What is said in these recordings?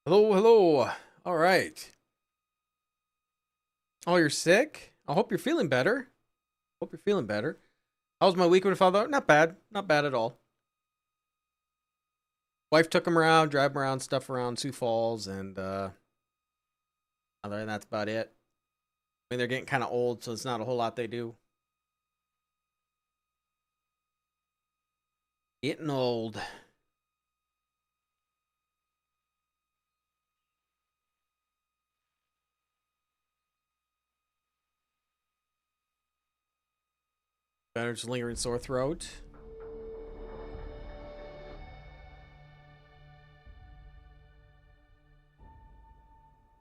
Hello, hello. All right. Oh, you're sick? I hope you're feeling better. Hope you're feeling better. How was my week with father? Not bad. Not bad at all. Wife took him around, drive him around, stuff around Sioux Falls, and other than that's about it. I mean, they're getting kind of old, so it's not a whole lot they do. Getting old. Just lingering sore throat.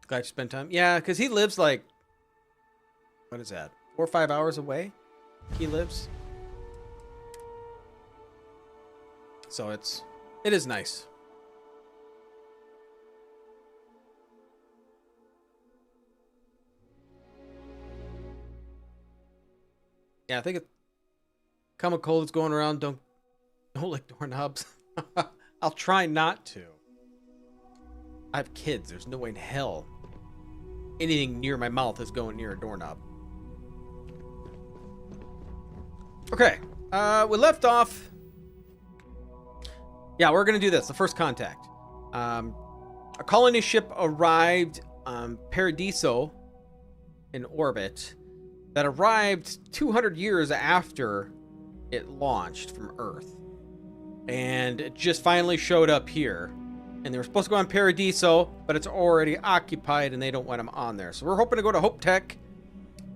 Glad you spent time. Yeah, because he lives like, what is that? 4 or 5 hours away. He lives. So it is nice. Yeah, I think it. Common cold is going around. Don't lick doorknobs. I'll try not to. I have kids. There's no way in hell anything near my mouth is going near a doorknob. Okay. We left off. Yeah, we're gonna do this. The first contact. A colony ship arrived on Paradiso in orbit. That arrived 200 years after it launched from Earth, and it just finally showed up here. And they were supposed to go on Paradiso, but it's already occupied, and they don't want them on there. So we're hoping to go to Hope Tech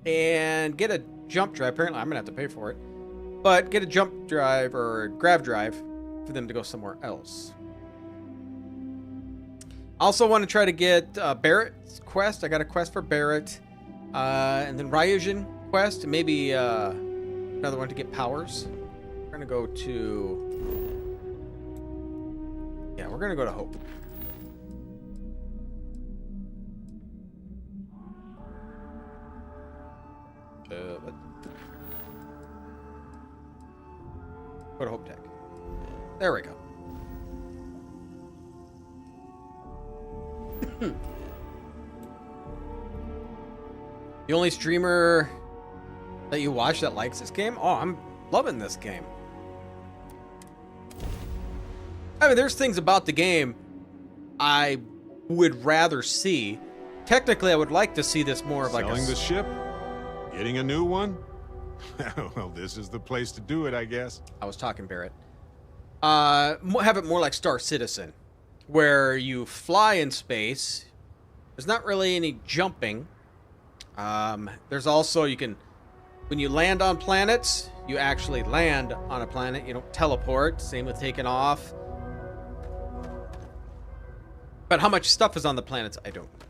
and get a jump drive. Apparently, I'm gonna have to pay for it, but get a jump drive or grav drive for them to go somewhere else. Also, want to try to get Barrett's quest. I got a quest for Barrett, and then Ryujin quest, and maybe another one to get powers. We're gonna go to... Yeah, we're gonna go to Hope. Go to Hope Tech. There we go. The only streamer that you watch that likes this game? Oh, I'm loving this game. I mean, there's things about the game I would rather see. Technically, I would like to see this more of like selling the ship, getting a new one. Well, this is the place to do it, I guess. I was talking Barrett. Have it more like Star Citizen, where you fly in space. There's not really any jumping. There's also, you can, when you land on planets, you actually land on a planet. You don't teleport. Same with taking off. But how much stuff is on the planets, I don't know.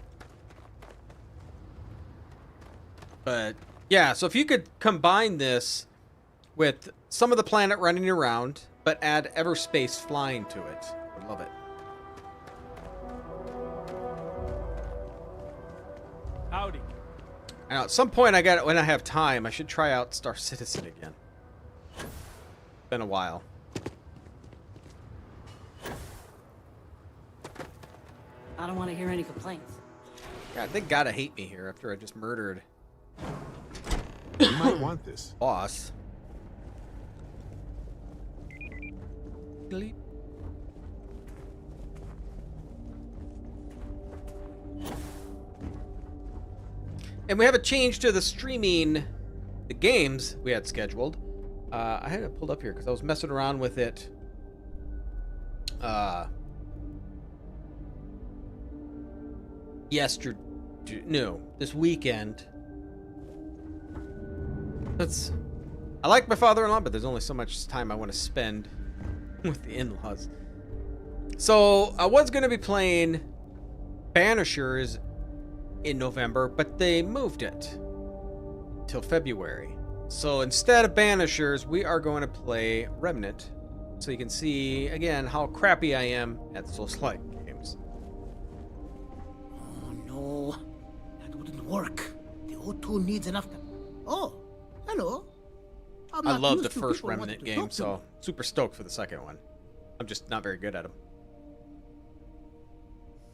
But yeah, so if you could combine this with some of the planet running around, but add Everspace flying to it, I'd love it. Howdy. I know, at some point when I have time, I should try out Star Citizen again. Been a while. I don't want to hear any complaints. God, they gotta hate me here after I just murdered You might want this. boss. Delete. And we have a change to the streaming, the games we had scheduled. I had it pulled up here because I was messing around with it. This weekend. I like my father-in-law, but there's only so much time I want to spend with the in-laws. So I was going to be playing Banishers in November, but they moved it till February. So instead of Banishers, we are going to play Remnant. So you can see, again, how crappy I am at Souls-like games. Oh no, that wouldn't work. O2 needs enough. Oh, hello. I'm I not love used the to first people Remnant wanting to game, talk to so me. super stoked for the second one. I'm just not very good at them.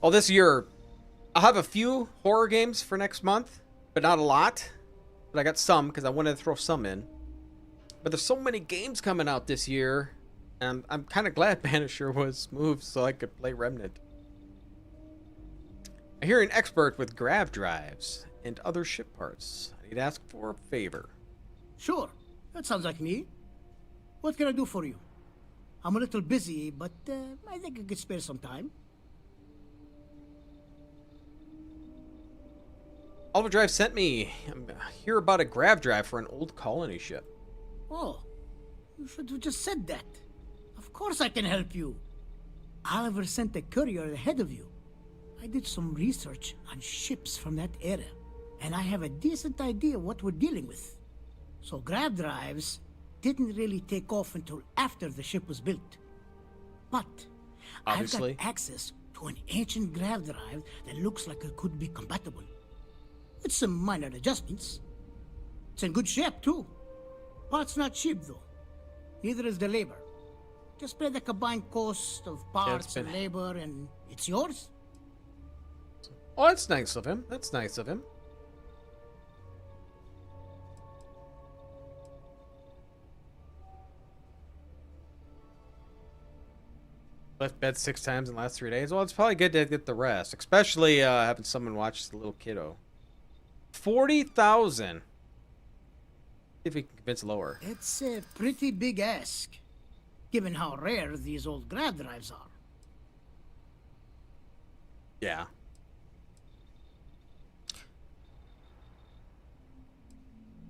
Oh, this year, I'll have a few horror games for next month, but not a lot. But I got some because I wanted to throw some in. But there's so many games coming out this year, and I'm kind of glad Banisher was moved so I could play Remnant. I hear an expert with grav drives and other ship parts. I need to ask for a favor. Sure, that sounds like me. What can I do for you? I'm a little busy, but I think I could spare some time. Oliver Drive sent me. I'm hear about a grav drive for an old colony ship. Oh, you should have just said that. Of course I can help you. Oliver sent a courier ahead of you. I did some research on ships from that era, and I have a decent idea what we're dealing with. So grav drives didn't really take off until after the ship was built. But Obviously. I've got access to an ancient grav drive that looks like it could be compatible. With some minor adjustments. It's in good shape, too. Parts not cheap, though. Neither is the labor. Just pay the combined cost of parts and labor, and it's yours. Oh, that's nice of him. That's nice of him. Left bed 6 times in the last 3 days. Well, it's probably good to get the rest, especially having someone watch the little kiddo. 40,000. See if we can convince lower. It's a pretty big ask, given how rare these old grav drives are. Yeah.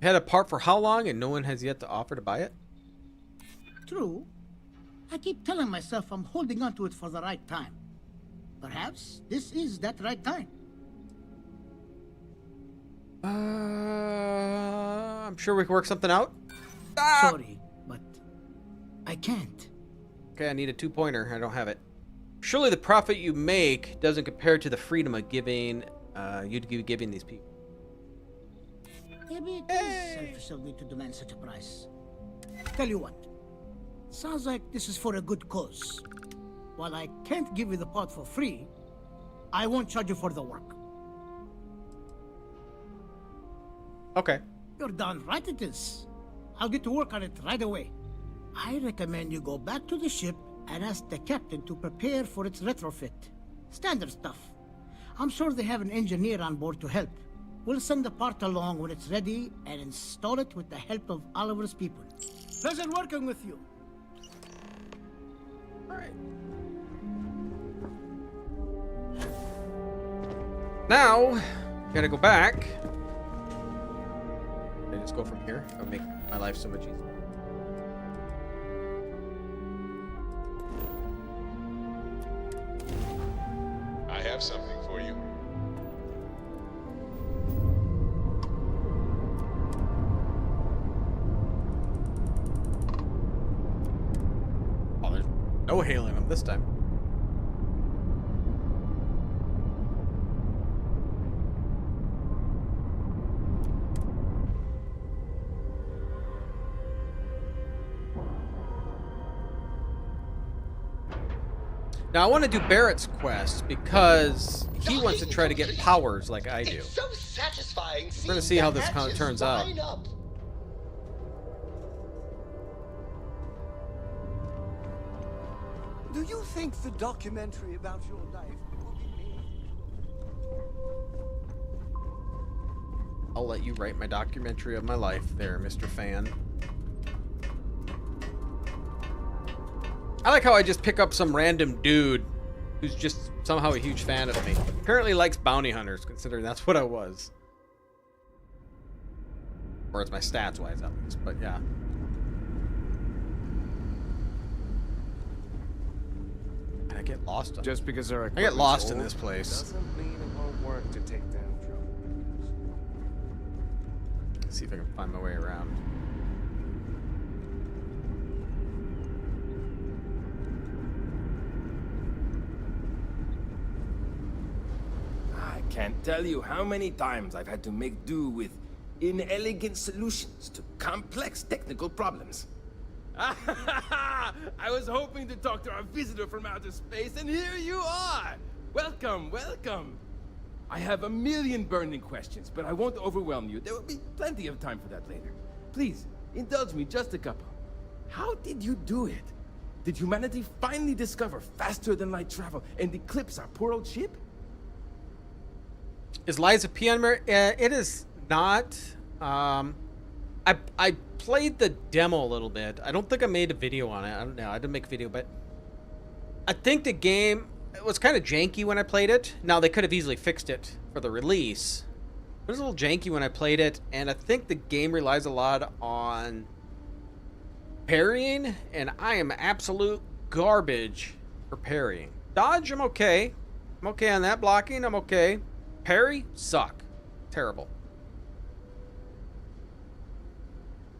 Had a part for how long, and no one has yet to offer to buy it? True. I keep telling myself I'm holding on to it for the right time. Perhaps this is that right time. I'm sure we can work something out. Sorry, but I can't. Okay, I need a 2-pointer. I don't have it. Surely the profit you make doesn't compare to the freedom of giving giving these people. Maybe it is selfish of me to demand such a price. Tell you what, sounds like this is for a good cause. While I can't give you the part for free, I won't charge you for the work. Okay. You're darn right it is. I'll get to work on it right away. I recommend you go back to the ship and ask the captain to prepare for its retrofit. Standard stuff. I'm sure they have an engineer on board to help. We'll send the part along when it's ready and install it with the help of Oliver's people. Pleasure working with you. Alright. Now, gotta go back. I just go from here. That'll make my life so much easier. I have something for you. Oh, there's no hailing them this time. Now, I want to do Barrett's quest because he wants to try to get powers like I do. It's so satisfying. We're going to see how this kind of turns out. Do you think the documentary about your life will be made? I'll let you write my documentary of my life there, Mr. Fan. I like how I just pick up some random dude who's just somehow a huge fan of me. Apparently likes bounty hunters, considering that's what I was. Or it's my stats wise at least, but yeah. And I get lost. Just because our I get lost in this place. Doesn't mean it won't work to take down trouble. Let's see if I can find my way around. I Can't tell you how many times I've had to make do with inelegant solutions to complex technical problems. I was hoping to talk to our visitor from outer space, and here you are! Welcome, welcome! I have a million burning questions, but I won't overwhelm you. There will be plenty of time for that later. Please, indulge me just a couple. How did you do it? Did humanity finally discover faster-than-light travel and eclipse our poor old ship? Is Liza P on there? It is not. I played the demo a little bit. I don't think I made a video on it. I don't know. I didn't make a video, but I think the game was kind of janky when I played it. Now, they could have easily fixed it for the release. It was a little janky when I played it, and I think the game relies a lot on parrying, and I am absolute garbage for parrying. Dodge, I'm okay. I'm okay on that. Blocking, I'm okay. Parry, suck. Terrible.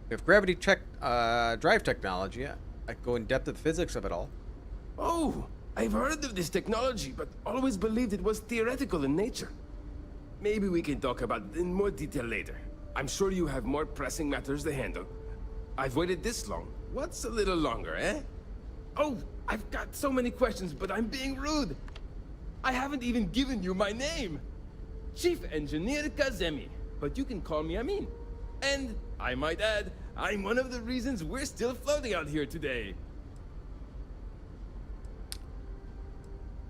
We have gravity drive technology. I go in depth of the physics of it all. Oh, I've heard of this technology, but always believed it was theoretical in nature. Maybe we can talk about it in more detail later. I'm sure you have more pressing matters to handle. I've waited this long. What's a little longer, eh? Oh, I've got so many questions, but I'm being rude. I haven't even given you my name. Chief Engineer Kazemi, but you can call me Amin. And, I might add, I'm one of the reasons we're still floating out here today.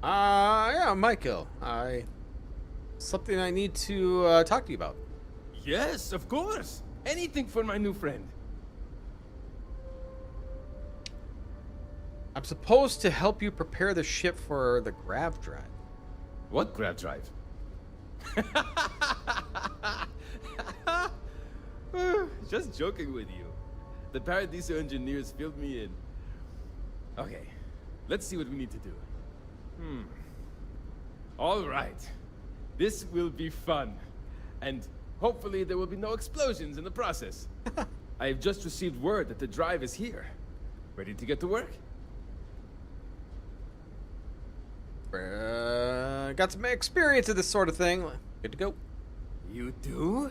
Yeah, Michael. Something I need to talk to you about. Yes, of course. Anything for my new friend. I'm supposed to help you prepare the ship for the grav drive. What grav drive? Just joking with you. The Paradiso engineers filled me in. Okay, let's see what we need to do. All right. This will be fun. And hopefully there will be no explosions in the process. I have just received word that the drive is here. Ready to get to work? Got some experience of this sort of thing. Good to go. You do?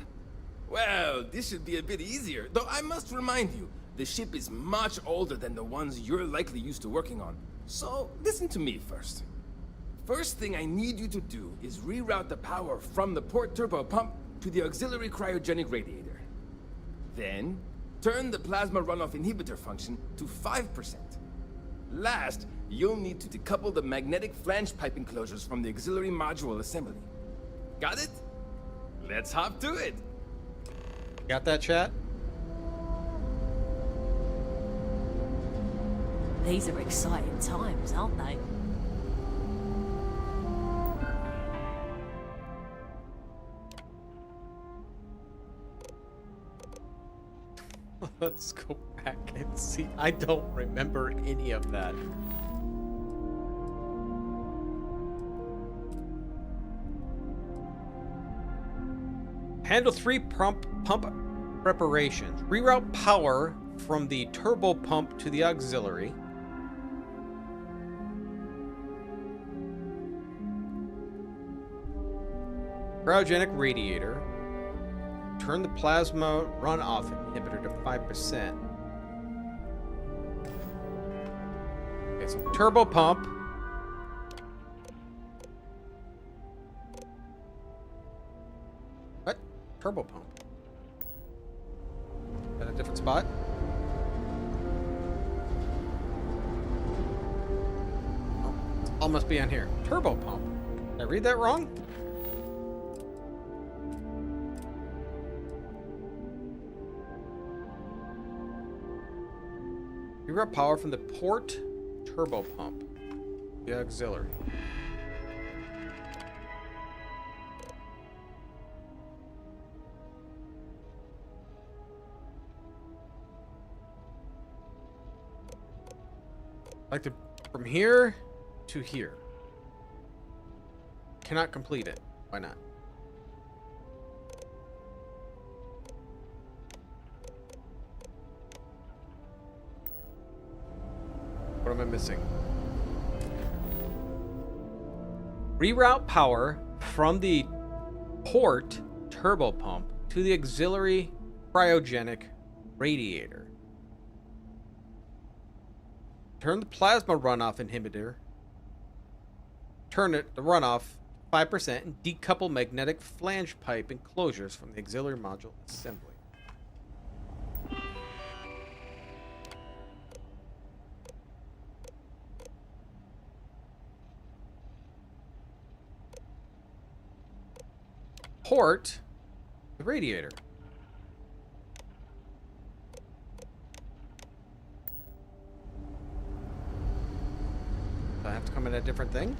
Well, this should be a bit easier. Though I must remind you, the ship is much older than the ones you're likely used to working on. So, listen to me first. First thing I need you to do is reroute the power from the port turbo pump to the auxiliary cryogenic radiator. Then, turn the plasma runoff inhibitor function to 5%. Last, you'll need to decouple the magnetic flange pipe enclosures from the auxiliary module assembly. Got it? Let's hop to it! Got that, chat? These are exciting times, aren't they? Let's go back and see. I don't remember any of that. Handle 3 pump preparations. Reroute power from the turbo pump to the auxiliary. Cryogenic radiator. Turn the plasma runoff inhibitor to 5%. Okay, so turbo pump. What? Turbo pump. At a different spot? Oh, it all must be on here. Turbo pump. Did I read that wrong? Reroute power from the port turbo pump. The auxiliary. Like to from here to here. Cannot complete it. Why not? What am I missing? Reroute power from the port turbo pump to the auxiliary cryogenic radiator. Turn the plasma runoff inhibitor. Turn the runoff 5% and decouple magnetic flange pipe enclosures from the auxiliary module assembly. Port the radiator. Do I have to come in a different thing?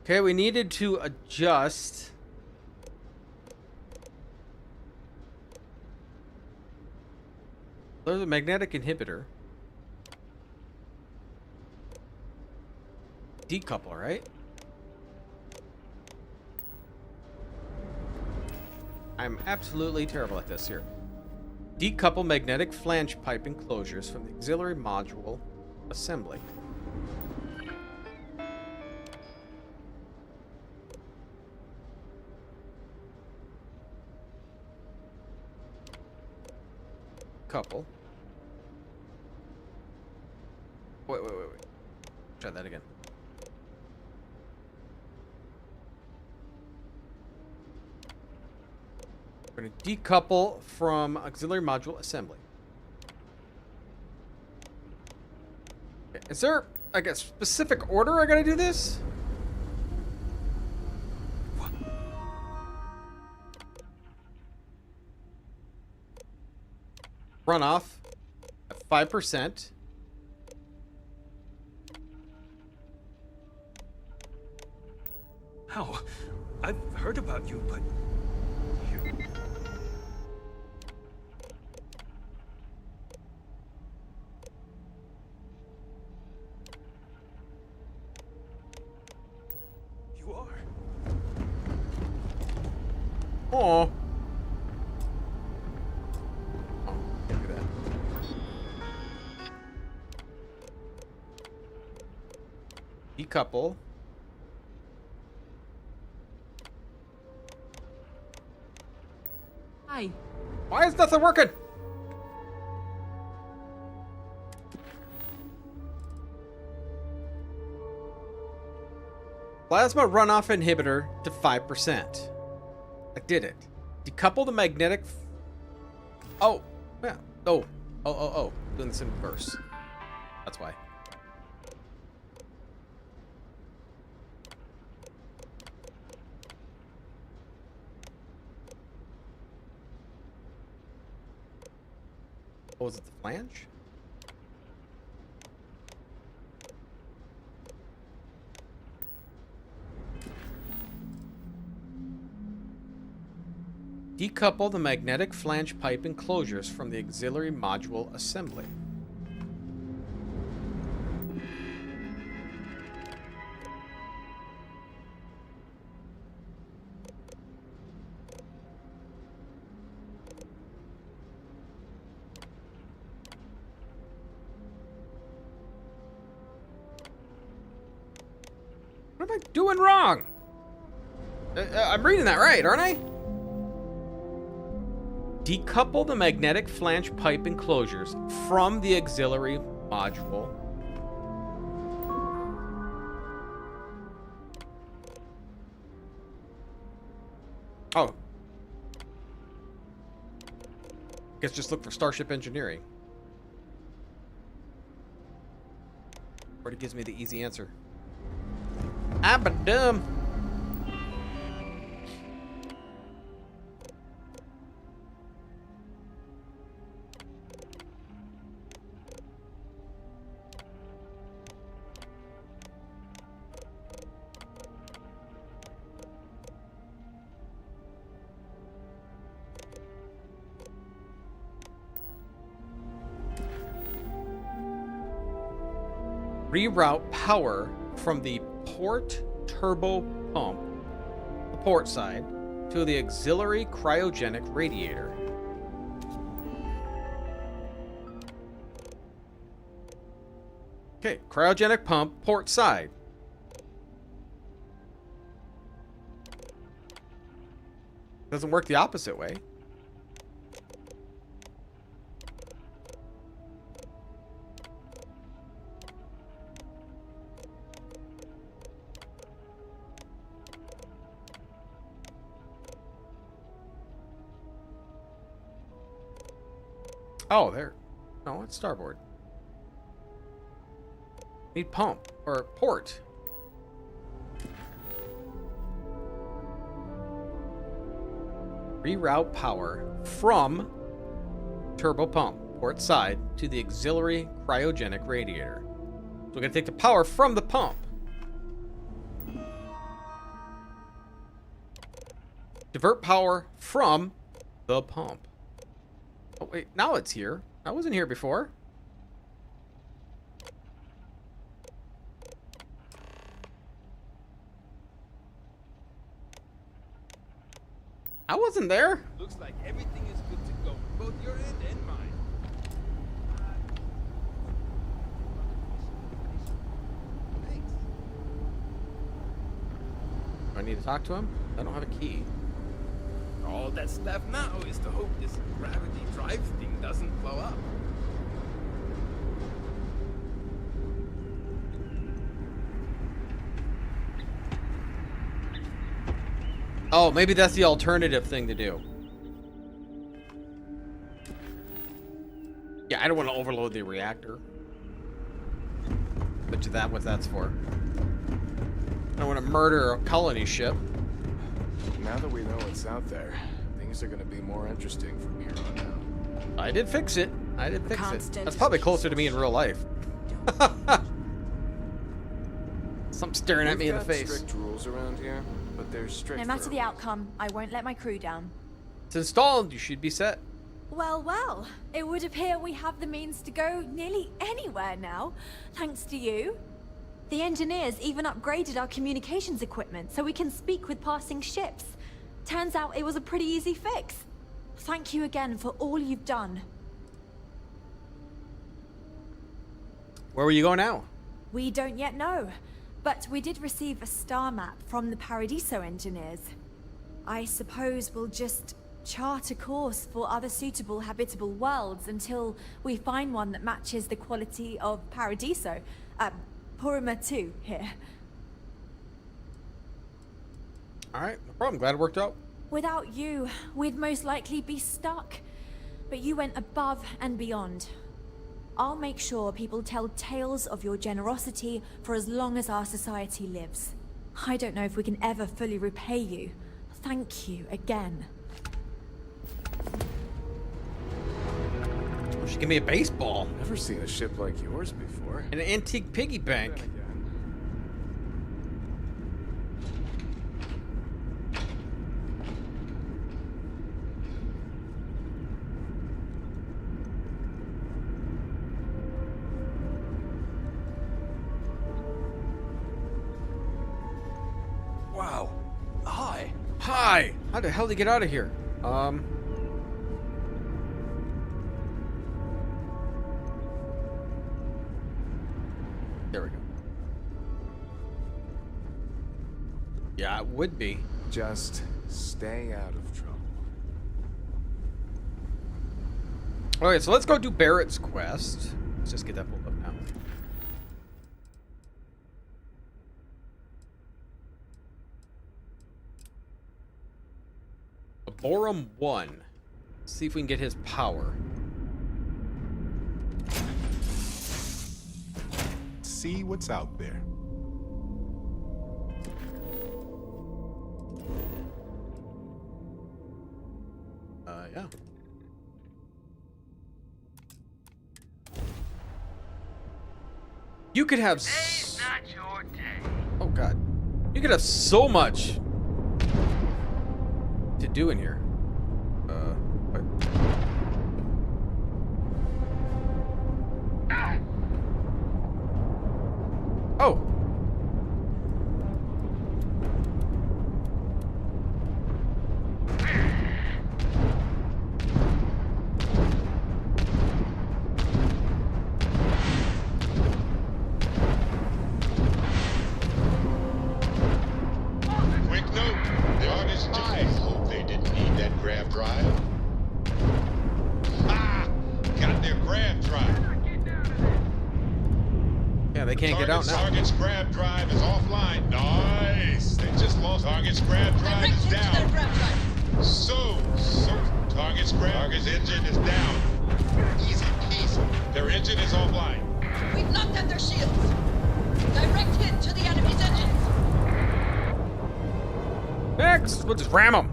Okay, we needed to adjust. There's a magnetic inhibitor. Decouple, right? I'm absolutely terrible at this here. Decouple magnetic flange pipe enclosures from the auxiliary module assembly. Couple. Wait. Try that again. We're going to decouple from auxiliary module assembly. Okay. Is there like a specific order I got to do this? Runoff at 5%. How? I've heard about you, but you are. Aw. Look at that. Decouple. Hey, Why is nothing working? Plasma runoff inhibitor to 5%. I did it. Decouple the magnetic. Oh, yeah. Oh. Doing this in reverse. That's why. Oh, was it the flange? Decouple the magnetic flange pipe enclosures from the auxiliary module assembly. What am I doing wrong? I'm reading that right, aren't I? Decouple the magnetic flange pipe enclosures from the auxiliary module. Oh. Guess just look for Starship Engineering. Already gives me the easy answer. I'm dumb. Reroute power from the port turbo pump, the port side, to the auxiliary cryogenic radiator. Okay, cryogenic pump, port side. Doesn't work the opposite way. Oh, there. No, it's starboard. Need pump or port. Reroute power from turbo pump port side to the auxiliary cryogenic radiator. So we're gonna take the power from the pump. Divert power from the pump. Oh wait, now it's here. I wasn't here before. I wasn't there. Looks like everything is good to go, both your end and mine. Thanks. Do I need to talk to him? I don't have a key. All that's left now is to hope this gravity drive thing doesn't blow up. Oh, maybe that's the alternative thing to do. Yeah, I don't want to overload the reactor. Bet you that what that's for. I don't want to murder a colony ship. Now that we know what's out there, things are gonna be more interesting from here on out. I did fix it. I did fix it. Constant. That's probably closer to me in real life. Something staring at me in the We've face. got strict rules around here, but they're strict. No matter for the a outcome, I won't let my crew down. It's installed. You should be set. Well, well, it would appear we have the means to go nearly anywhere now, thanks to you. The engineers even upgraded our communications equipment so we can speak with passing ships. Turns out it was a pretty easy fix. Thank you again for all you've done. Where will you go now? We don't yet know, but we did receive a star map from the Paradiso engineers. I suppose we'll just chart a course for other suitable habitable worlds until we find one that matches the quality of Paradiso. Purima 2 here. Alright, no problem. Glad it worked out. Without you, we'd most likely be stuck. But you went above and beyond. I'll make sure people tell tales of your generosity for as long as our society lives. I don't know if we can ever fully repay you. Thank you again. Oh, she gave me a baseball Never seen a ship like yours before. and an antique piggy bank. Then again, Wow. Hi. Hi! How the hell did he get out of here? There we go. Yeah, it would be. just stay out of trouble. Okay, so let's go do Barrett's quest. Let's just get that pulled up now. Borum 1. See if we can get his power. See what's out there. Yeah. You could have. Not your day. Oh God, you could have so much to do in here. What? Oh. grav drive. Yeah, they can't get out now. Target's grav drive is offline. Nice. They just lost. Target's grav drive is down. So, target's engine is down. Easy peasy. Their engine is offline. We've knocked out their shields. Direct hit to the enemy's engines. Next, we'll just ram them.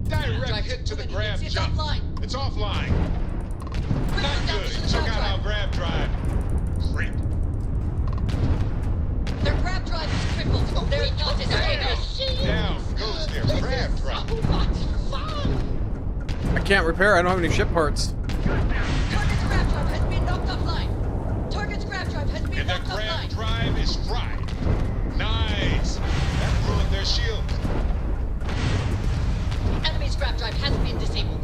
Direct hit to the grav jump. It's offline. Not good. Took out our grav drive. Crap. Their grav drive is crippled. They're not disabled. Down goes their grav drive. I can't repair. I don't have any ship parts. Target's grav drive has been knocked offline. Target's grav drive has been And their knocked grav offline. drive is fried. Nice. That ruined their shield. Enemy's grav drive has been disabled.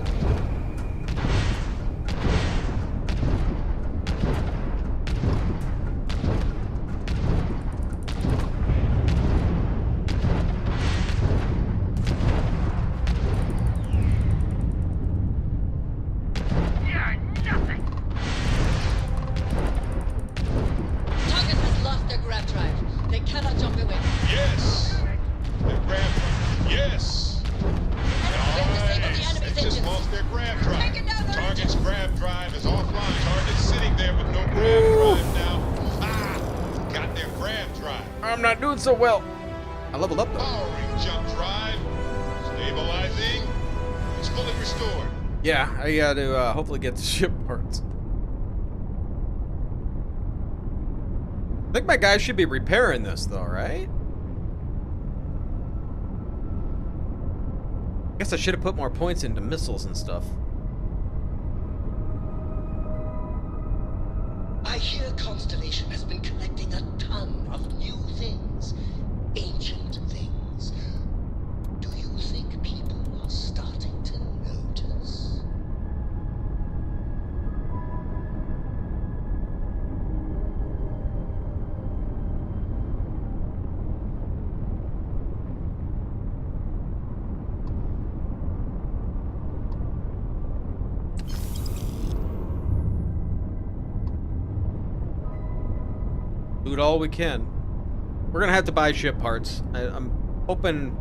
Target has lost their grav drive. They cannot jump away. Yes. Their grav drive. Yes. Nice. They just lost their grav drive. Target's grav drive is offline. Target's sitting there with no grav drive now. Ah! Got their grav drive. I'm not doing so well. I leveled up though. Powering jump drive. Stabilizing. It's fully restored. Yeah, I got to hopefully get the ship parts. I think my guys should be repairing this though, right? I guess I should have put more points into missiles and stuff. I hear Constellation has been collecting a ton of new things. Ancient things. Do you think people are starting to notice? Loot all we can. We're gonna have to buy ship parts. I'm hoping.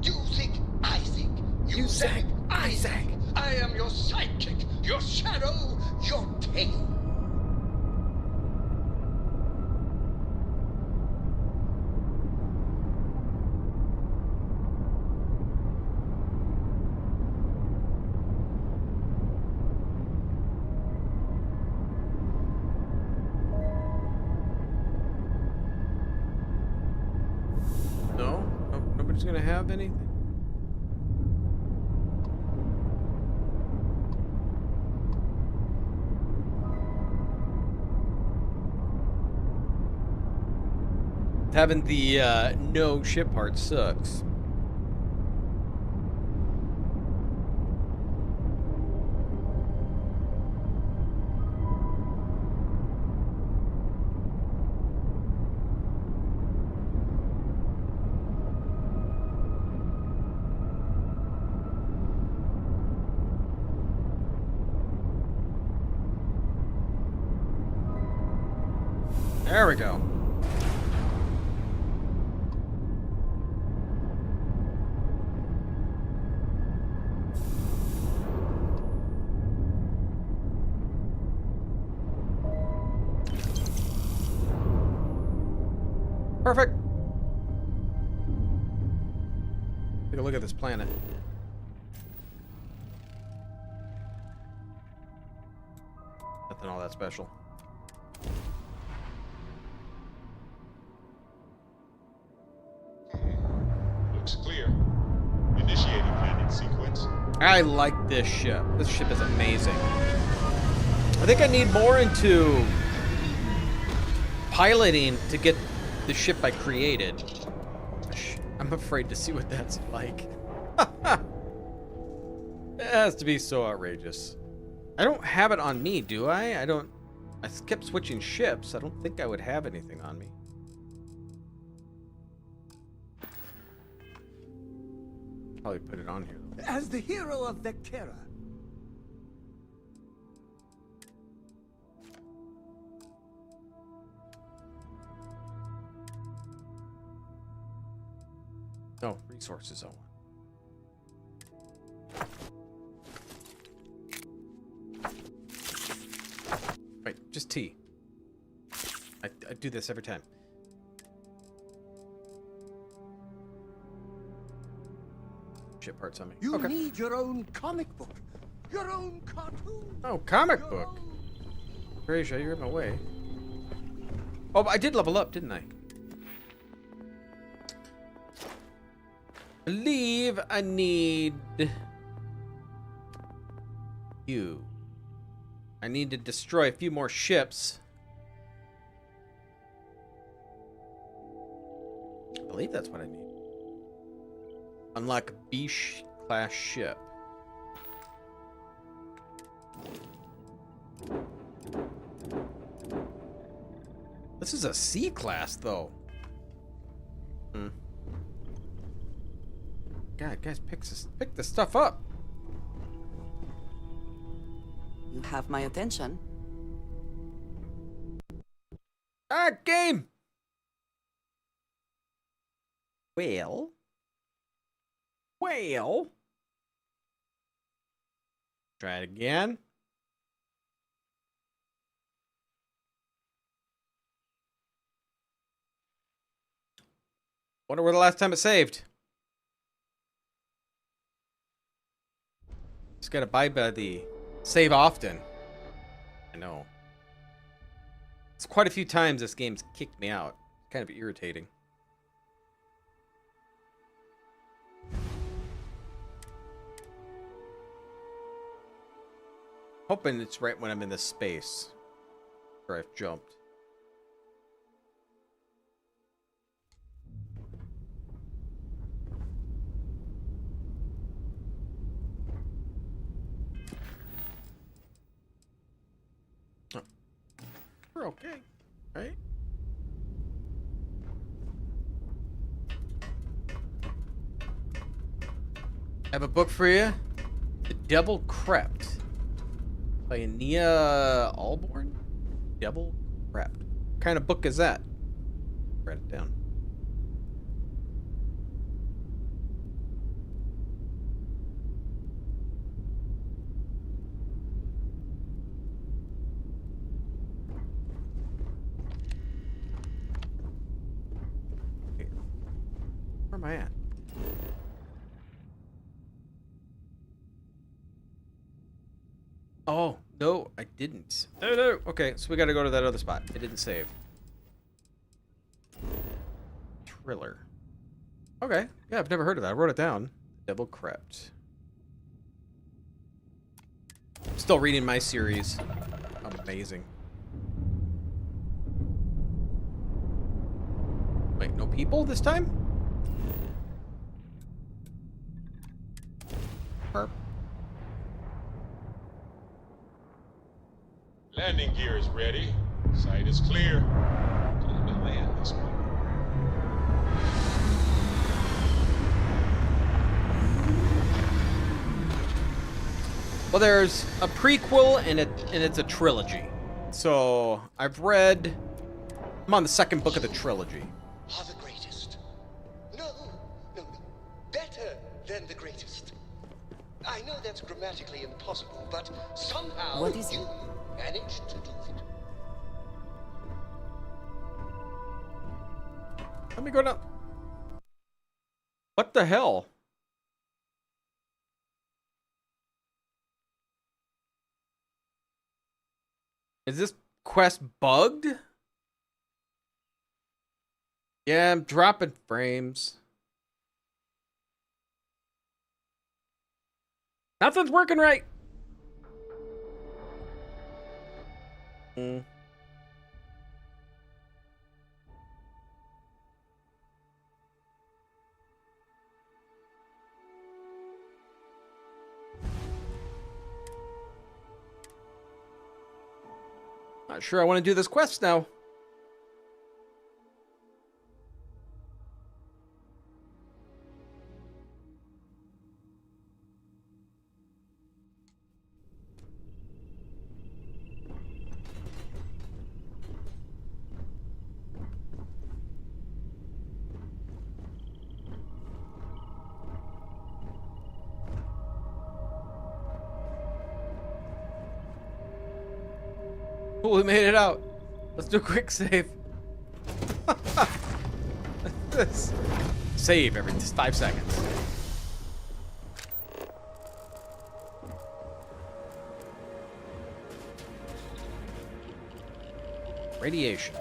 You think I think. You think I think. I am your sidekick, your shadow, your tail. No, nobody's gonna have anything. Having the no ship part sucks. There we go. Perfect. Take a look at this planet. Nothing all that special. Looks clear. Initiating landing sequence. I like this ship. This ship is amazing. I think I need more into piloting to get the ship I created. I'm afraid to see what that's like. It has to be so outrageous. I don't have it on me, do I? I kept switching ships. I don't think I would have anything on me. Probably put it on here. As the hero of Vectera, No, resources only. Wait, just T. I do this every time. Shit parts on me. You Okay. need your own comic book. Your own cartoon. Oh, comic your book. own- Gracia, you're in my way. Oh, but I did level up, didn't I? Believe I need you. I need to destroy a few more ships. I believe that's what I need. Unlock a B-class ship. This is a C-class, though. God, guys, pick this stuff up. You have my attention. Ah, game! Well. Try it again. Wonder where the last time it saved. Just gotta buy by the save often. I know. It's quite a few times this game's kicked me out. Kind of irritating. Hoping it's right when I'm in this space where I've jumped. Oh. We're okay, right? I have a book for you. The Devil Crept. By Nia Alborn? Devil Crept. What kind of book is that? Write it down. Here. Where am I at? Oh, no, I didn't. No. Okay, so we gotta go to that other spot. It didn't save. Triller. Okay, yeah, I've never heard of that. I wrote it down. Devil Crept. I'm still reading my series. Amazing. Wait, no people this time? Perp. Landing gear is ready. Sight is clear. Time to land this one. Well, there's a prequel and it's a trilogy. So I'm on the second book of the trilogy. Are the greatest. No. Better than the greatest. I know that's grammatically impossible, but somehow What is it? you managed to do it. Let me go down. What the hell? Is this quest bugged? Yeah, I'm dropping frames. Nothing's working right. Not sure I want to do this quest now. Oh, we made it out. Let's do a quick save. This. Save every 5 seconds. Radiation.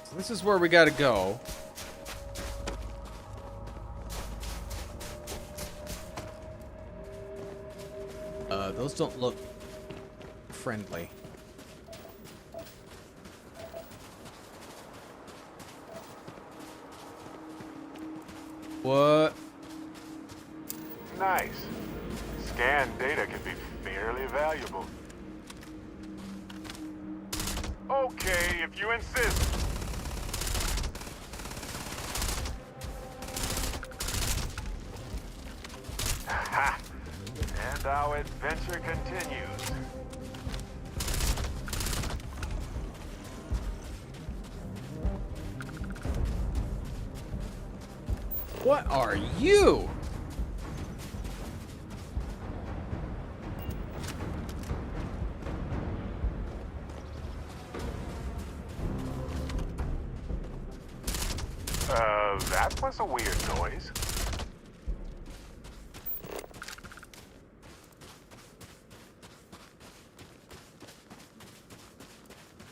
So this is where we gotta go. Those don't look friendly. What? Nice. Scanned data can be fairly valuable. Okay, if you insist. Ha! And our adventure continues. What are you? That was a weird noise.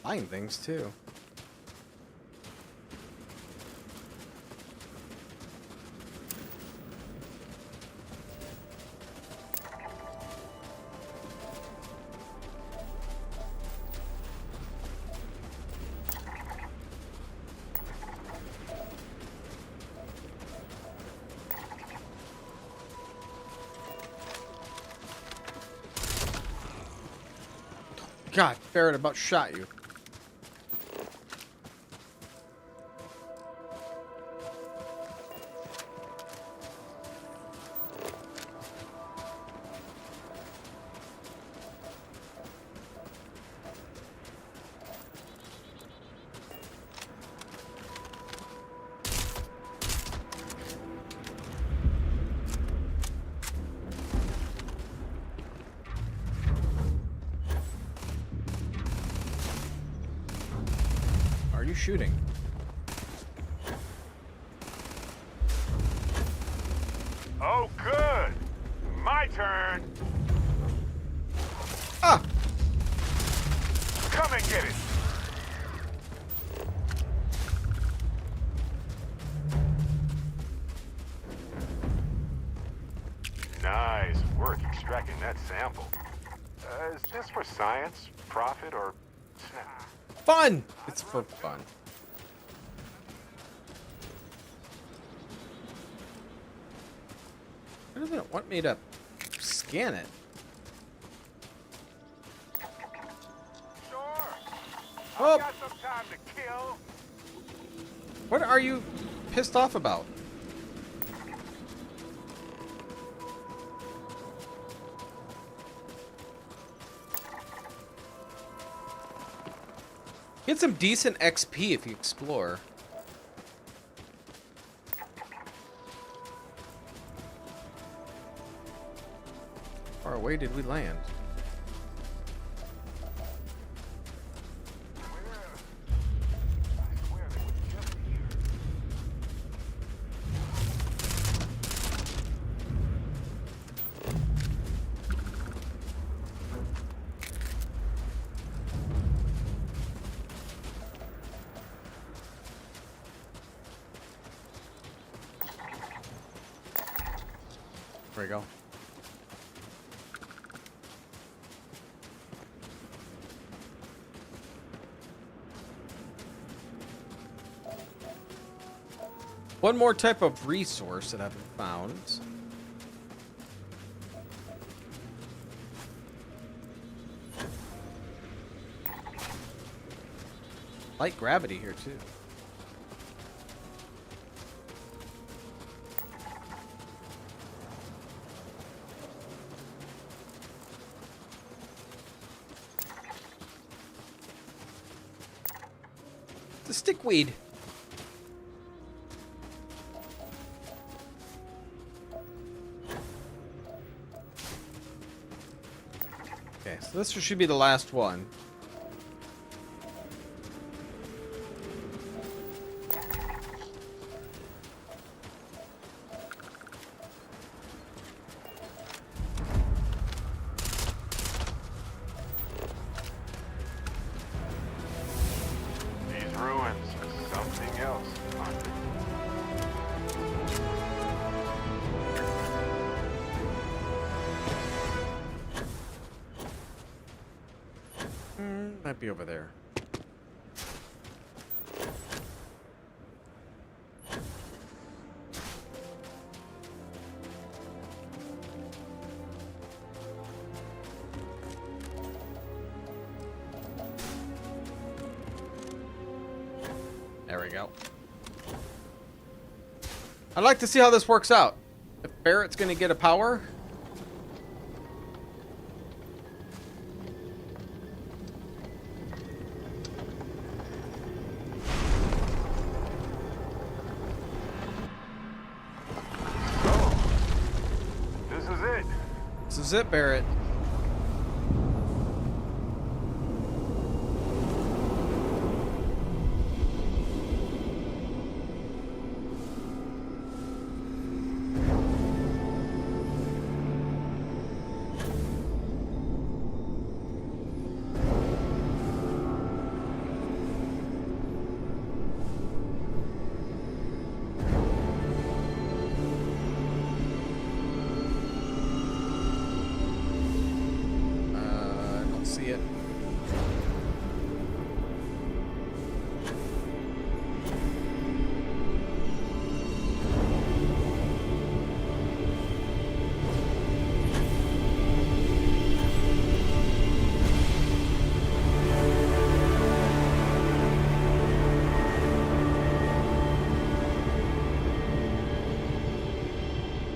Flying things too. God, Barrett about shot you. Are you shooting? Oh, good. My turn. Ah! Come and get it. Nice work extracting that sample. Is this for science, profit, or snack? Fun! It's for fun. Why doesn't it want me to scan it? Sure. Oh! I've got some time to kill. What are you pissed off about? Get some decent XP if you explore. How far away did we land? There we go. One more type of resource that I haven't found. Light gravity here too. The stickweed. This should be the last one. These ruins are something else, aren't they? Might be over there. There we go. I'd like to see how this works out. If Barrett's gonna get a power. This is it, Barrett. See it.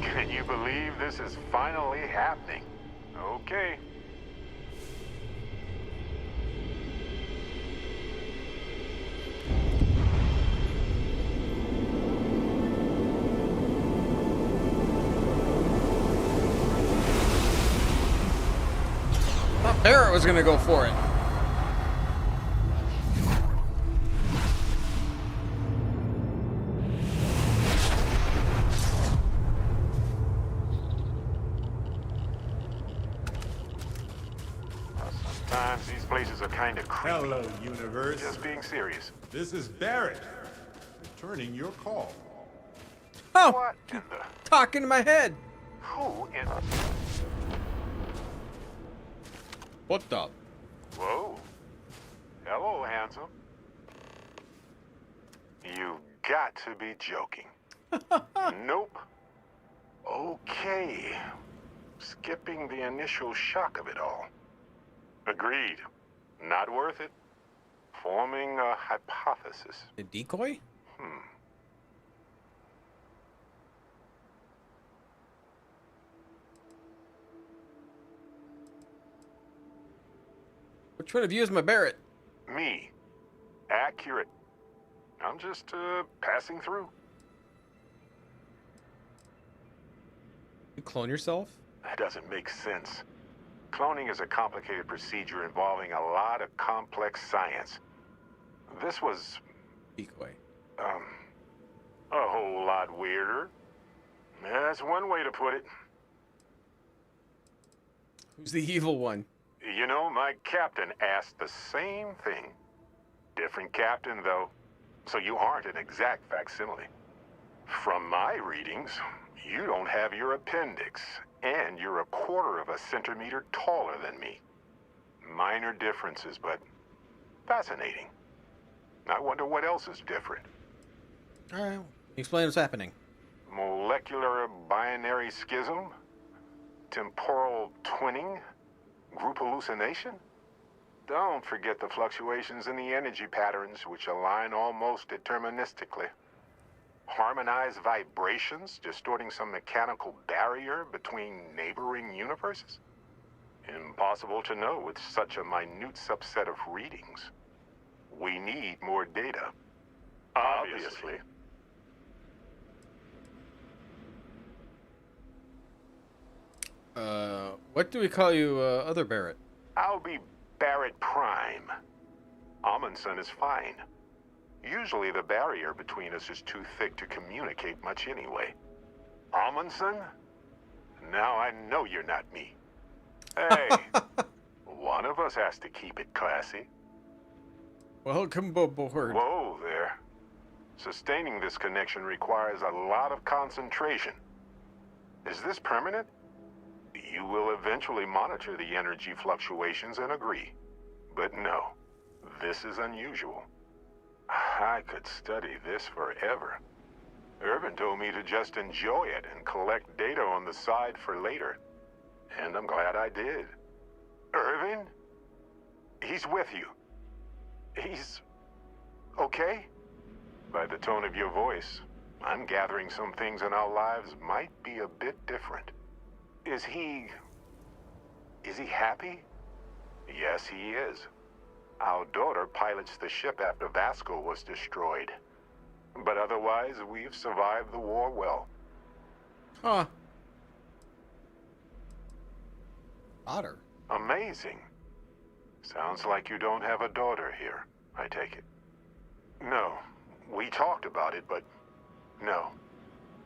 Can you believe this is finally happening? Okay. Barrett was gonna go for it. Sometimes these places are kind of creepy. Hello, universe. Just being serious. This is Barrett, returning your call. Oh, What in the... talking to my head. Who in... What the? Whoa. Hello, handsome. You got to be joking. Nope. Okay. Skipping the initial shock of it all. Agreed. Not worth it. Forming a hypothesis. A decoy? Which one of you is my Barrett? Me. Accurate. I'm just, passing through. You clone yourself? That doesn't make sense. Cloning is a complicated procedure involving a lot of complex science. This was, Decoy. a whole lot weirder. That's one way to put it. Who's the evil one? You know, my captain asked the same thing. Different captain, though. So you aren't an exact facsimile. From my readings, you don't have your appendix, and you're a quarter of a centimeter taller than me. Minor differences, but fascinating. I wonder what else is different. All right. Explain what's happening. Molecular binary schism? Temporal twinning? Group hallucination? Don't forget the fluctuations in the energy patterns, which align almost deterministically. Harmonized vibrations, distorting some mechanical barrier between neighboring universes? Impossible to know with such a minute subset of readings. We need more data. Obviously. What do we call you, other Barrett? I'll be Barrett Prime. Amundsen is fine. Usually the barrier between us is too thick to communicate much anyway. Amundsen? Now I know you're not me. Hey, one of us has to keep it classy. Welcome aboard. Whoa there. Sustaining this connection requires a lot of concentration. Is this permanent? You will eventually monitor the energy fluctuations and agree. But no, this is unusual. I could study this forever. Irvin told me to just enjoy it and collect data on the side for later. And I'm glad I did. Irvin? He's with you. He's... okay? By the tone of your voice, I'm gathering some things in our lives might be a bit different. Is he happy? Yes, he is. Our daughter pilots the ship after Vasco was destroyed. But otherwise, we've survived the war well. Huh. Otter. Amazing. Sounds like you don't have a daughter here, I take it. No. We talked about it, but no.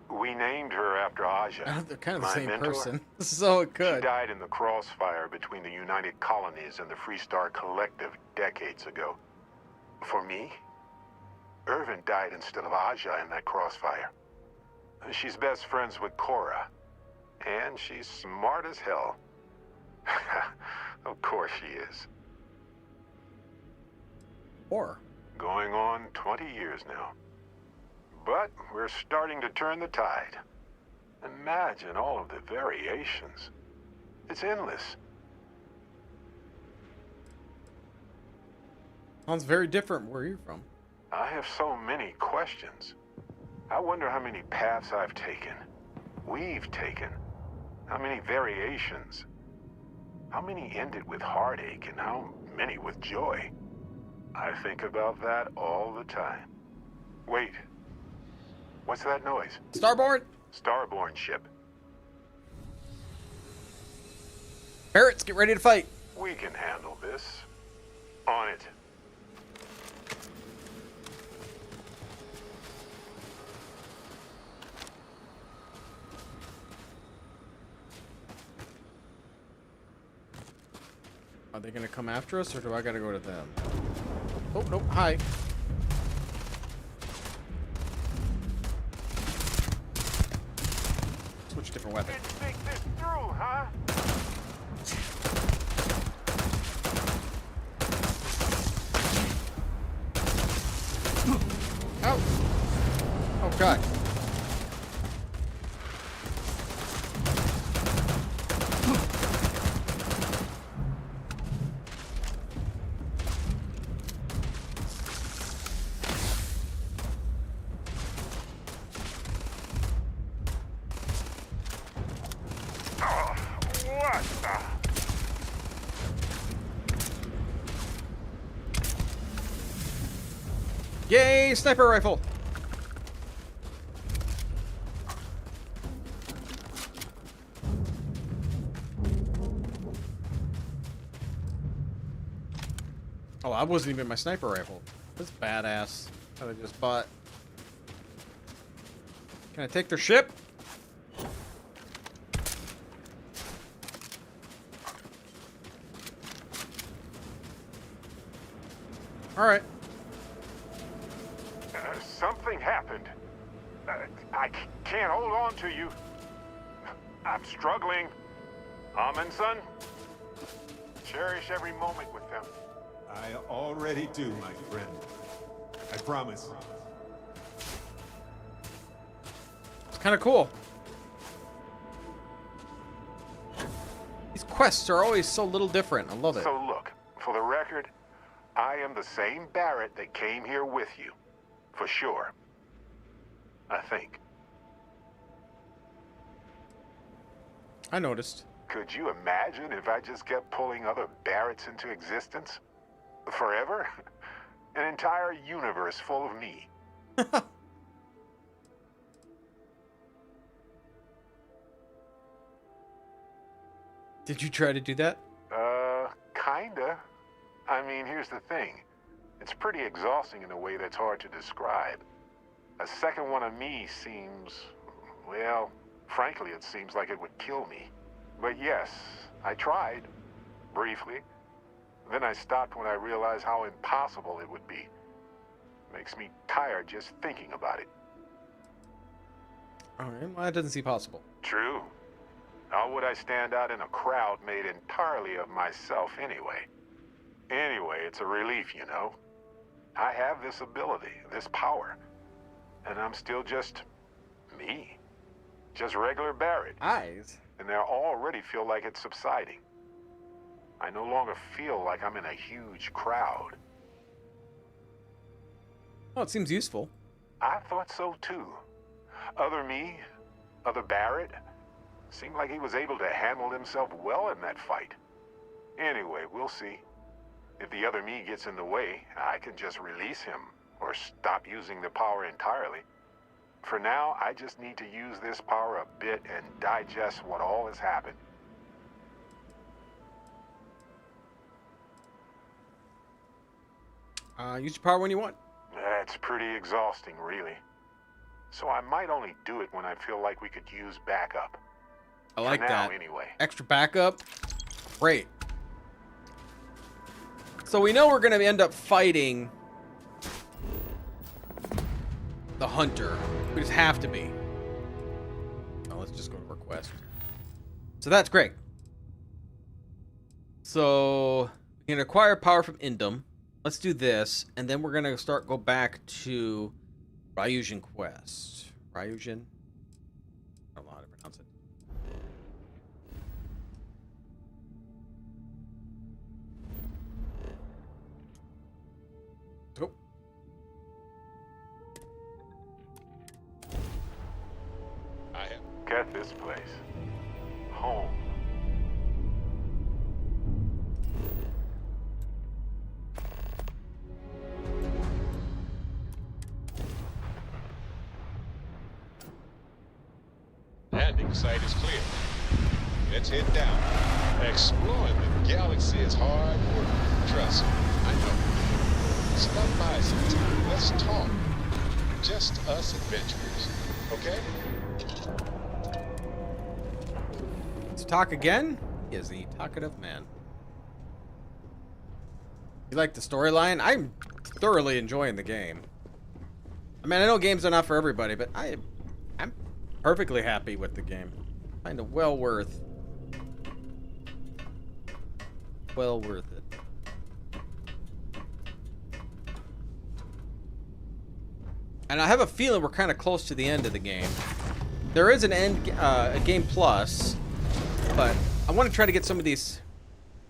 We named her after Aja. They're kind of the my same mentor. person, so it could. She died in the crossfire between the United Colonies and the Freestar Collective decades ago. For me, Irvin died instead of Aja in that crossfire. She's best friends with Cora, and she's smart as hell. Of course she is. Or Going on 20 years now. But we're starting to turn the tide. Imagine all of the variations. It's endless. sounds very different where you're from. I have so many questions. I wonder how many paths I've taken. We've taken. How many variations. How many ended with heartache and how many with joy. I think about that all the time. Wait. What's that noise? Starboard. Starborn ship. Barretts, get ready to fight. We can handle this. On it. Are they gonna come after us, or do I gotta go to them? Oh, nope, hi. Switch a different weapon. Didn't think this through, huh? Ow! Oh, God. What the? Yay, sniper rifle! Oh, that wasn't even my sniper rifle. That's badass. That I just bought. Can I take their ship? Alright. Something happened. I can't hold on to you. I'm struggling. Amundsen, cherish every moment with them. I already do, my friend. I promise. It's kind of cool. These quests are always so little different. I love it. So look, for the record, I am the same Barrett that came here with you. For sure. I think. I noticed. Could you imagine if I just kept pulling other Barretts into existence? Forever? An entire universe full of me. Did you try to do that? Kinda. I mean, here's the thing. It's pretty exhausting in a way that's hard to describe. A second one of me seems... well, frankly, it seems like it would kill me. But yes, I tried. Briefly. Then I stopped when I realized how impossible it would be. Makes me tired just thinking about it. Alright, well, that doesn't seem possible. True. How would I stand out in a crowd made entirely of myself anyway? Anyway, it's a relief, you know. I have this ability, this power. And I'm still just... me. Just regular Barrett. Eyes? And I already feel like it's subsiding. I no longer feel like I'm in a huge crowd. Oh, it seems useful. I thought so too. Other me, other Barrett, seemed like he was able to handle himself well in that fight. Anyway, we'll see. If the other me gets in the way, I can just release him or stop using the power entirely. For now, I just need to use this power a bit and digest what all has happened. Use your power when you want. That's pretty exhausting, really. So I might only do it when I feel like we could use backup. I like For now, that. Anyway. Extra backup. Great. So we know we're going to end up fighting the hunter. We just have to be. Oh, let's just go to request. So that's great. So we can acquire power from Indum. Let's do this, and then we're going to go back to Ryujin Quest. Ryujin? I don't know how to pronounce it. Oh. I have... Get this place. Home. Landing site is clear. Let's head down. Exploring the galaxy is hard work. Trust me, I know. Stop by sometime. Let's talk. Just us adventurers, okay? Let's talk again. He is the talkative man. You like the storyline? I'm thoroughly enjoying the game. I mean, I know games are not for everybody, but I'm perfectly happy with the game. Kind of well worth it. And I have a feeling we're kind of close to the end of the game. There is an a game plus, but I want to try to get some of these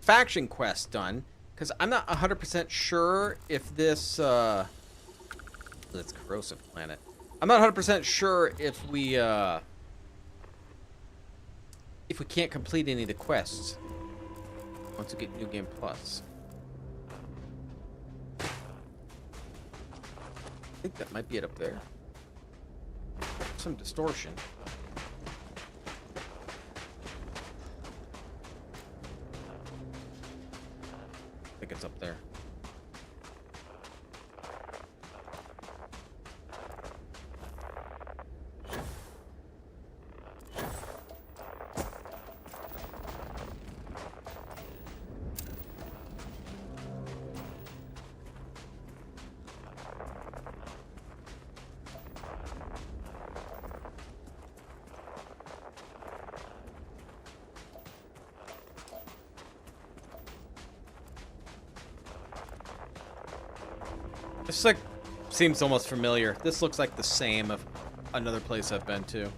faction quests done, because I'm not 100% sure if this that's corrosive planet. I'm not 100% sure if we can't complete any of the quests once we get New Game Plus. I think that might be it up there. Some distortion. I think it's up there. This like seems almost familiar. This looks like the same of another place I've been to.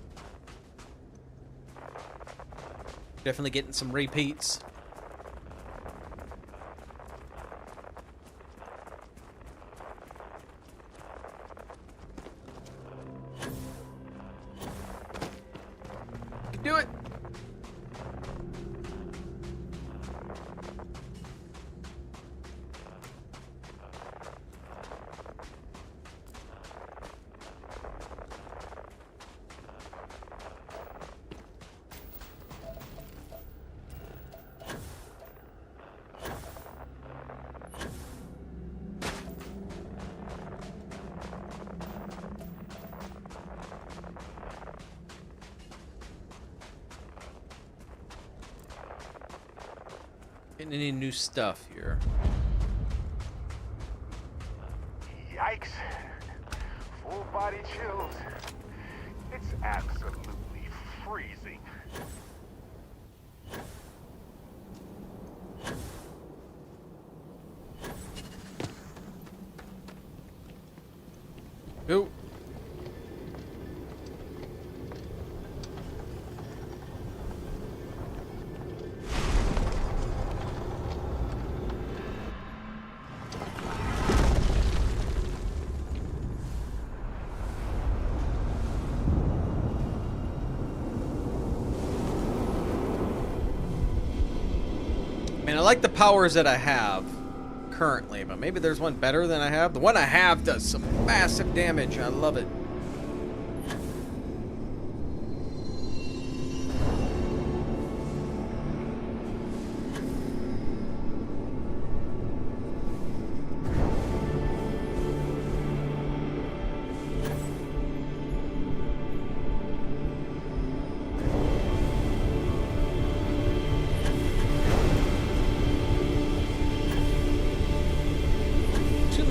Definitely getting some repeats. You can do it. Getting any new stuff here? Yikes. Full body chills. It's absolutely freezing. Ooh. Man, I like the powers that I have currently, but maybe there's one better than I have. The one I have does some massive damage. I love it.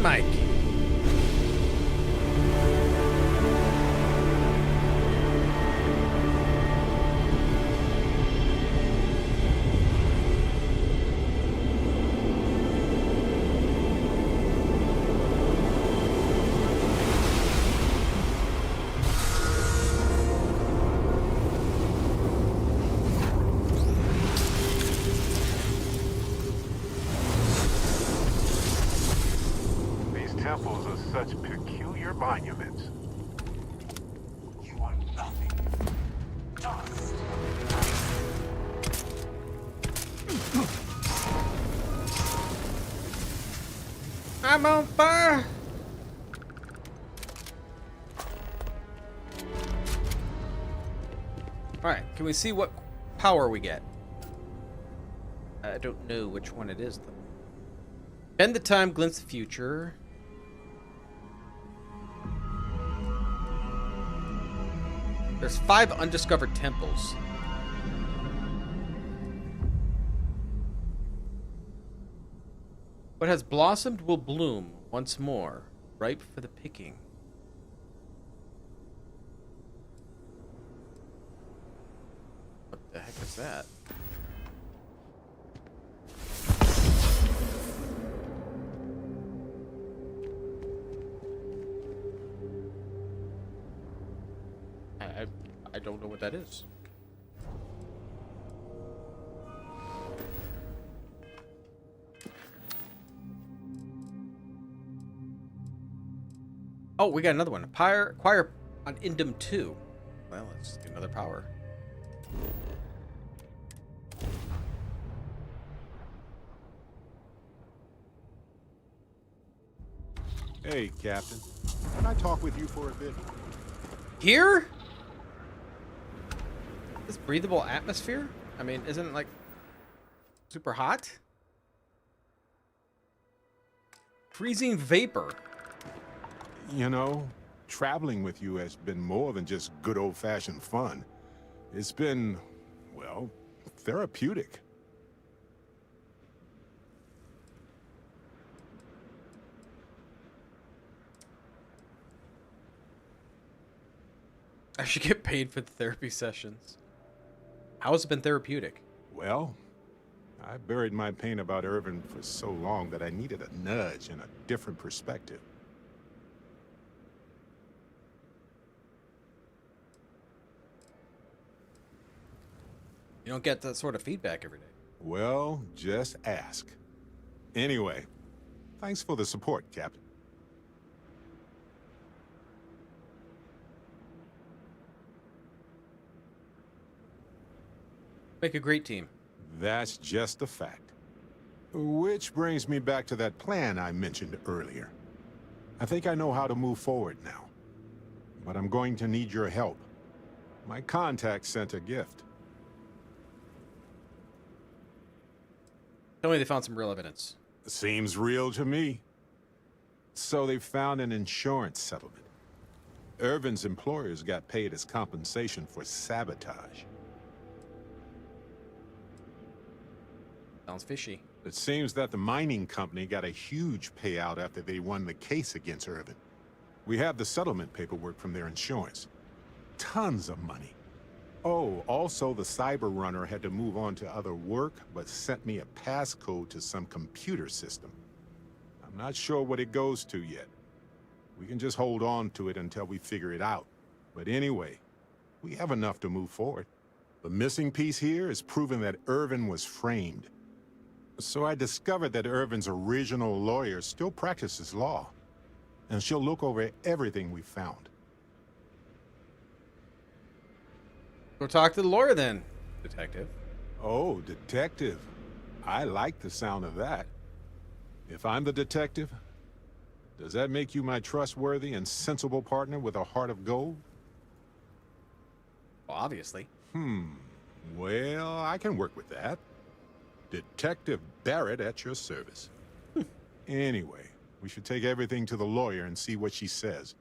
Mike. Temples are such peculiar monuments. You are nothing. Dust. I'm on fire. All right, can we see what power we get? I don't know which one it is, though. Bend the time, glimpse the future. There's 5 undiscovered temples. What has blossomed will bloom once more, ripe for the picking. What the heck is that? I don't know what that is. Oh, we got another one. Choir on Indum 2. Well, let's get another power. Hey, Captain. Can I talk with you for a bit? Here? This breathable atmosphere? I mean, isn't it like super hot? Freezing vapor. You know, traveling with you has been more than just good old-fashioned fun. It's been, well, therapeutic. I should get paid for the therapy sessions. How has it been therapeutic? Well, I buried my pain about Irvin for so long that I needed a nudge and a different perspective. You don't get that sort of feedback every day. Well, just ask. Anyway, thanks for the support, Captain. Make a great team. That's just a fact. Which brings me back to that plan I mentioned earlier. I think I know how to move forward now. But I'm going to need your help. My contact sent a gift. Tell me they found some real evidence. Seems real to me. So they found an insurance settlement. Irvin's employers got paid as compensation for sabotage. Sounds fishy. It seems that the mining company got a huge payout after they won the case against Irvin. We have the settlement paperwork from their insurance. Tons of money. Oh, also the cyber runner had to move on to other work, but sent me a passcode to some computer system. I'm not sure what it goes to yet. We can just hold on to it until we figure it out. But anyway, we have enough to move forward. The missing piece here is proving that Irvin was framed. So I discovered that Irvin's original lawyer still practices law. And she'll look over everything we found. Go talk to the lawyer then, detective. Oh, detective. I like the sound of that. If I'm the detective, does that make you my trustworthy and sensible partner with a heart of gold? Well, obviously. Well, I can work with that. Detective Barrett at your service. Anyway, we should take everything to the lawyer and see what she says.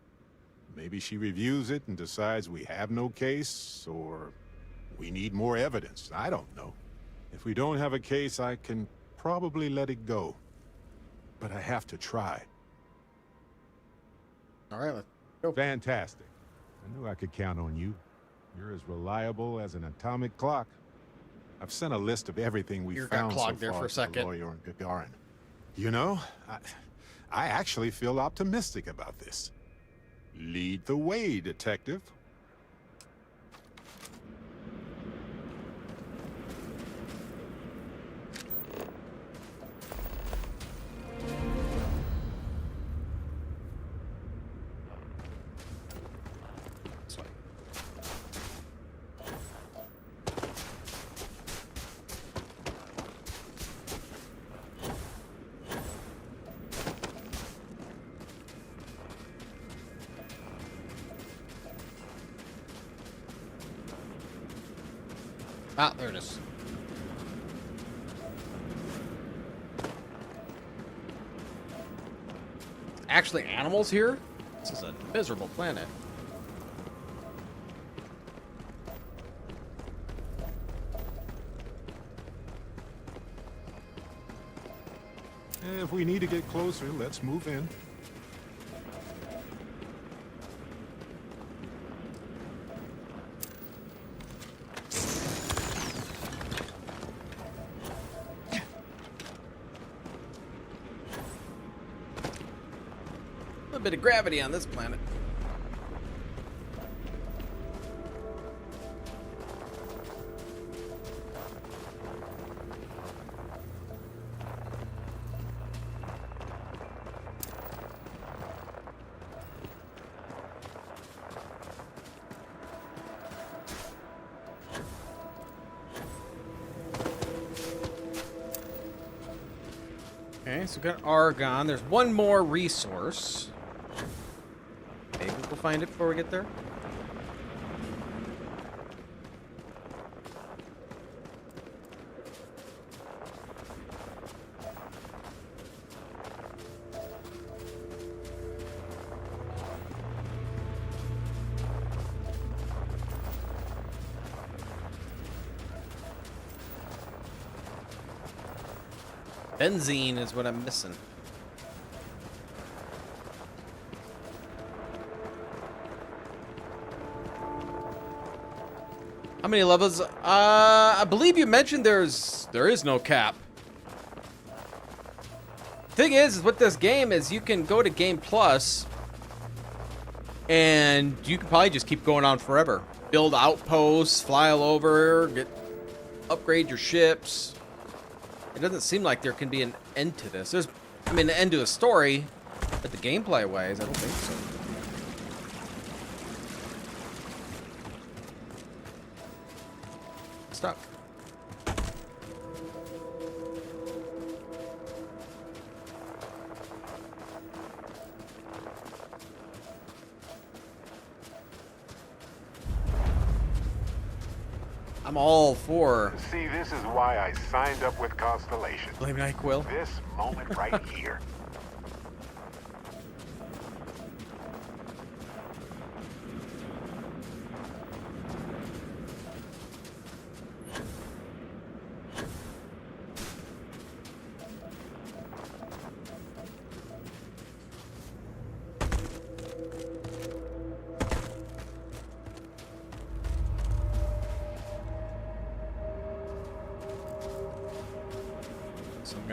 Maybe she reviews it and decides we have no case, or we need more evidence. I don't know. If we don't have a case, I can probably let it go. But I have to try. All right, let's go. Fantastic. I knew I could count on you. You're as reliable as an atomic clock. I've sent a list of everything we found so far there for a to second. the lawyer and Gagarin. You know, I actually feel optimistic about this. Lead the way, detective. This way. Ah, there it is. Actually, animals here? This is a miserable planet. If we need to get closer, let's move in. A bit of gravity on this planet. Okay, so we got argon. There's one more resource. Maybe we'll find it before we get there. Benzene is what I'm missing. How many levels? I believe you mentioned there is no cap. Thing is with this game is you can go to Game Plus and you can probably just keep going on forever. Build outposts, fly all over, upgrade your ships. It doesn't seem like there can be an end to this. I mean, an end to a story, but the gameplay wise, I don't think so. Stop. I'm all for. See, this is why I signed up with Constellation. Blame NyQuil. This moment right here.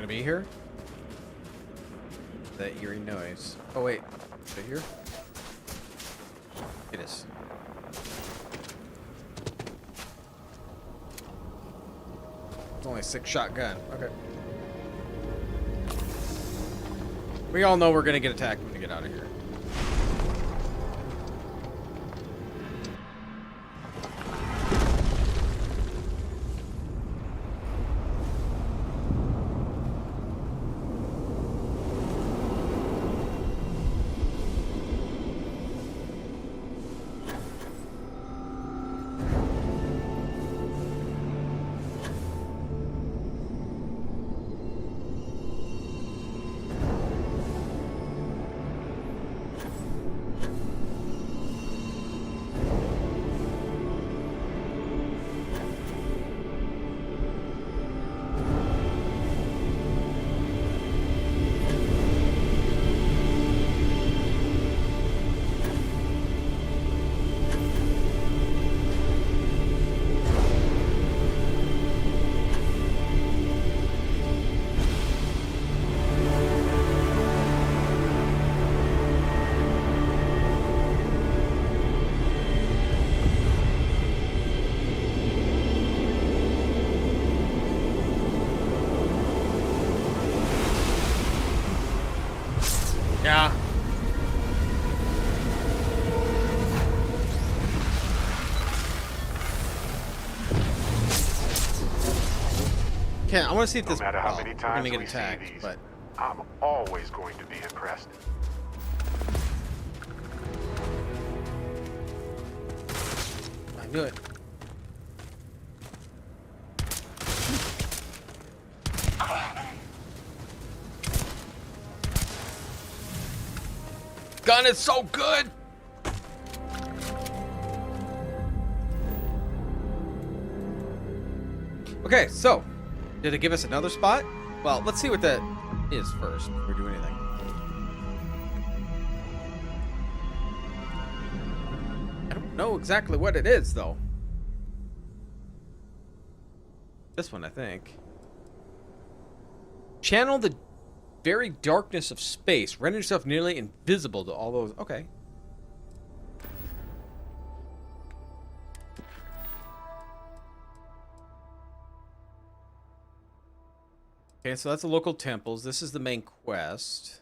be here? That eerie noise. Oh wait, is it here? It is. It's only a 6-shot gun. Okay. We all know we're gonna get attacked when we get out of here. Yeah. Okay, I want to see if this. No matter how many we're times gonna get we see attacked, these, but I'm always going to be impressed. I knew it. Gun is so good. Okay, so did it give us another spot? Well, let's see what that is first before we do anything. I don't know exactly what it is, though. This one, I think. Channel the very darkness of space. Render yourself nearly invisible to all those. Okay. Okay, so that's the local temples. This is the main quest.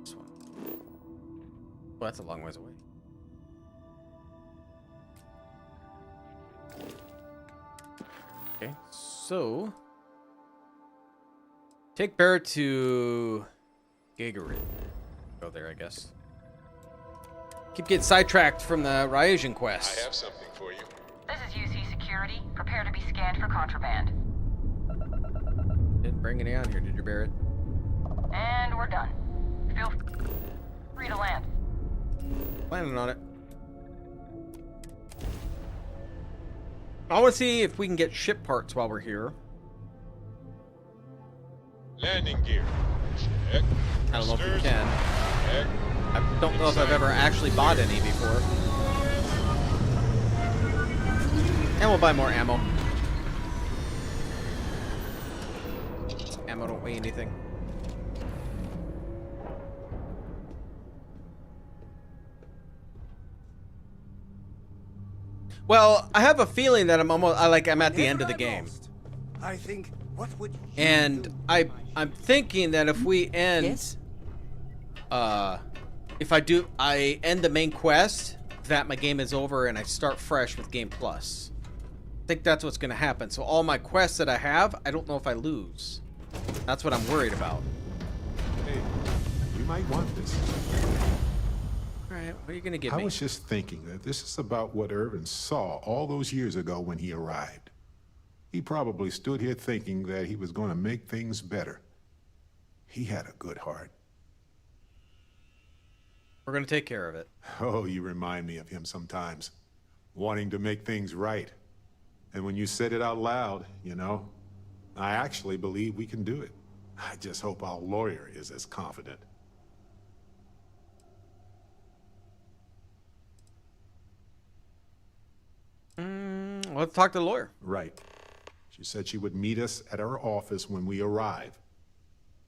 This one. Well, that's a long ways away. Okay, so take Barrett to Gagarin. Go there, I guess. Keep getting sidetracked from the Ryasian quest. I have something for you. This is UC Security. Prepare to be scanned for contraband. Didn't bring any on here, did you, Barrett? And we're done. Feel free to land. Planning on it. I want to see if we can get ship parts while we're here. Landing gear. Check. I don't know if we can. Check. I don't know if I've ever actually bought any before. And we'll buy more ammo. Ammo don't weigh anything. Well, I have a feeling that I'm at the end of the game. I think, what would you And do? I'm thinking that if we end Yes? if I end the main quest, that my game is over and I start fresh with Game Plus. I think that's what's going to happen. So all my quests that I have, I don't know if I lose. That's what I'm worried about. Hey, you might want this. All right, what are you going to give I me? was just thinking that this is about what Irvin saw all those years ago when he arrived. He probably stood here thinking that he was going to make things better. He had a good heart. We're going to take care of it. Oh, you remind me of him sometimes, wanting to make things right. And when you said it out loud, you know, I actually believe we can do it. I just hope our lawyer is as confident. let's talk to the lawyer. Right. She said she would meet us at our office when we arrive.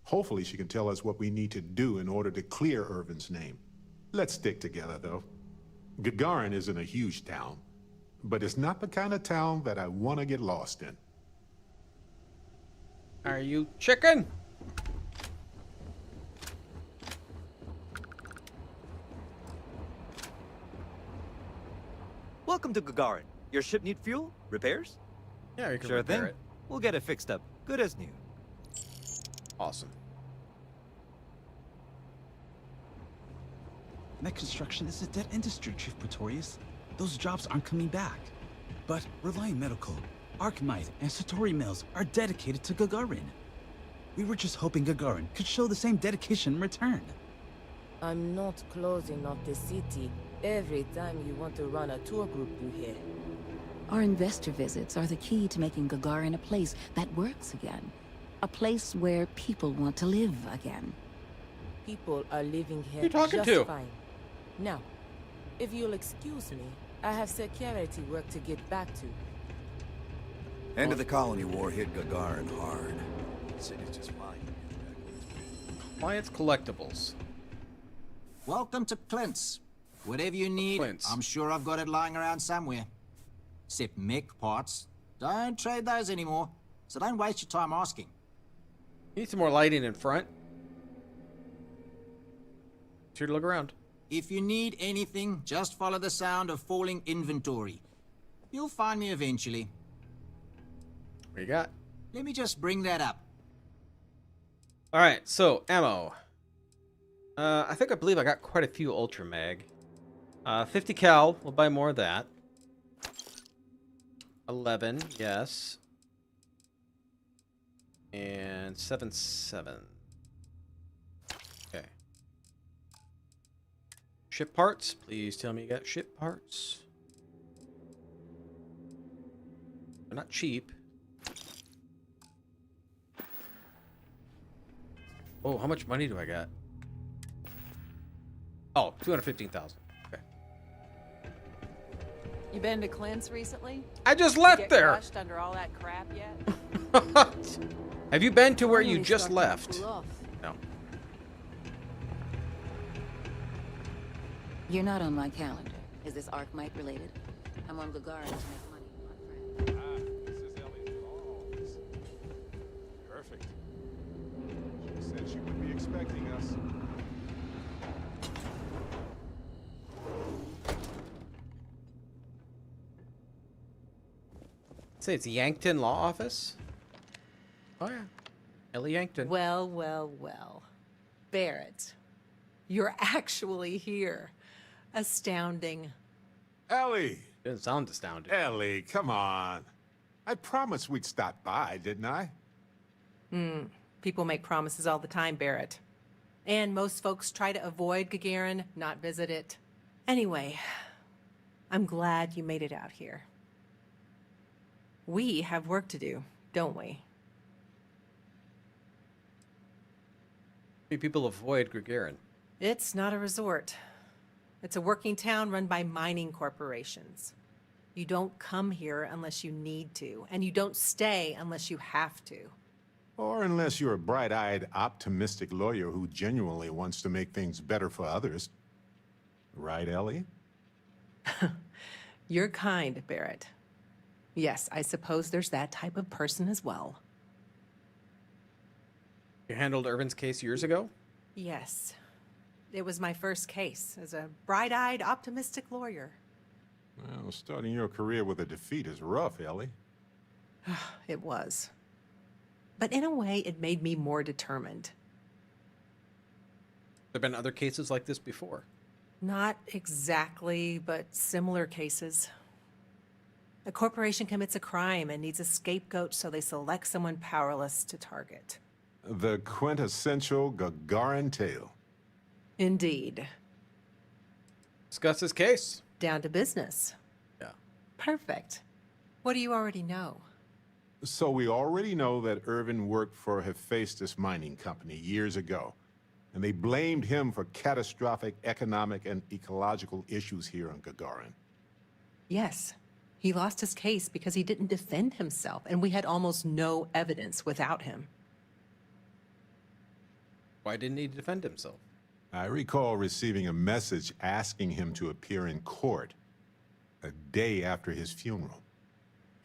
Hopefully she can tell us what we need to do in order to clear Irvin's name. Let's stick together, though. Gagarin isn't a huge town, but it's not the kind of town that I want to get lost in. Are you chicken? Welcome to Gagarin. Your ship need fuel? Repairs? Yeah, you can sure repair thing. it. We'll get it fixed up. Good as new. Awesome. Mech construction is a dead industry, Chief Pretorius. Those jobs aren't coming back. But Reliant Medical, Archmite, and Satori Mills are dedicated to Gagarin. We were just hoping Gagarin could show the same dedication in return. I'm not closing off the city every time you want to run a tour group through here. Our investor visits are the key to making Gagarin a place that works again. A place where people want to live again. People are living here Who you talking just to? fine. Now, if you'll excuse me, I have security work to get back to. End of the colony war hit Gagarin hard. The city's just fine. Clients collectibles. Welcome to Clint's. Whatever you need, Clint's. I'm sure I've got it lying around somewhere. Except mech parts. Don't trade those anymore, so don't waste your time asking. Need some more lighting in front. Sure to look around. If you need anything, just follow the sound of falling inventory. You'll find me eventually. What you got? Let me just bring that up. All right, so ammo. I believe I got quite a few Ultra Mag. 50 cal. We'll buy more of that. 11, yes. And 7.7. Okay. Ship parts. Please tell me you got ship parts. They're not cheap. Oh, how much money do I got? Oh, 215,000. Okay. You been to Clint's recently? I just You left get there. crushed under all that crap yet? Have you been to where you Finally just starting to left? cool off. No. You're not on my calendar. Is this Archmite related? I'm on Gagarin to make money, not friends. This is Ellie's vlogs. Perfect. She said she would be expecting us. Say it's Yankton Law Office? Oh yeah. Ellie Yankton. Well, well, well. Barrett, you're actually here. Astounding. Ellie! Doesn't sound astounding. Ellie, come on. I promised we'd stop by, didn't I? People make promises all the time, Barrett. And most folks try to avoid Gagarin, not visit it. Anyway, I'm glad you made it out here. We have work to do, don't we? Many people avoid Gagarin. It's not a resort. It's a working town run by mining corporations. You don't come here unless you need to, and you don't stay unless you have to. Or unless you're a bright-eyed, optimistic lawyer who genuinely wants to make things better for others. Right, Ellie? You're kind, Barrett. Yes, I suppose there's that type of person as well. You handled Irvin's case years ago? Yes. It was my first case as a bright-eyed, optimistic lawyer. Well, starting your career with a defeat is rough, Ellie. It was. But in a way, it made me more determined. There been other cases like this before? Not exactly, but similar cases. A corporation commits a crime and needs a scapegoat, so they select someone powerless to target. The quintessential Gagarin tale. Indeed. Discuss this case. Down to business. Yeah. Perfect. What do you already know? So we already know that Irvin worked for Hephaestus Mining Company years ago, and they blamed him for catastrophic economic and ecological issues here on Gagarin. Yes. He lost his case because he didn't defend himself, and we had almost no evidence without him. Why didn't he defend himself? I recall receiving a message asking him to appear in court a day after his funeral.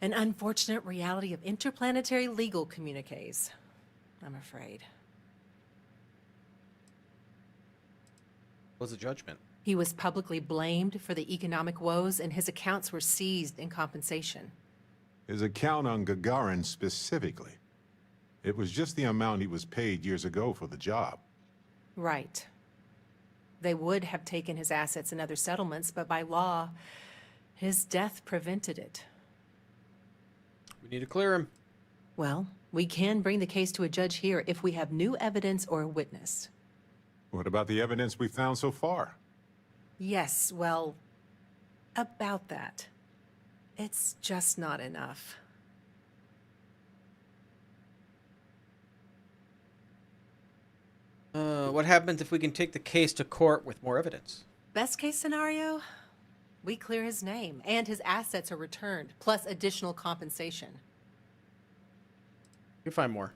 An unfortunate reality of interplanetary legal communiques, I'm afraid. What was the judgment? He was publicly blamed for the economic woes, and his accounts were seized in compensation. His account on Gagarin specifically. It was just the amount he was paid years ago for the job. Right. They would have taken his assets and other settlements, but by law, his death prevented it. We need to clear him. Well, we can bring the case to a judge here if we have new evidence or a witness. What about the evidence we found so far? Yes, well, about that. It's just not enough. What happens if we can take the case to court with more evidence? Best case scenario, we clear his name and his assets are returned, plus additional compensation. You find more.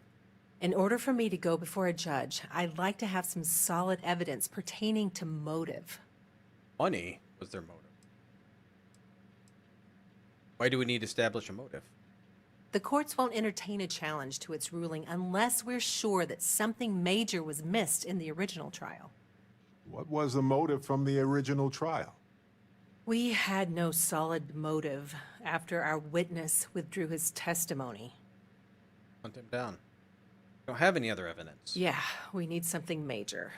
In order for me to go before a judge, I'd like to have some solid evidence pertaining to motive. Money was their motive. Why do we need to establish a motive? The courts won't entertain a challenge to its ruling unless we're sure that something major was missed in the original trial. What was the motive from the original trial? We had no solid motive after our witness withdrew his testimony. Hunt him down. Don't have any other evidence. Yeah, we need something major.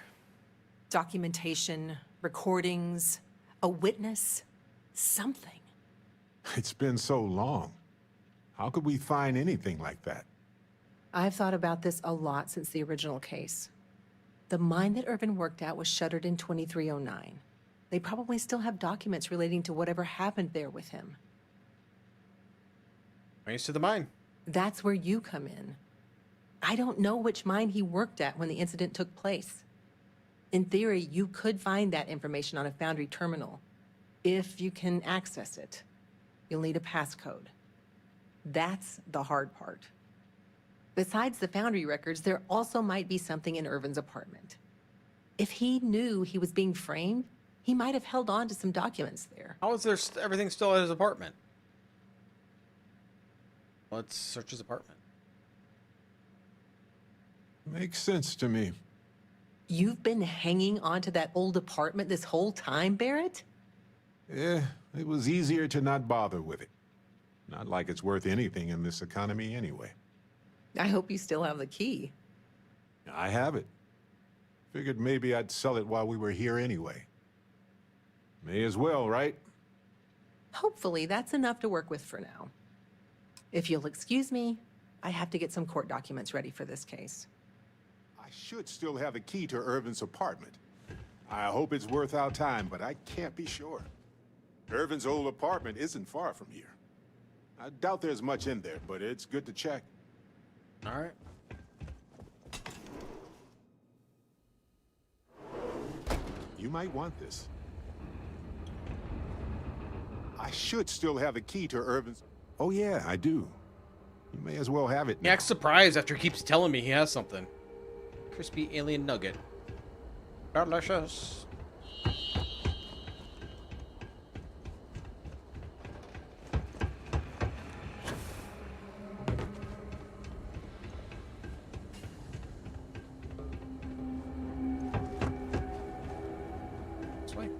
Documentation, recordings, a witness, something. It's been so long. How could we find anything like that? I've thought about this a lot since the original case. The mine that Irvin worked at was shuttered in 2309. They probably still have documents relating to whatever happened there with him. Thanks to the mine. That's where you come in. I don't know which mine he worked at when the incident took place. In theory, you could find that information on a Foundry terminal, if you can access it. You'll need a passcode. That's the hard part. Besides the Foundry records, there also might be something in Irvin's apartment. If he knew he was being framed, he might have held on to some documents there. How is there everything still at his apartment? Let's search his apartment. Makes sense to me. You've been hanging on to that old apartment this whole time, Barrett? Yeah, it was easier to not bother with it. Not like it's worth anything in this economy anyway. I hope you still have the key. I have it. Figured maybe I'd sell it while we were here anyway. May as well, right? Hopefully that's enough to work with for now. If you'll excuse me, I have to get some court documents ready for this case. I should still have the key to Irvin's apartment. I hope it's worth our time, but I can't be sure. Irvin's old apartment isn't far from here. I doubt there's much in there, but it's good to check. All right. You might want this. I should still have the key to Irvin's... Oh yeah, I do. You may as well have it now. Yeah, surprised after he keeps telling me he has something. Crispy alien nugget. Delicious. This way.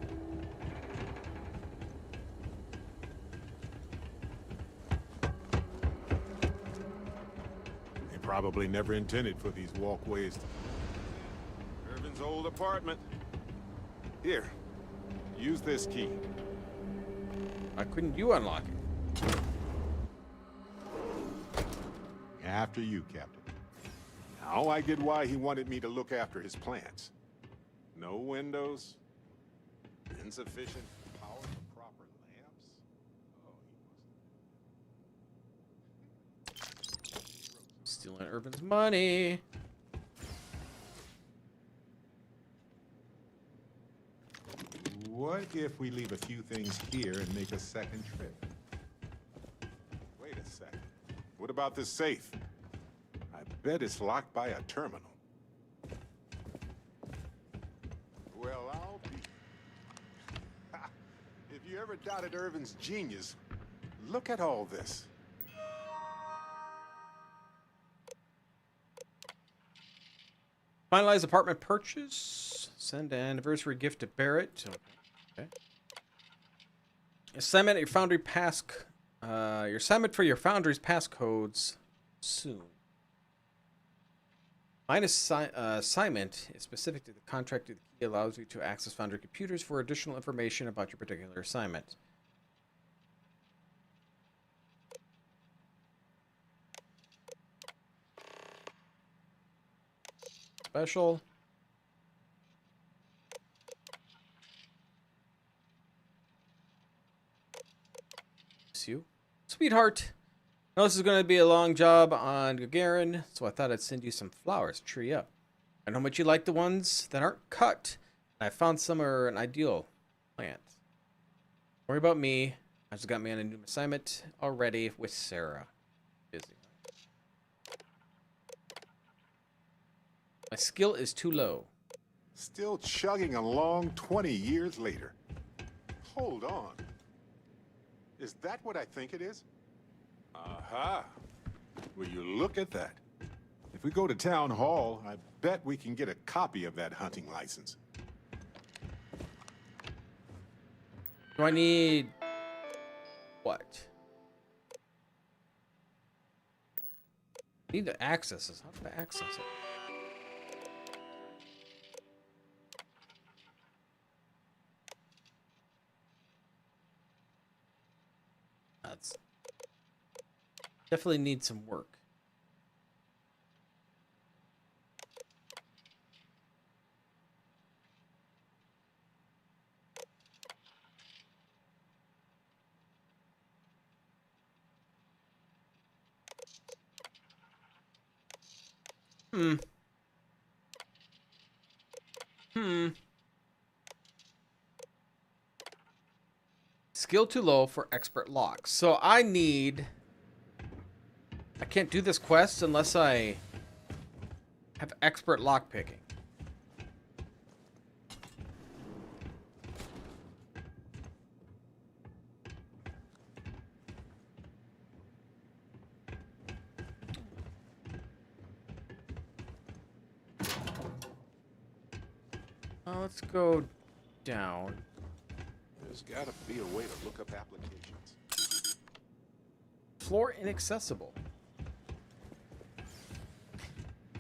They probably never intended for these walkways. Irvin's old apartment. Here, use this key. Why couldn't you unlock it? After you, Captain. Now I get why he wanted me to look after his plants. No windows, insufficient power for proper lamps. Oh, Stealing Irvin's money. What if we leave a few things here and make a second trip? What about this safe? I bet it's locked by a terminal. Well, I'll be... If you ever doubted Irvin's genius, look at all this. Finalize apartment purchase. Send an anniversary gift to Barrett. Okay. Assignment your foundry your assignment for your foundry's passcodes soon. Mine assignment is specific to the contract. The key allows you to access foundry computers for additional information about your particular assignment. Special. You, sweetheart. Now this is going to be a long job on Gagarin, so I thought I'd send you some flowers to cheer you up. I know how much you like the ones that aren't cut. I found some are an ideal plant. Don't worry about me. I just got me on a new assignment already with Sarah. Busy. My skill is too low. Still chugging along 20 years later. Hold on. Is that what I think it is? Aha! Will you look at that? If we go to town hall, I bet we can get a copy of that hunting license. Do I need... what? I need to access this. How do I access it? That's definitely needs some work. Skill too low for expert locks. So I can't do this quest unless I have expert lock picking. Let's go down. There's got to be a way to look up applications. Floor inaccessible.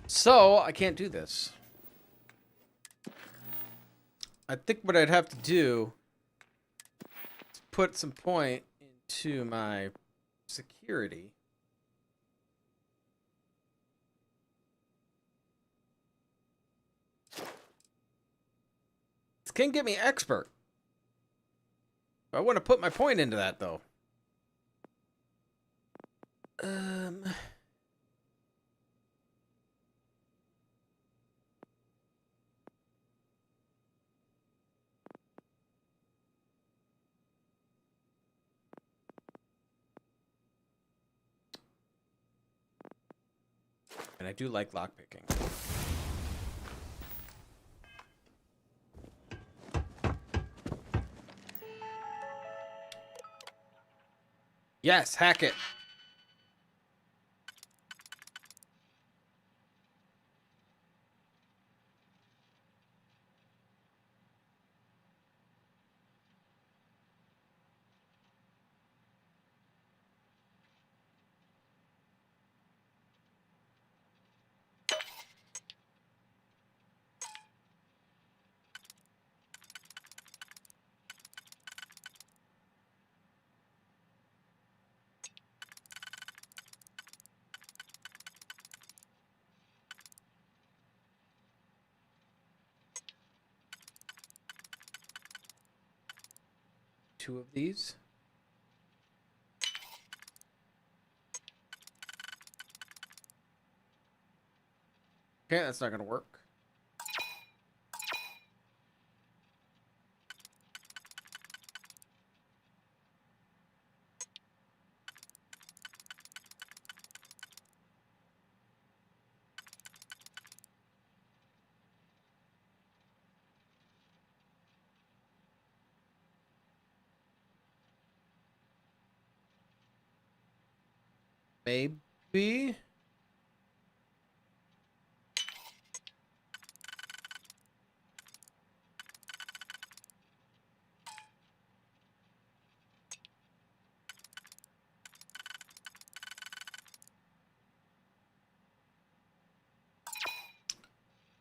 So I can't do this. I think what I'd have to do is put some point into my security. This can get me expert. I want to put my point into that, though. And I do like lockpicking. Yes, hack it. Two of these. Okay, that's not going to work. Maybe.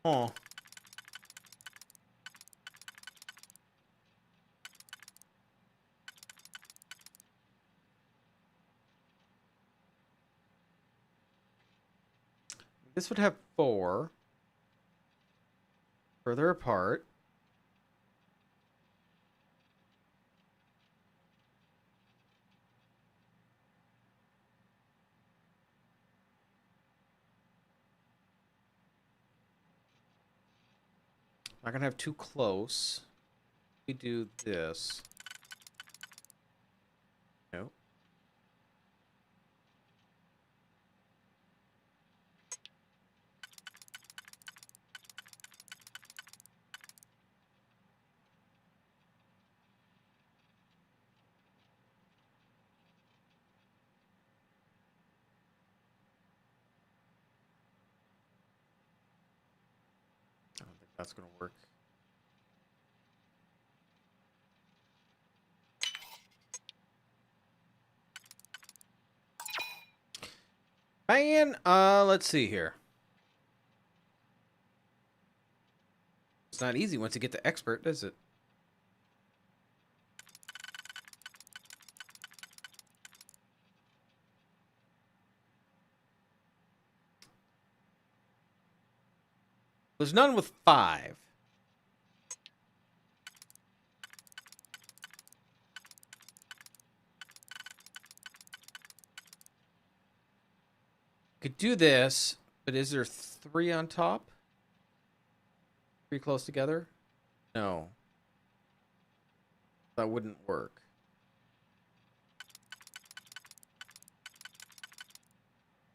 Oh. This would have 4. Further apart. Not gonna have too close. We do this. No. I don't think that's gonna work. Man, let's see here. It's not easy once you get to expert, is it? There's none with 5. Could do this, but is there 3 on top? 3 close together? No. That wouldn't work.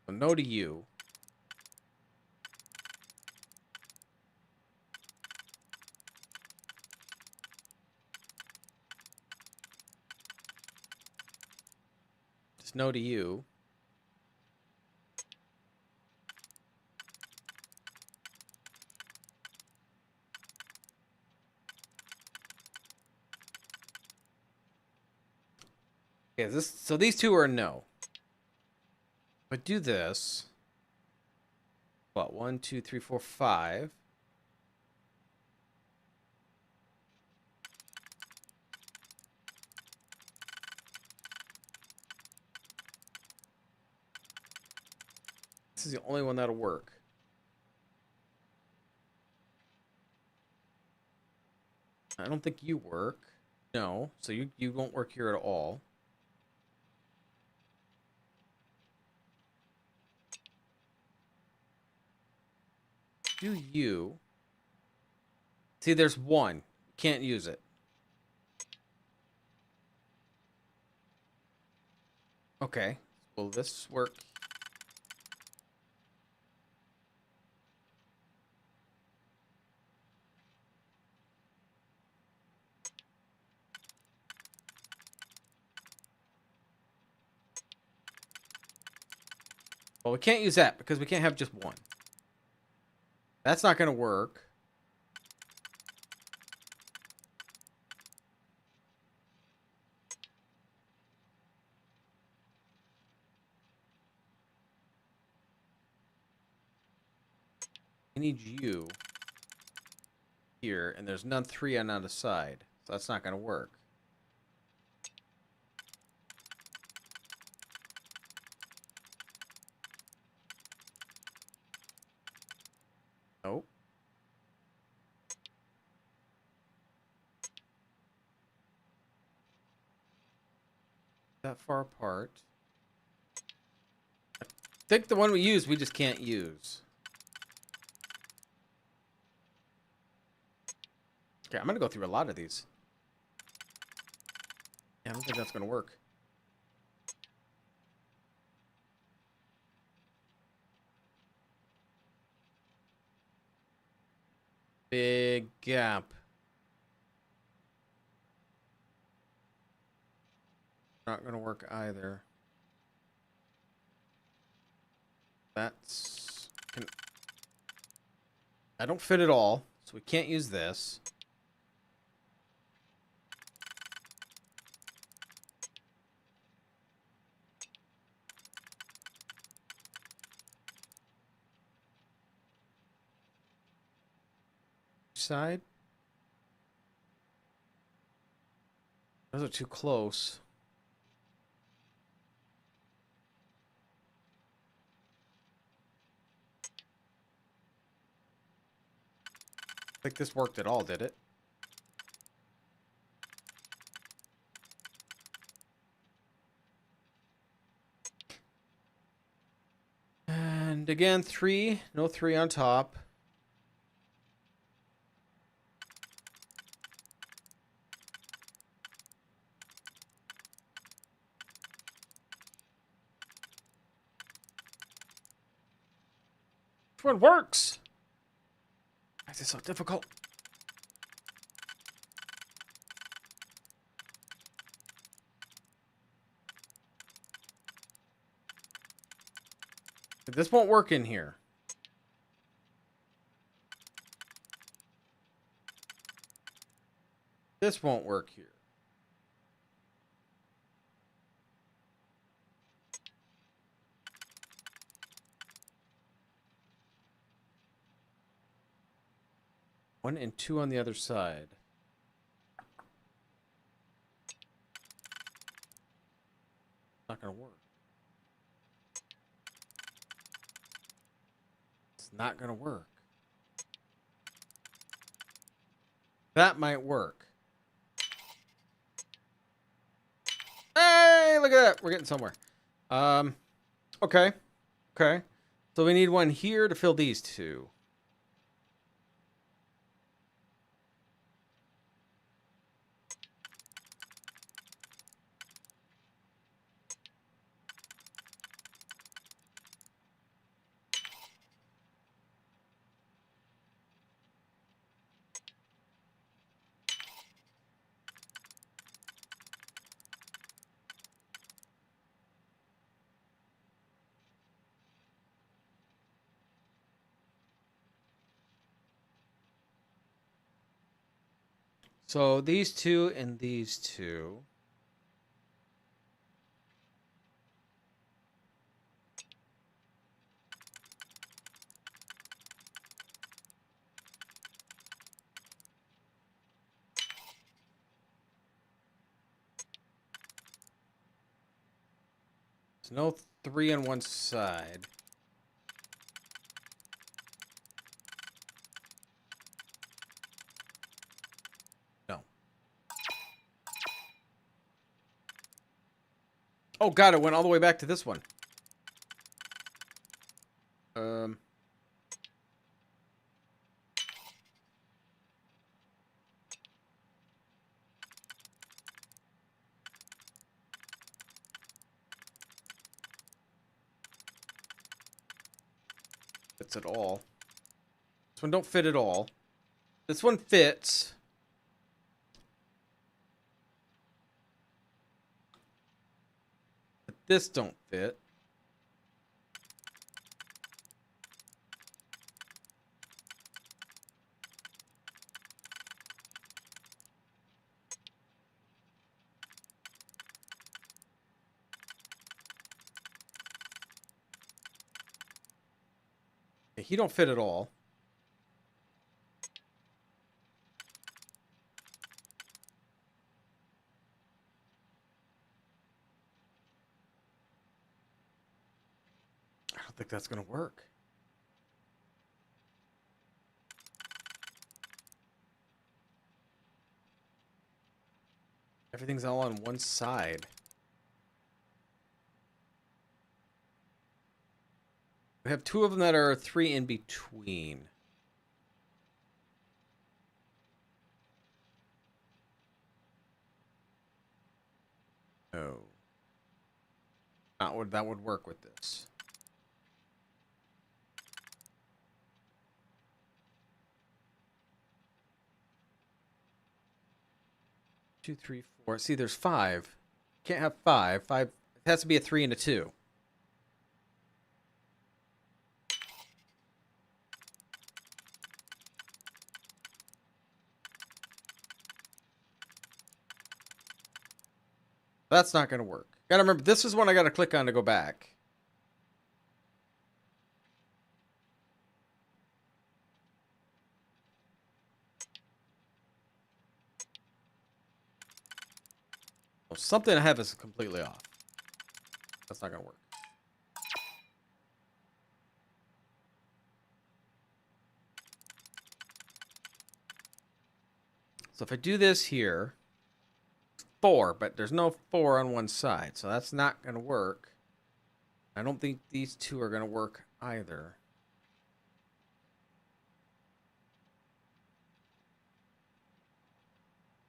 So no to you. Just no to you. Okay, so these 2 are no. But do this. What? 1, 2, 3, 4, 5. This is the only one that'll work. I don't think you work. No, so you won't work here at all. Do you. See, there's 1. Can't use it. Okay. Will this work? Well, we can't use that because we can't have just 1. That's not going to work. I need you here, and there's none 3 on either side, so that's not going to work. Nope. That far apart. I think the one we use, we just can't use. Okay, I'm gonna go through a lot of these. Yeah, I don't think that's gonna work. Big gap. Not gonna work either. That's... I don't fit it all, so we can't use this. Side? Those are too close. I think this worked at all, did it? And again, 3. No 3 on top. Which one works? Why is this so difficult? This won't work in here. This won't work here. One and 2 on the other side. Not gonna work. It's not gonna work. That might work. Hey, look at that. We're getting somewhere. Okay. Okay. So we need one here to fill these 2. So these 2 and these 2. So no 3 on one side. No. Oh god, it went all the way back to this one. Fits at all. This one don't fit at all. This one fits. But this don't fit. He don't fit at all. I don't think that's gonna work. Everything's all on one side. We have 2 of them that are 3 in between. Oh. That would work with this. Two, 3, 4. See, there's 5. Can't have 5. 5. It has to be a 3 and a 2. That's not going to work. Gotta remember, this is one I gotta click on to go back. Well, something I have is completely off. That's not gonna work. So if I do this here, 4, but there's no 4 on one side, so that's not gonna work. I don't think these two are gonna work either.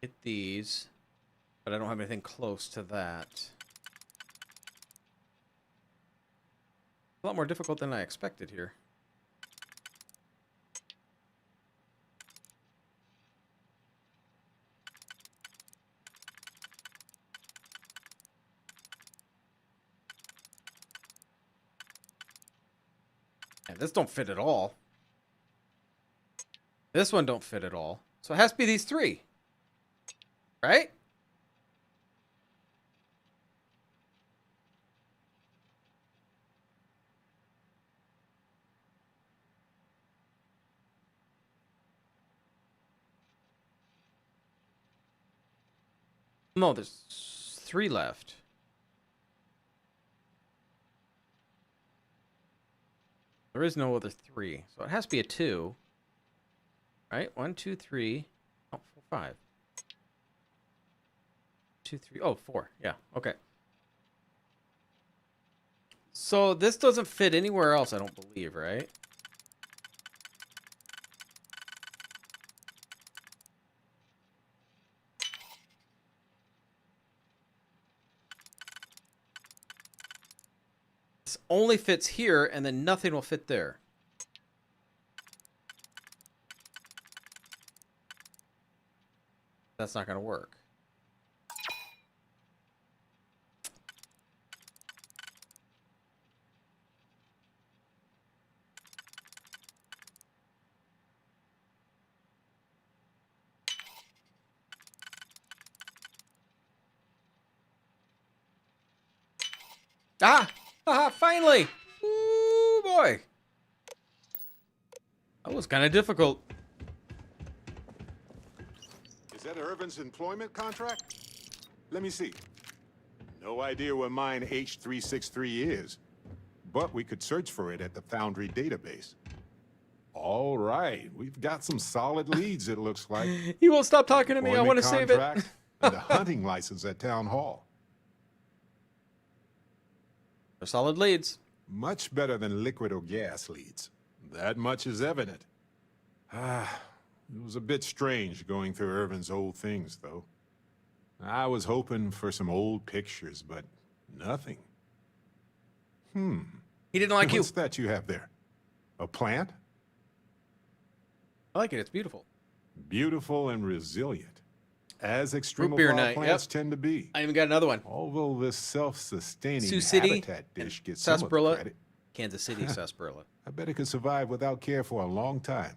Hit these, but I don't have anything close to that. A lot more difficult than I expected here. Yeah, this don't fit at all. This one don't fit at all. So it has to be these 3. Right? No, there's 3 left. There is no other 3. So it has to be a 2. Right? 1, 2, 3. Oh, 4, 5. 2, 3. Oh, 4. Yeah. Okay. So this doesn't fit anywhere else, I don't believe, right? This only fits here, and then nothing will fit there. That's not going to work. Ah! Haha, finally! Ooh, boy! That was kind of difficult. Is that Irvin's employment contract? Let me see. No idea where mine H363 is, but we could search for it at the Foundry database. All right, we've got some solid leads, it looks like. He won't stop talking to me. I want to save it. And a hunting license at Town Hall. They're solid leads. Much better than liquid or gas leads. That much is evident. It was a bit strange going through Irvin's old things, though. I was hoping for some old pictures, but nothing. He didn't like you. What's that you have there? A plant? I like it. It's beautiful. Beautiful and resilient. As extremophile beer night, plants tend to be. I even got another one. Although this self-sustaining Sioux City habitat dish gets some of the sarsaparilla. credit. Kansas City sarsaparilla. I bet it could survive without care for a long time.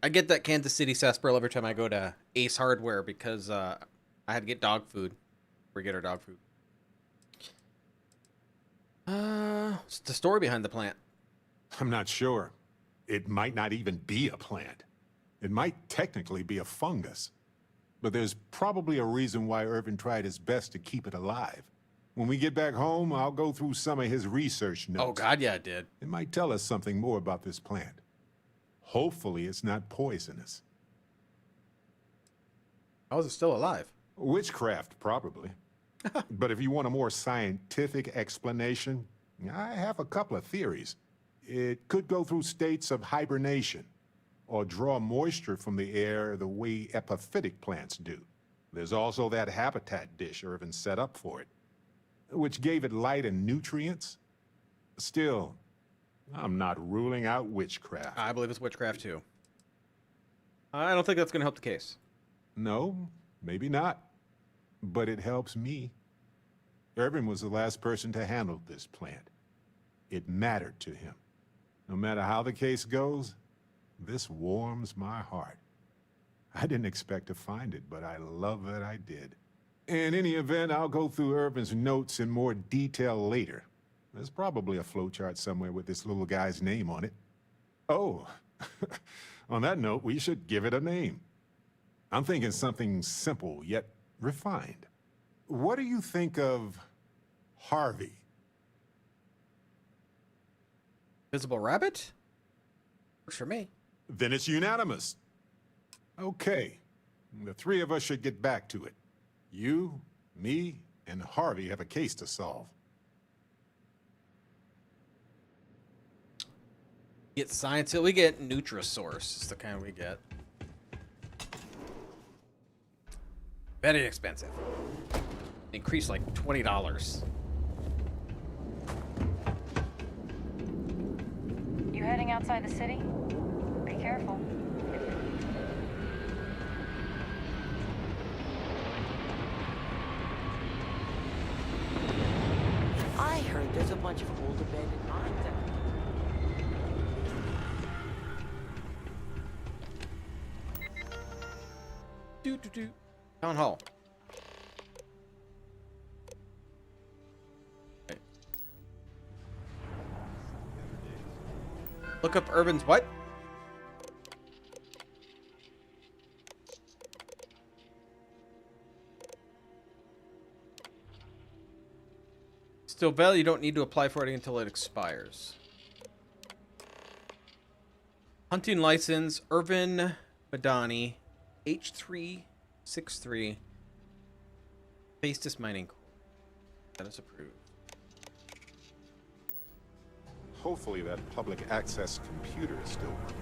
I get that Kansas City sarsaparilla every time I go to Ace Hardware because I had to get dog food. We get our dog food. What's the story behind the plant? I'm not sure. It might not even be a plant. It might technically be a fungus. But there's probably a reason why Irvin tried his best to keep it alive. When we get back home, I'll go through some of his research notes. Oh, God, yeah, it did. It might tell us something more about this plant. Hopefully it's not poisonous. How is it still alive? Witchcraft, probably. But if you want a more scientific explanation, I have a couple of theories. It could go through states of hibernation, or draw moisture from the air the way epiphytic plants do. There's also that habitat dish Irvin set up for it, which gave it light and nutrients. Still, I'm not ruling out witchcraft. I believe it's witchcraft, too. I don't think that's going to help the case. No, maybe not. But it helps me. Irvin was the last person to handle this plant. It mattered to him. No matter how the case goes, this warms my heart. I didn't expect to find it, but I love that I did. In any event, I'll go through Irvin's notes in more detail later. There's probably a flowchart somewhere with this little guy's name on it. Oh, on that note, we should give it a name. I'm thinking something simple yet refined. What do you think of Harvey? Visible rabbit? Works for me. Then it's unanimous. Okay, the three of us should get back to it. You, me, and Harvey have a case to solve. Get science till we get Nutrisource. It's the kind we get. Very expensive. Increased like $20. You heading outside the city? Be careful. I heard there's a bunch of old abandoned mines out there. Town hall. Okay. Look up Irvin's what? Still valid, you don't need to apply for it until it expires. Hunting license, Irvin Madani, H363. Bastis Mining Corp. That is approved. Hopefully that public access computer is still working.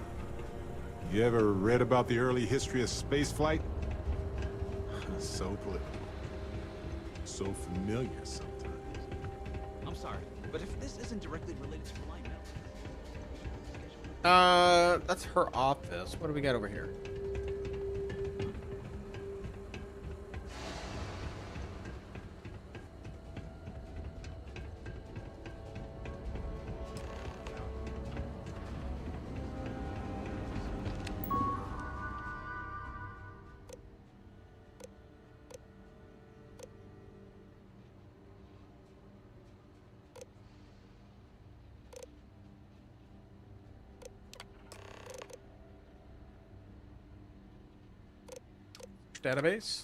You ever read about the early history of spaceflight? So political. So familiar sometimes. I'm sorry, but if this isn't directly related to Reliant Metal... That's her office. What do we got over here? Database.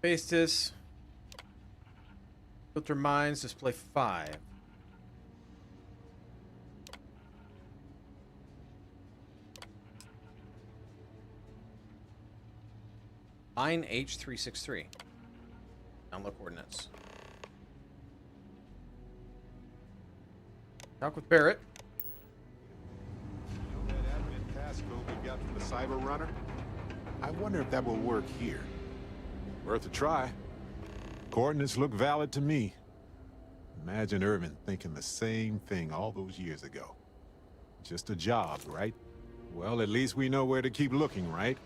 Paste this. Filter mines, display 5. Mine H363. Download coordinates. Talk with Barrett. You know that admin passcode we got from the Cyber Runner? I wonder if that will work here. Worth a try. Coordinates look valid to me. Imagine Irvin thinking the same thing all those years ago. Just a job, right? Well, at least we know where to keep looking, right?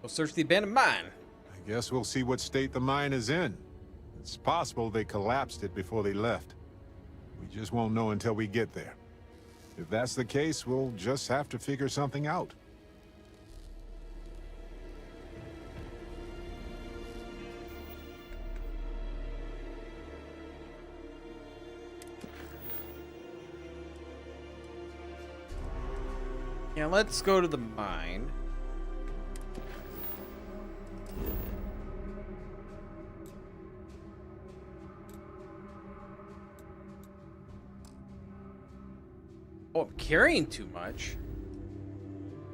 We'll search the abandoned mine. I guess we'll see what state the mine is in. It's possible they collapsed it before they left. We just won't know until we get there. If that's the case, we'll just have to figure something out. Yeah, let's go to the mine. Oh, I'm carrying too much.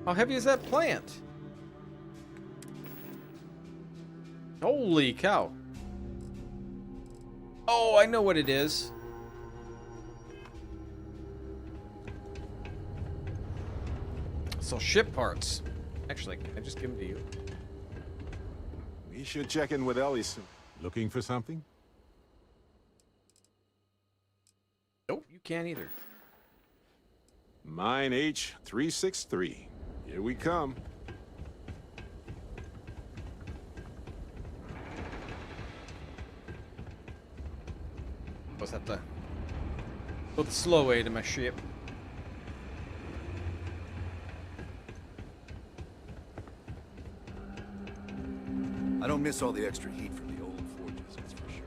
How heavy is that plant? Holy cow. Oh, I know what it is. So ship parts. Actually, can I just give them to you? We should check in with Ellie soon. Looking for something? Nope, you can't either. Mine H363. Here we come. What's that? Go the slow way to my ship. I don't miss all the extra heat from the old forges, that's for sure.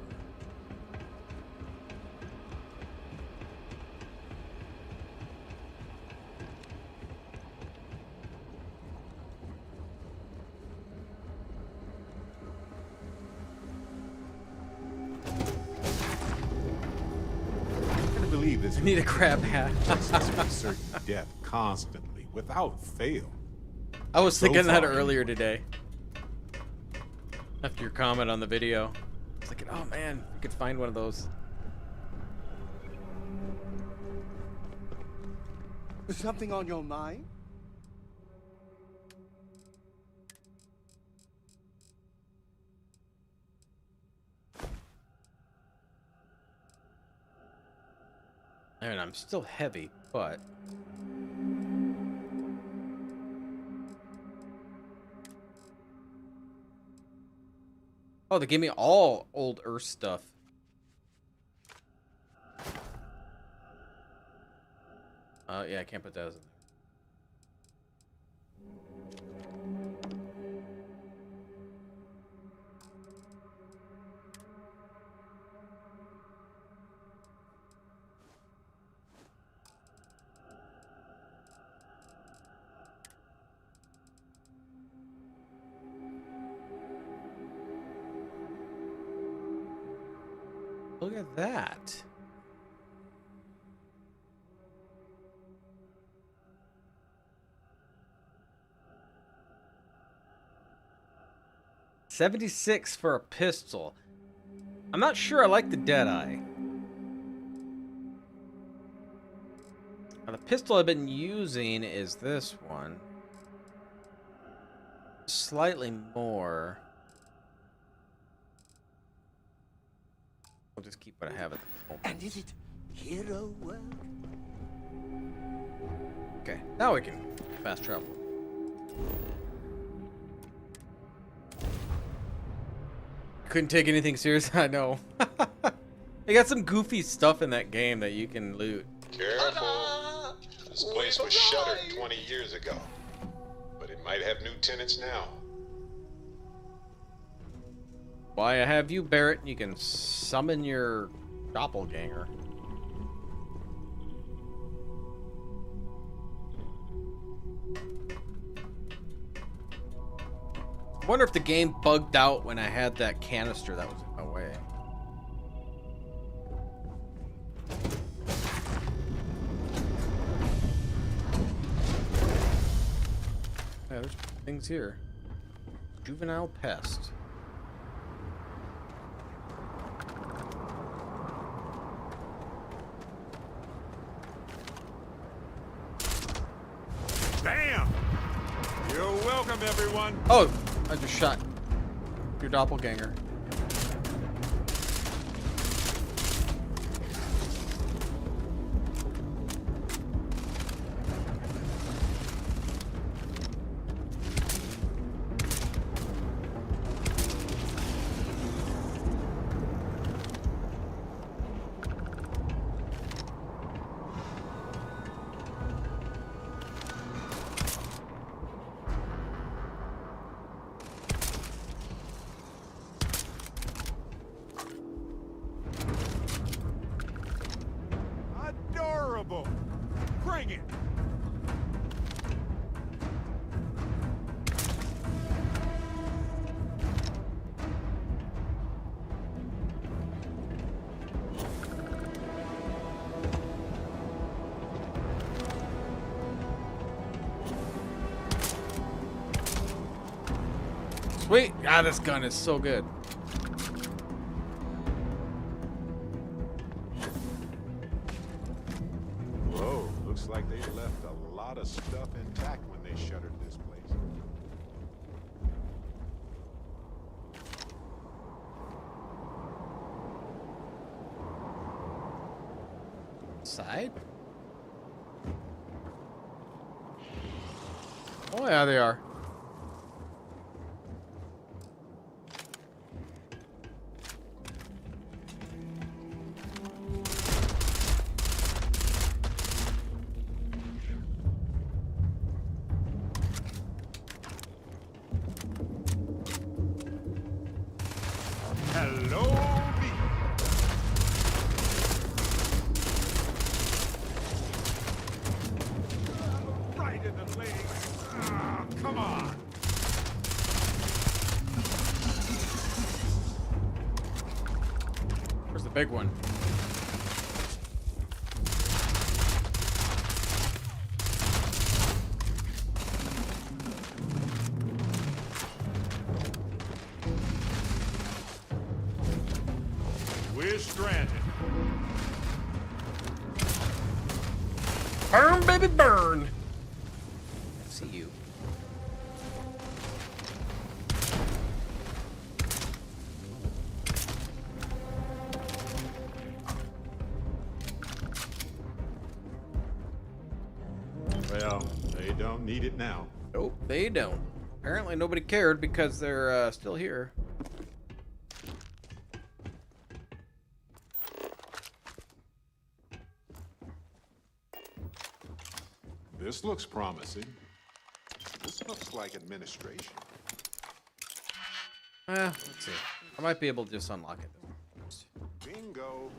I can't believe this. I need a crab hat. Certain death constantly, without fail. I was So thinking that far. earlier today. After your comment on the video. I was like, oh man, I could find one of those. Is something on your mind? And I'm still heavy, but oh, they gave me all old Earth stuff. Yeah, I can't put that as Look at that. $76 for a pistol. I'm not sure I like the Deadeye. Now, the pistol I've been using is this one. Slightly more. I'll just keep what I have at the moment. And is it hero work? Okay, now we can fast travel. Couldn't take anything serious, I know. They got some goofy stuff in that game that you can loot. Careful. This place was shuttered 20 years ago. But it might have new tenants now. Why, I have you, Barrett. You can summon your doppelganger. I wonder if the game bugged out when I had that canister that was in my way. Yeah, there's things here. Juvenile pest. Bam! You're welcome, everyone. Oh, I just shot your doppelganger. Adorable. Bring it. Sweet. Ah, this gun is so good. Whoa, looks like they left a lot of stuff intact when they shuttered this place. Side? Oh yeah, they are. Follow me. Right in the leg. Ah, come on. Where's the big one? We're stranded. Burn, baby, burn. I see you. Well, they don't need it now. Nope, they don't. Apparently nobody cared because they're still here. This looks promising. This looks like administration. Let's see. I might be able to just unlock it. Bingo.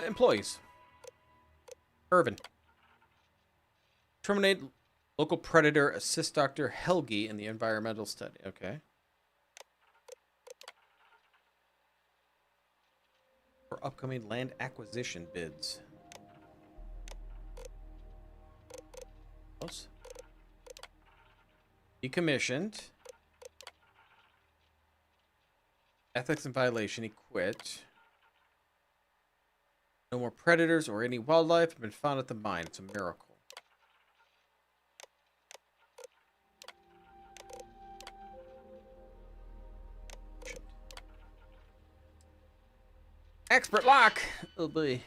Employees. Irvin. Terminate local predator, assist Dr. Helgi in the environmental study. Okay. For upcoming land acquisition bids. Close. Decommissioned. Ethics in violation. He quit. No more predators or any wildlife have been found at the mine. It's a miracle. Expert lock. Oh boy.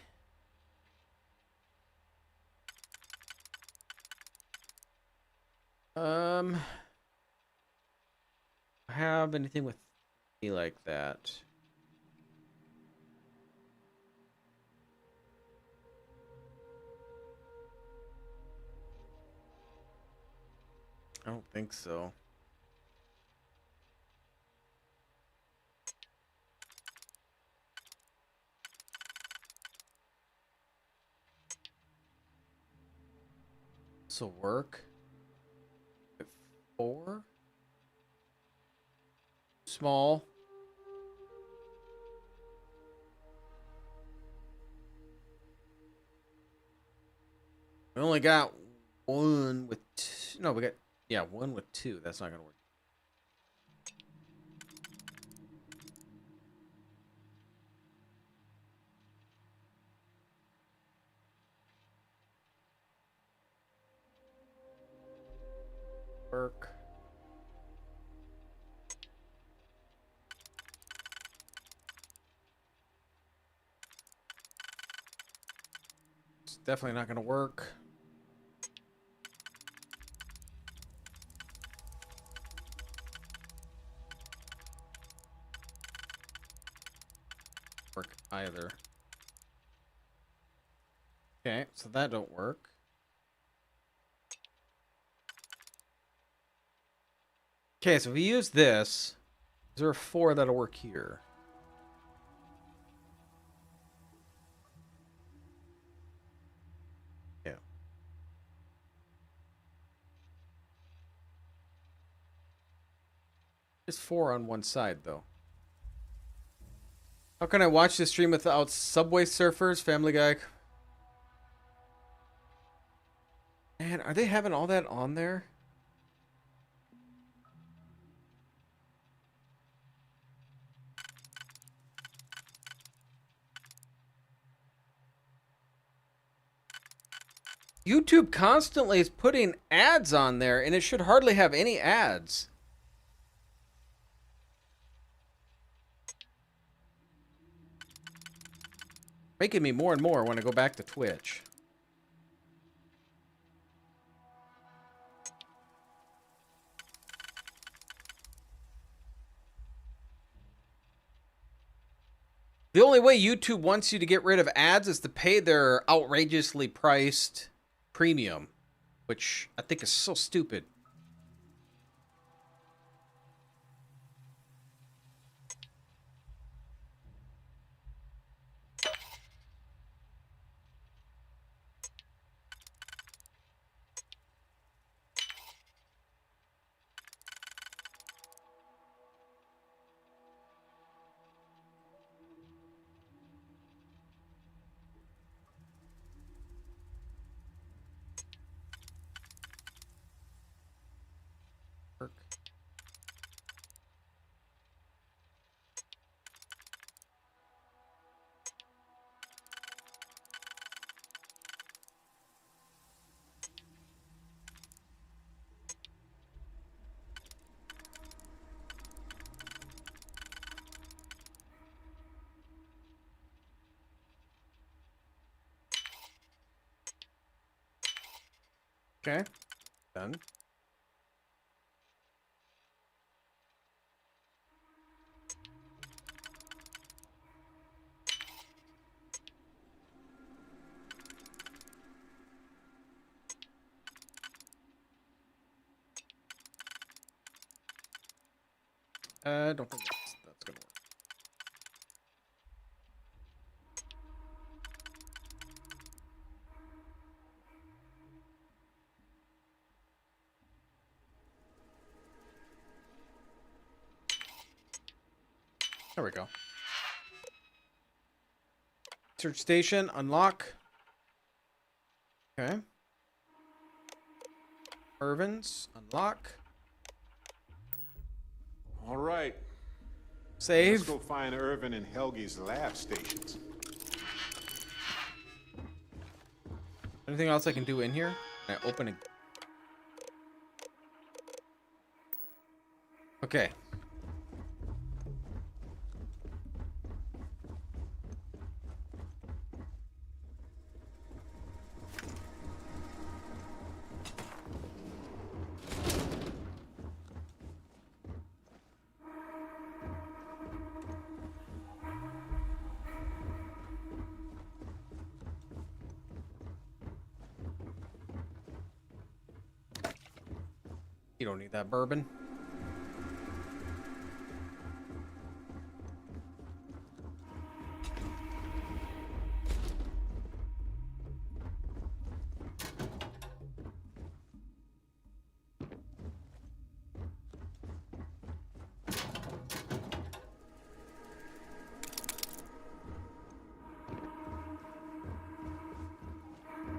Have anything with me like that? I don't think so. This will work. 4. Small. We only got one with no, we got one with 2. That's not gonna work. Work. It's definitely not gonna work. Work either. Okay, so that don't work. Okay, so if we use this, there are 4 that'll work here. Yeah. There's 4 on one side, though. How can I watch this stream without Subway Surfers, Family Guy? Man, are they having all that on there? YouTube constantly is putting ads on there, and it should hardly have any ads. Making me more and more when I go back to Twitch. The only way YouTube wants you to get rid of ads is to pay their outrageously priced premium, which I think is so stupid. Okay, done. I don't think that's gonna work. There we go. Search station, unlock. Okay. Irvin's, unlock. All right. Save. Let's go find Irvin and Helgi's lab stations. Anything else I can do in here? Can I open it? Okay. You don't need that bourbon.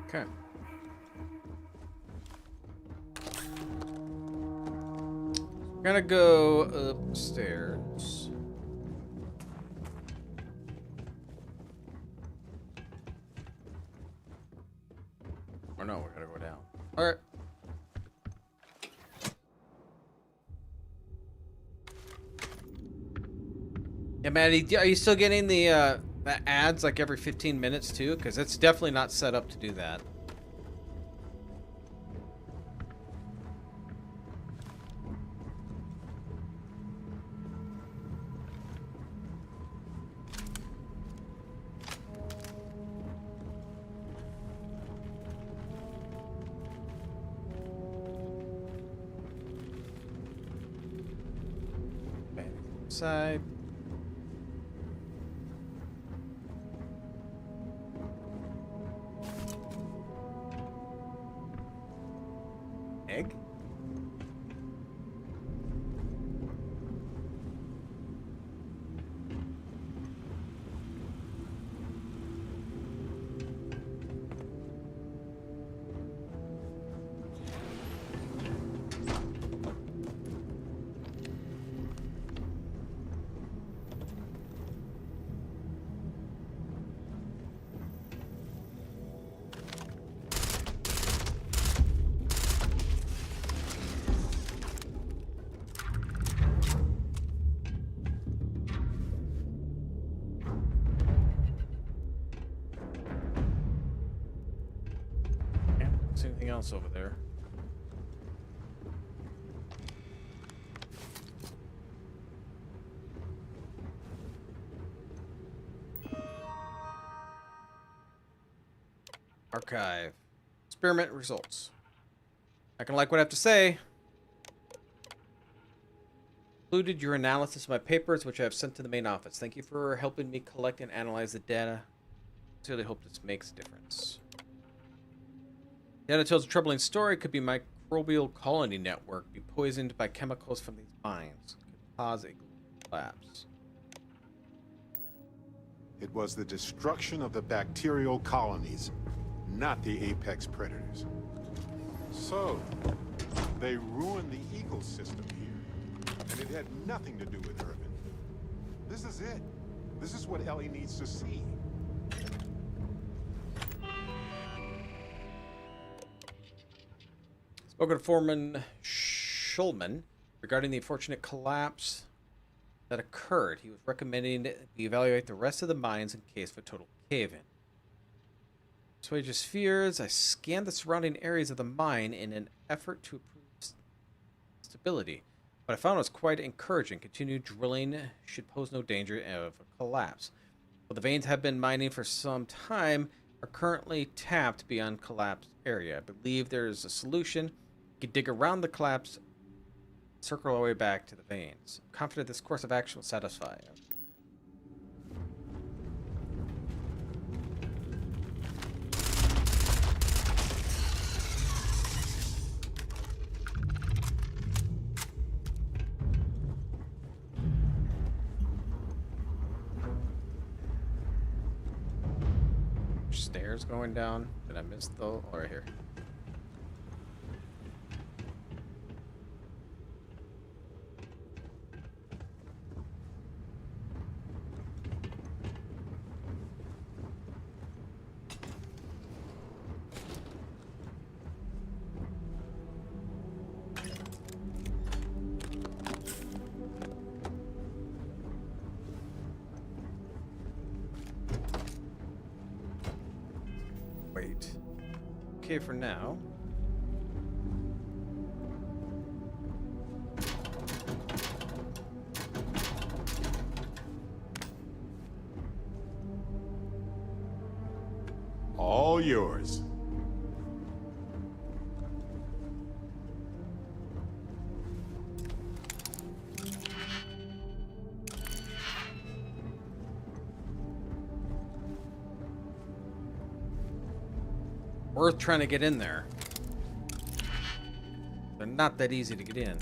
Okay. Gonna go upstairs. Or no, we're gonna go down. All right. Yeah, Maddie, are you still getting the ads like every 15 minutes too? Because it's definitely not set up to do that. Side. Egg? Anything else over there? Archive. Experiment results. Not gonna like what I have to say. Included your analysis of my papers, which I have sent to the main office. Thank you for helping me collect and analyze the data. Sincerely hope this makes a difference. Data tells a troubling story. Could be microbial colony network. Be poisoned by chemicals from these mines. Could cause a collapse. It was the destruction of the bacterial colonies, not the apex predators. So, they ruined the ecosystem here, and it had nothing to do with Urban. This is it. This is what Ellie needs to see. Spoken to Foreman Schulman regarding the unfortunate collapse that occurred. He was recommending we evaluate the rest of the mines in case of a total cave-in. Assuage his fears, I scanned the surrounding areas of the mine in an effort to improve stability. What I found was quite encouraging. Continued drilling should pose no danger of a collapse. While the veins have been mining for some time, are currently tapped beyond collapsed area. I believe there is a solution. You can dig around the collapse, circle our way back to the veins. I'm confident this course of action will satisfy. Stairs going down. Did I miss the? Oh, right here. Wait. Okay, for now. All yours. Worth trying to get in there. They're not that easy to get in.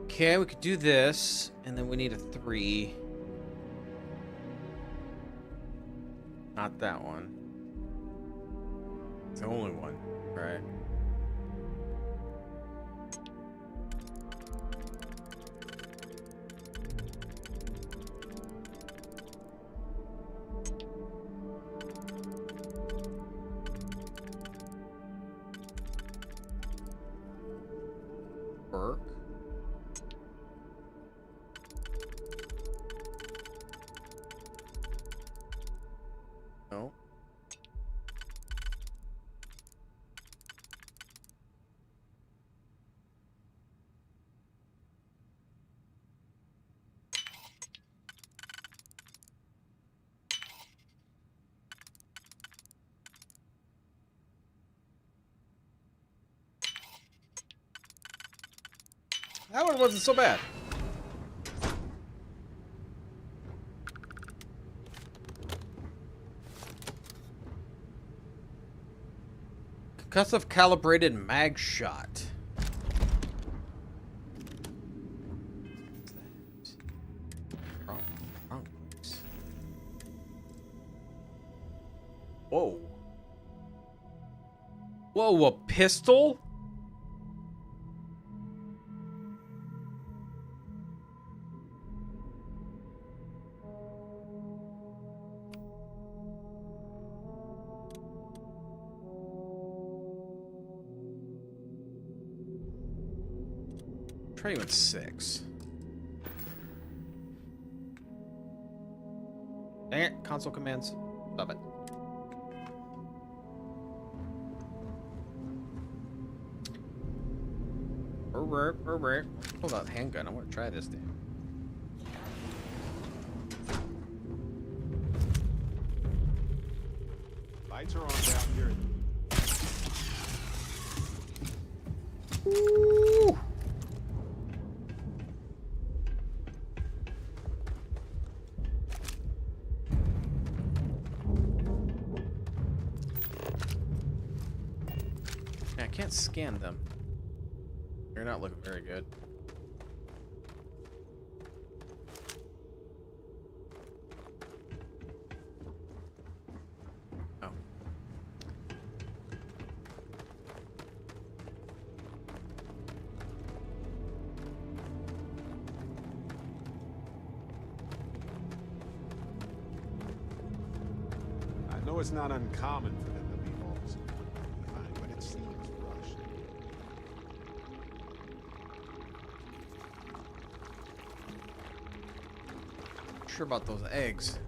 Okay, we could do this, and then we need a 3. Not that one. It's the only one, right? Work. No. That one wasn't so bad. Concussive calibrated mag shot. Wrong place. Whoa. Whoa, a pistol? Try you at 6. Dang Dang it, console commands. Stop it. Hold on, handgun. I want to try this thing. Lights are on down here. Ooh. I can't scan them. They're not looking very good. Oh. I know it's not uncommon for them to be always behind, but it seems rushed. Sure about those eggs.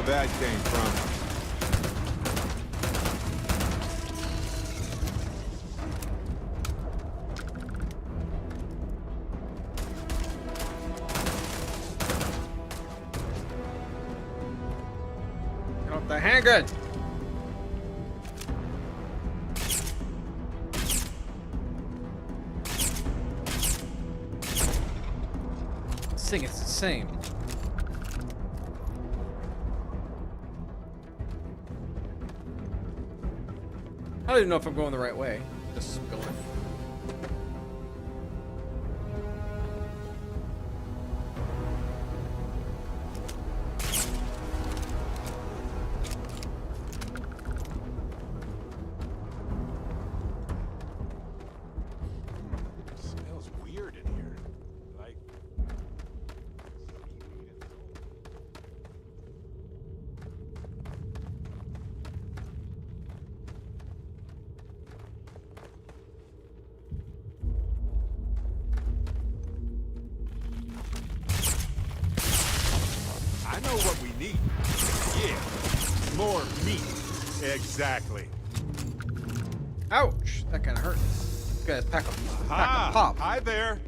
That came from. Get off the handgun. This thing is insane. I don't even know if I'm going the right way. Just going. Smells weird in here. Like I know what we need. Yeah, more meat. Exactly. Ouch! That kind of hurt. This guy's pack of pop. Hi there.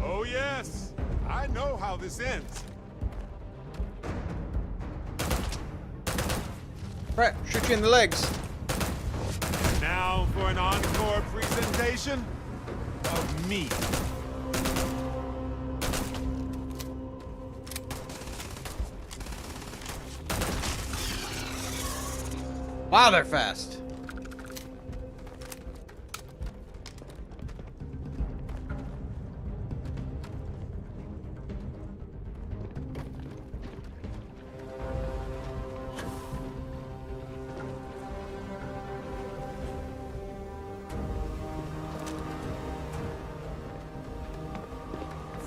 Oh yes, I know how this ends. Right, shoot you in the legs. Now for an encore presentation of me. Wow, they're fast.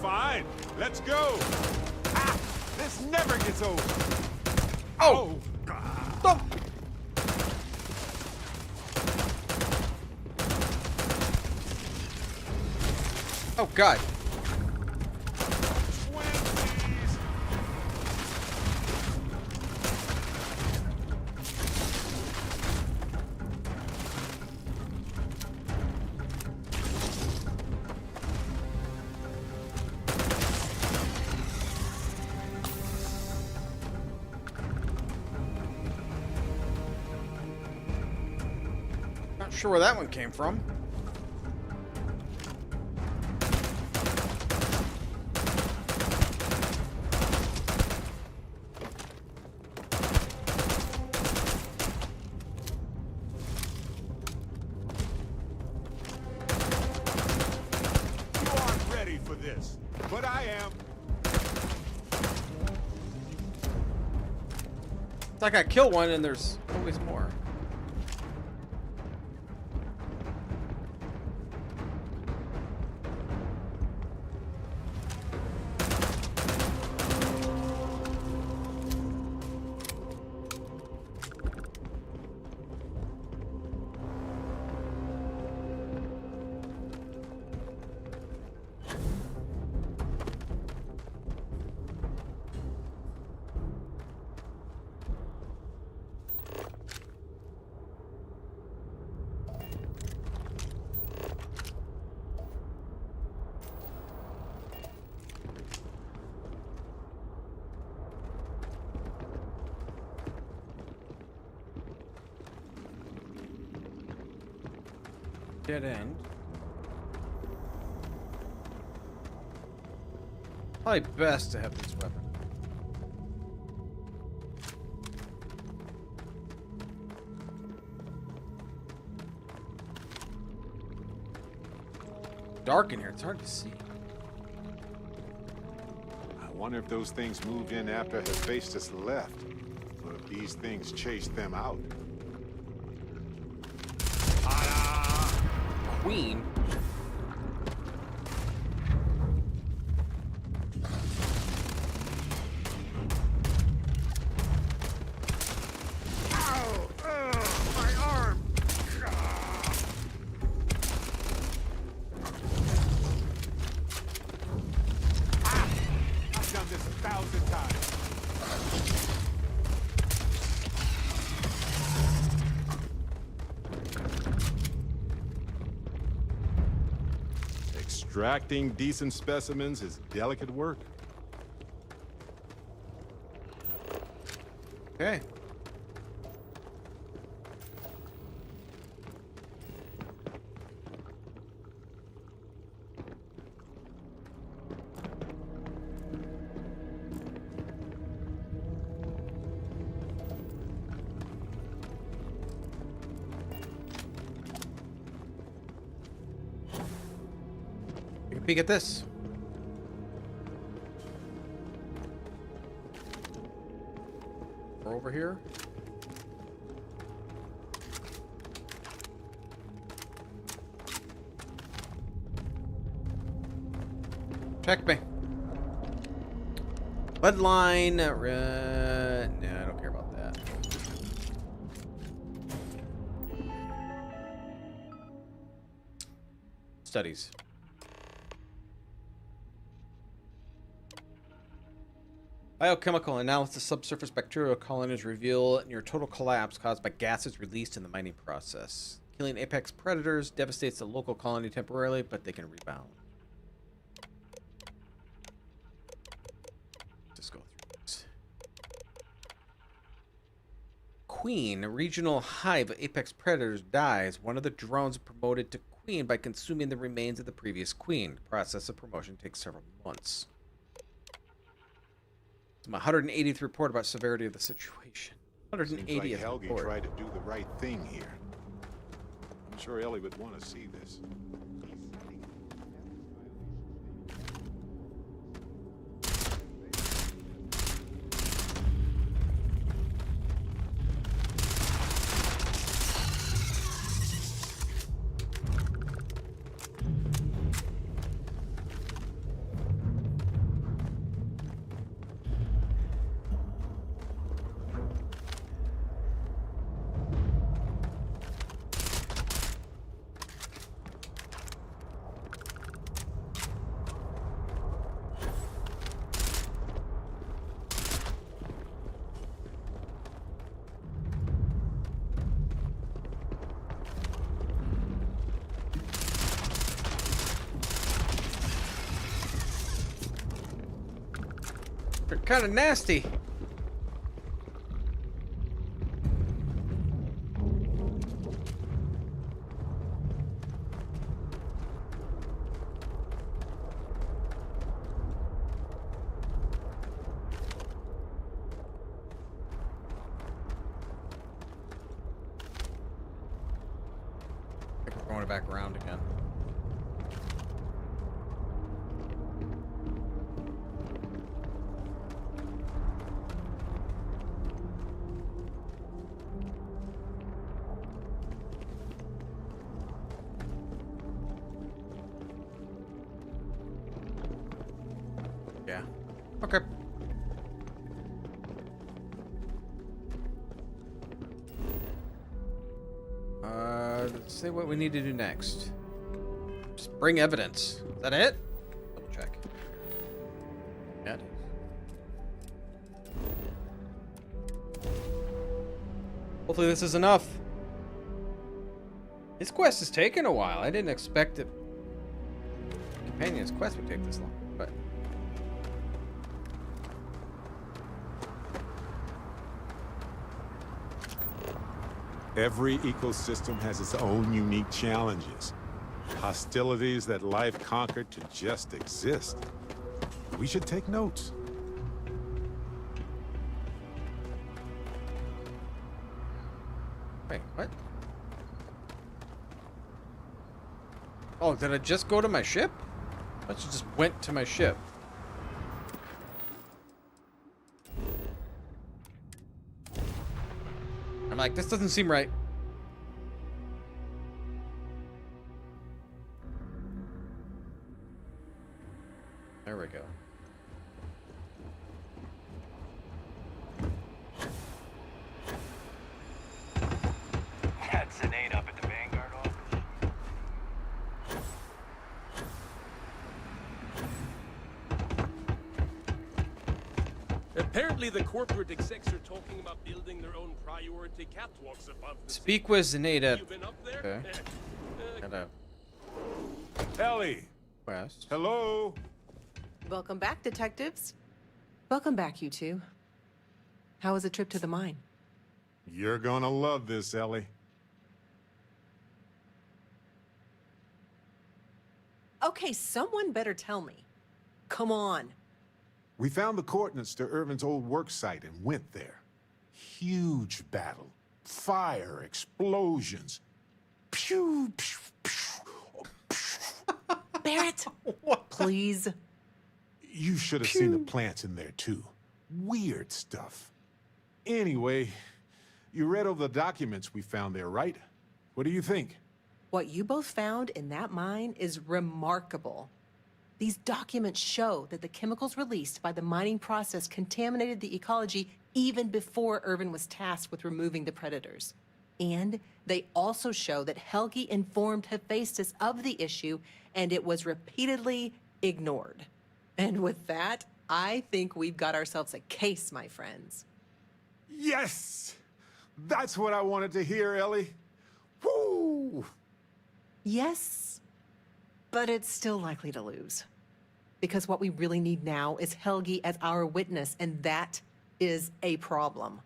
Fine, let's go. Ah, this never gets old. Oh! Stop! Oh God! Sure where that one came from. You aren't ready for this, but I am. It's like I kill one and there's always more. Dead end. Probably best to have this weapon. Dark in here, it's hard to see. I wonder if those things moved in after Hephaestus left, or if these things chased them out. Queen. My arm! I've done this 1,000 times. Extracting decent specimens is delicate work. Okay. Take a peek at this. We're over here. Check me. Bloodline. No, I don't care about that. Studies. Biochemical analysis. Subsurface bacterial colonies reveal near total collapse caused by gases released in the mining process. Killing apex predators devastates the local colony temporarily, but they can rebound. Let's go through this. Queen, a regional hive of apex predators, dies. One of the drones is promoted to queen by consuming the remains of the previous queen. The process of promotion takes several months. My 180th report about severity of the situation. 180th Seems like Helgi report. tried to do the right thing here. I'm sure Ellie would want to see this. They're kind of nasty. back around again. Yeah. Okay. Let's see what we need to do next. Just bring evidence. Is that it? Double check. Yeah, it is. Hopefully this is enough. This quest is taking a while. I didn't expect it. Companion's quest would take this long, but Every ecosystem has its own unique challenges. Hostilities that life conquered to just exist. We should take notes. wait, what? Oh, did I just go to my ship? I just went to my ship. I'm like, this doesn't seem right. There we go. That's an 8 up at the Vanguard office. Apparently the corporate execs are talking about building their own priority catwalks above the Speak with Zenata. You've been up there? Okay. Hello. Ellie. West. Hello. Welcome back, detectives. Welcome back, you two. How was the trip to the mine? You're gonna love this, Ellie. Okay, someone better tell me. Come on. We found the coordinates to Irvin's old work site and went there. Huge battle. Fire, explosions. Pew, pew, pew. Barrett, please. You should have seen the plants in there, too. Weird stuff. Anyway, you read over the documents we found there, right? What do you think? What you both found in that mine is remarkable. These documents show that the chemicals released by the mining process contaminated the ecology even before Irvin was tasked with removing the predators. And they also show that Helgi informed Hephaestus of the issue, and it was repeatedly ignored. And with that, I think we've got ourselves a case, my friends. Yes! That's what I wanted to hear, Ellie. Woo! Yes, but it's still likely to lose. Because what we really need now is Helgi as our witness, and that is a problem.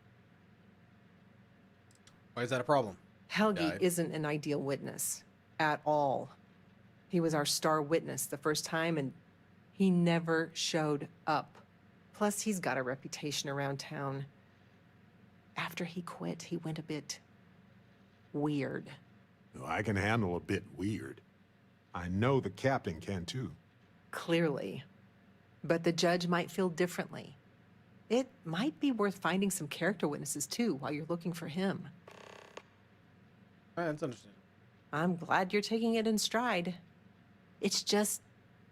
Why is that a problem? Helgi isn't an ideal witness at all. He was our star witness the first time, and he never showed up. Plus, he's got a reputation around town. After he quit, he went a bit weird. I can handle a bit weird. I know the captain can too. Clearly. But the judge might feel differently. It might be worth finding some character witnesses too while you're looking for him. That's understandable. I'm glad you're taking it in stride. It's just,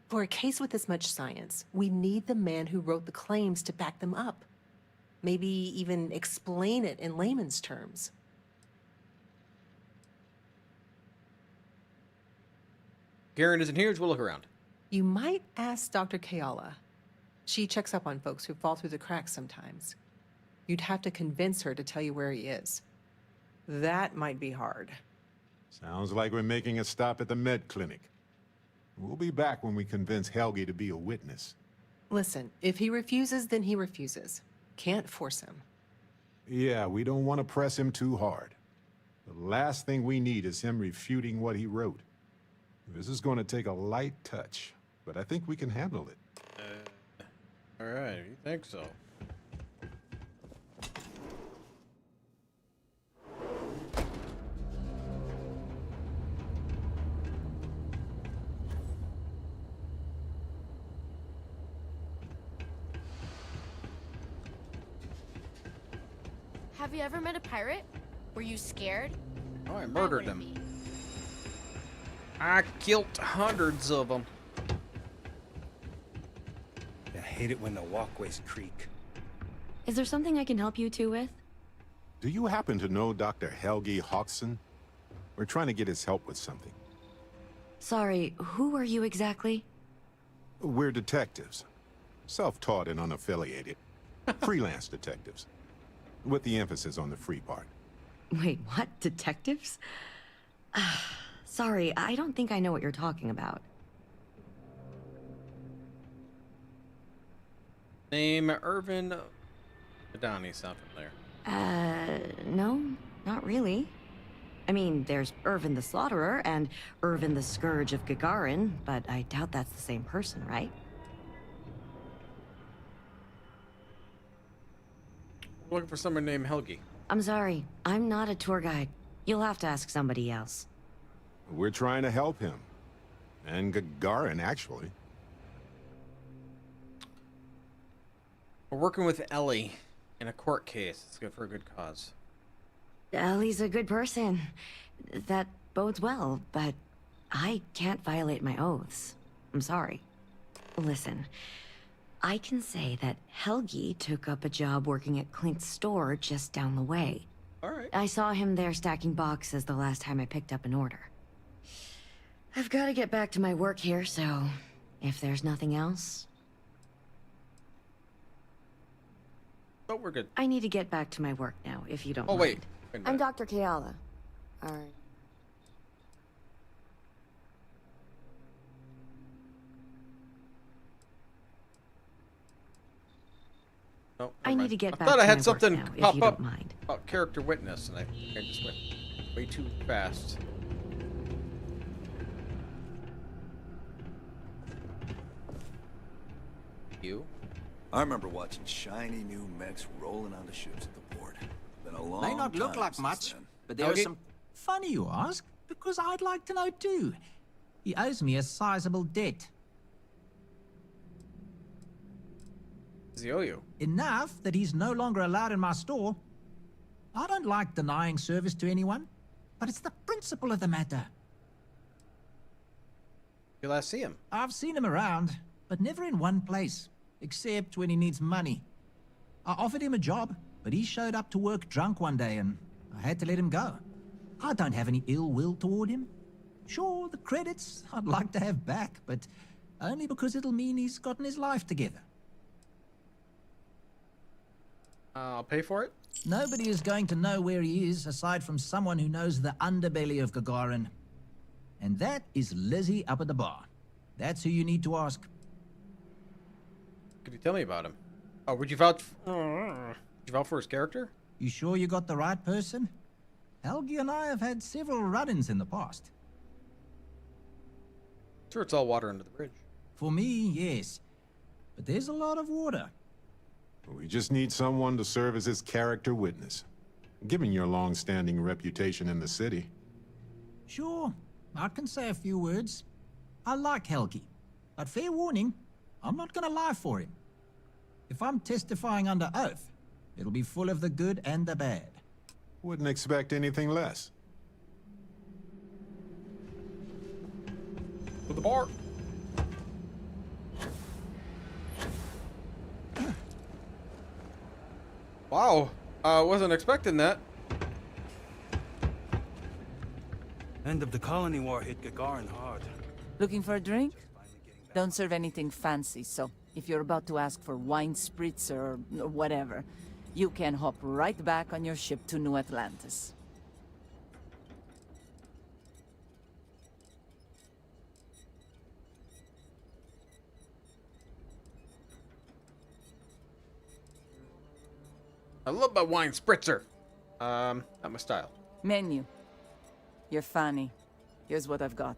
for a case with this much science, we need the man who wrote the claims to back them up. Maybe even explain it in layman's terms. Garen isn't here, so we'll look around. You might ask Dr. Kayala. She checks up on folks who fall through the cracks sometimes. You'd have to convince her to tell you where he is. That might be hard. Sounds like we're making a stop at the med clinic. We'll be back when we convince Helgi to be a witness. Listen, if he refuses, then he refuses. Can't force him. Yeah, we don't want to press him too hard. The last thing we need is him refuting what he wrote. This is going to take a light touch, but I think we can handle it. All right, you think so? Have you ever met a pirate? Were you scared? Oh, I murdered them. I killed hundreds of them. I hate it when the walkways creak. Is there something I can help you two with? Do you happen to know Dr. Helgi Hodgson? We're trying to get his help with something. Sorry, who are you exactly? We're detectives. Self-taught and unaffiliated. Freelance detectives. With the emphasis on the free part. Wait, what? Detectives? Sorry, I don't think I know what you're talking about. Name Irvin Madani, sound familiar? No, not really. I mean, there's Irvin the Slaughterer and Irvin the Scourge of Gagarin, but I doubt that's the same person, right? Looking for someone named Helgi. I'm sorry, I'm not a tour guide. You'll have to ask somebody else. We're trying to help him. And Gagarin, actually. We're working with Ellie in a court case. It's good for a good cause. Ellie's a good person. That bodes well, but I can't violate my oaths. I'm sorry. Listen, I can say that Helgi took up a job working at Clint's store just down the way. All right. I saw him there stacking boxes the last time I picked up an order. I've got to get back to my work here, so if there's nothing else... Oh, we're good. I need to get back to my work now, if you don't Oh, mind. wait. I'm Dr. Kayala. Alright. No, I need to get I back thought to I had my something work now, if pop you up don't mind. about character witness, and I just went way too fast. You? I remember watching shiny new mechs rolling onto ships at the port. Been a long May not look time like since much, then. but there are some... Funny you ask, because I'd like to know too. He owes me a sizable debt. Does he owe you? Enough that he's no longer allowed in my store. I don't like denying service to anyone, but it's the principle of the matter. You last see him? I've seen him around, but never in one place, except when he needs money. I offered him a job, but he showed up to work drunk one day and I had to let him go. I don't have any ill will toward him. Sure, the credits I'd like to have back, but only because it'll mean he's gotten his life together. I'll pay for it. Nobody is going to know where he is aside from someone who knows the underbelly of Gagarin. And that is Lizzie up at the bar. That's who you need to ask. Could you tell me about him? Oh, would you vouch? Would you vouch for his character? You sure you got the right person? Helgi and I have had several run-ins in the past. Sure, it's all water under the bridge. For me, yes. But there's a lot of water. We just need someone to serve as his character witness. Given your long-standing reputation in the city. Sure, I can say a few words. I like Helgi, but fair warning, I'm not gonna lie for him. If I'm testifying under oath, it'll be full of the good and the bad. Wouldn't expect anything less. To the bar. Wow, I wasn't expecting that. End of the colony war hit Gagarin hard. Looking for a drink? Don't serve anything fancy, so if you're about to ask for wine spritz or whatever, you can hop right back on your ship to New Atlantis. I love my wine spritzer. Not my style. Menu. You're funny. Here's what I've got.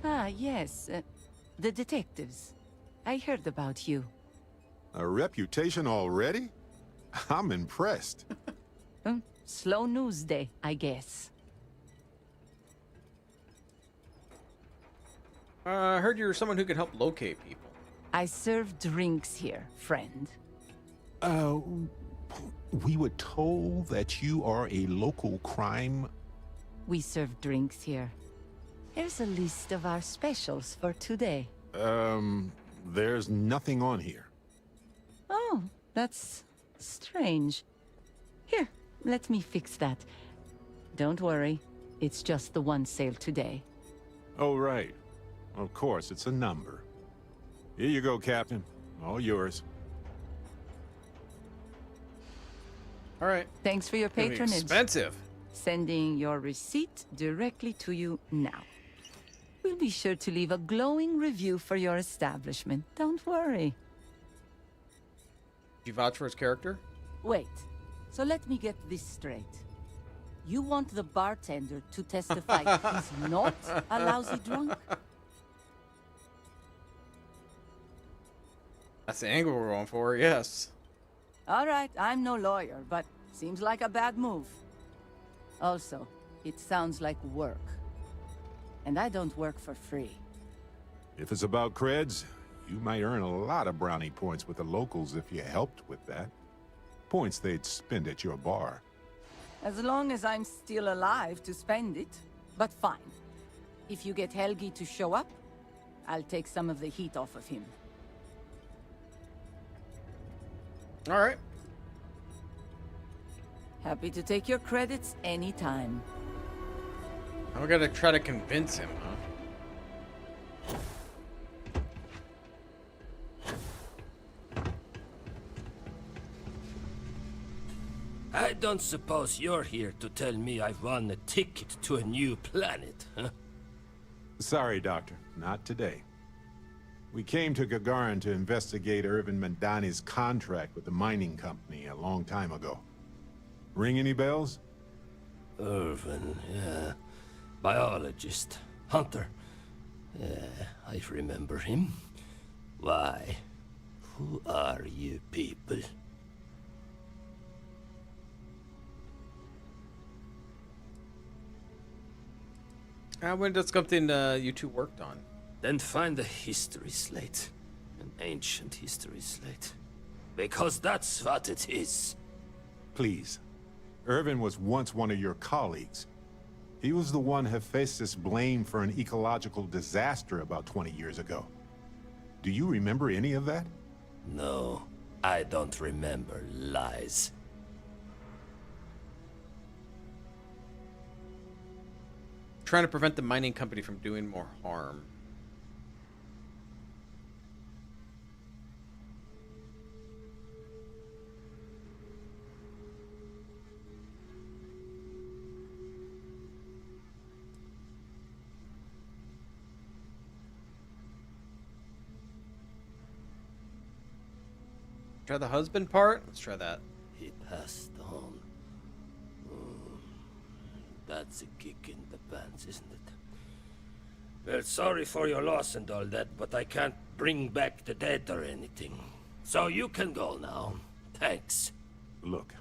Ah, yes. The detectives. I heard about you. A reputation already? I'm impressed. Slow news day, I guess. I heard you're someone who can help locate people. I serve drinks here, friend. We were told that you are a local crime. We serve drinks here. Here's a list of our specials for today. There's nothing on here. Oh, that's strange. Here, let me fix that. Don't worry, it's just the one sale today. Oh, right. Of course, it's a number. Here you go, Captain. All yours. All right. Thanks for your Gonna be patronage. expensive. Sending your receipt directly to you now. We'll be sure to leave a glowing review for your establishment. Don't worry. You vouch for his character? Wait. So let me get this straight. You want the bartender to testify he's not a lousy drunk? That's the angle we're going for, yes. All right, I'm no lawyer, but seems like a bad move. Also, it sounds like work. And I don't work for free. If it's about creds, you might earn a lot of brownie points with the locals if you helped with that. Points they'd spend at your bar. As long as I'm still alive to spend it. But fine. If you get Helgi to show up, I'll take some of the heat off of him. All right. Happy to take your credits anytime. I'm gonna try to convince him, huh? I don't suppose you're here to tell me I've won a ticket to a new planet, huh? Sorry, Doctor. Not today. We came to Gagarin to investigate Irvin Mandani's contract with the mining company a long time ago. Ring any bells? Irvin, yeah. Biologist. Hunter. Yeah, I remember him. Why? Who are you people? When does something you two worked on? Then find a history slate. An ancient history slate. Because that's what it is. Please. Irvin was once one of your colleagues. He was the one Hephaestus blamed for an ecological disaster about 20 years ago. Do you remember any of that? No, I don't remember lies. Trying to prevent the mining company from doing more harm. Try the husband part? Let's try that. He passed on. That's a kick in the pants, isn't it? Well, sorry for your loss and all that, but I can't bring back the dead or anything. So you can go now. Thanks. Look,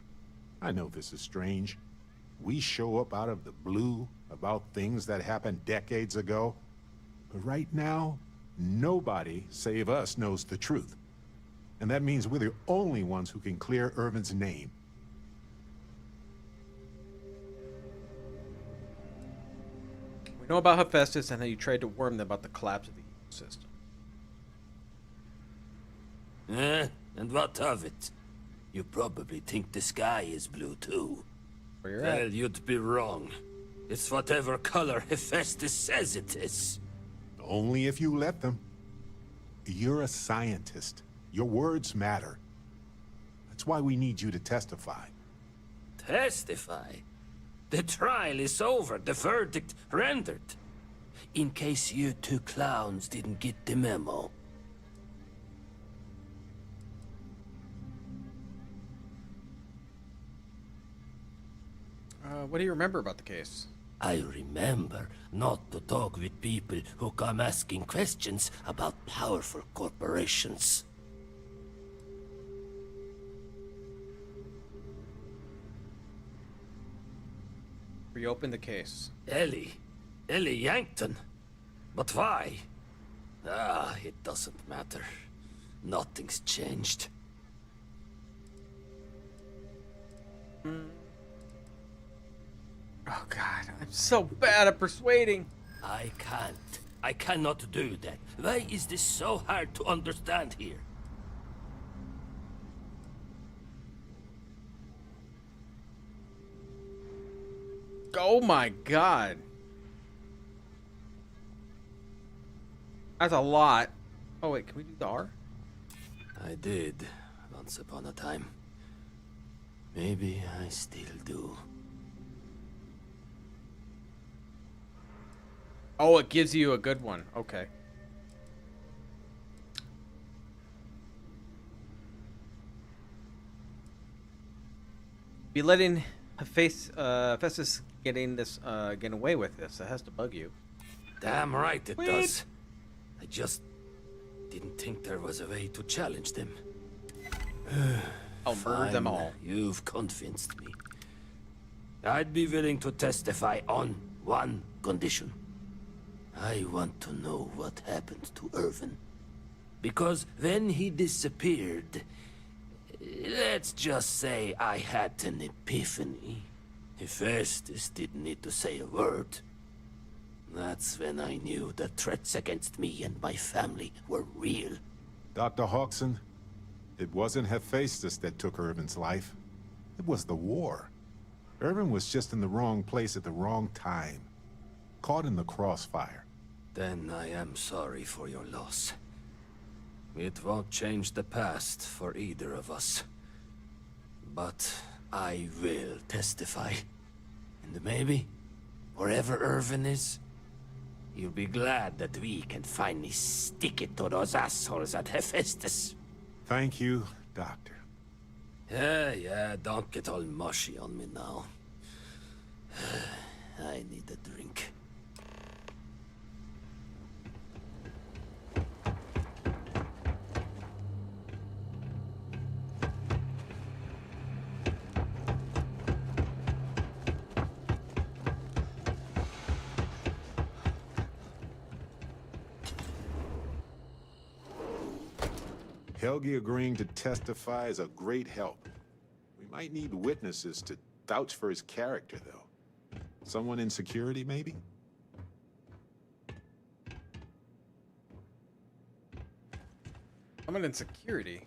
I know this is strange. We show up out of the blue about things that happened decades ago. But right now, nobody save us knows the truth. And that means we're the only ones who can clear Irvin's name. We know about Hephaestus and how you tried to warn them about the collapse of the ecosystem. And what of it? You probably think the sky is blue too. Where you're Well, at. you'd be wrong. It's whatever color Hephaestus says it is. Only if you let them. You're a scientist. Your words matter. That's why we need you to testify. Testify? The trial is over, the verdict rendered. In case you two clowns didn't get the memo. What do you remember about the case? I remember not to talk with people who come asking questions about powerful corporations. Reopen the case. Ellie Yankton? But why? It doesn't matter. Nothing's changed. Oh god, I'm so bad at persuading. I can't. I cannot do that. Why is this so hard to understand here? Oh my god. That's a lot. Oh wait, can we do the R? I did, once upon a time. Maybe I still do. Oh, it gives you a good one. Okay. Be letting Festus getting away with this. That has to bug you. Damn right it does. I just didn't think there was a way to challenge them. I'll murder them all. You've convinced me. I'd be willing to testify on one condition. I want to know what happened to Irvin. Because when he disappeared, let's just say I had an epiphany. Festus didn't need to say a word. That's when I knew the threats against me and my family were real. Dr. Hawkson, it wasn't Hephaestus that took Irvin's life. It was the war. Irvin was just in the wrong place at the wrong time. Caught in the crossfire. Then I am sorry for your loss. It won't change the past for either of us. But I will testify. And maybe, wherever Irvin is, you'll be glad that we can finally stick it to those assholes at Hephaestus. Thank you, Doctor. Yeah, don't get all mushy on me now. I need a drink. Helgi agreeing to testify is a great help. We might need witnesses to vouch for his character, though. Someone in security, maybe? Someone in security?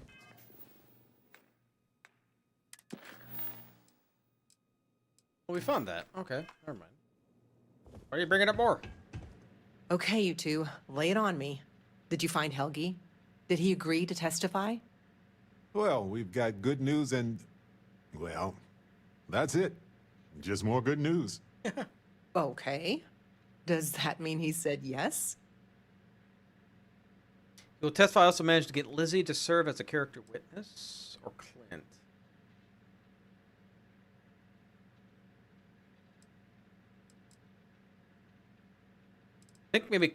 Well, we found that. Okay, never mind. Why are you bringing up more? Okay, you two, lay it on me. Did you find Helgi? Did he agree to testify? Well, we've got good news and... well, that's it. Just more good news. Okay. Does that mean he said yes? You'll testify. Also managed to get Lizzie to serve as a character witness, or Clint. I think maybe.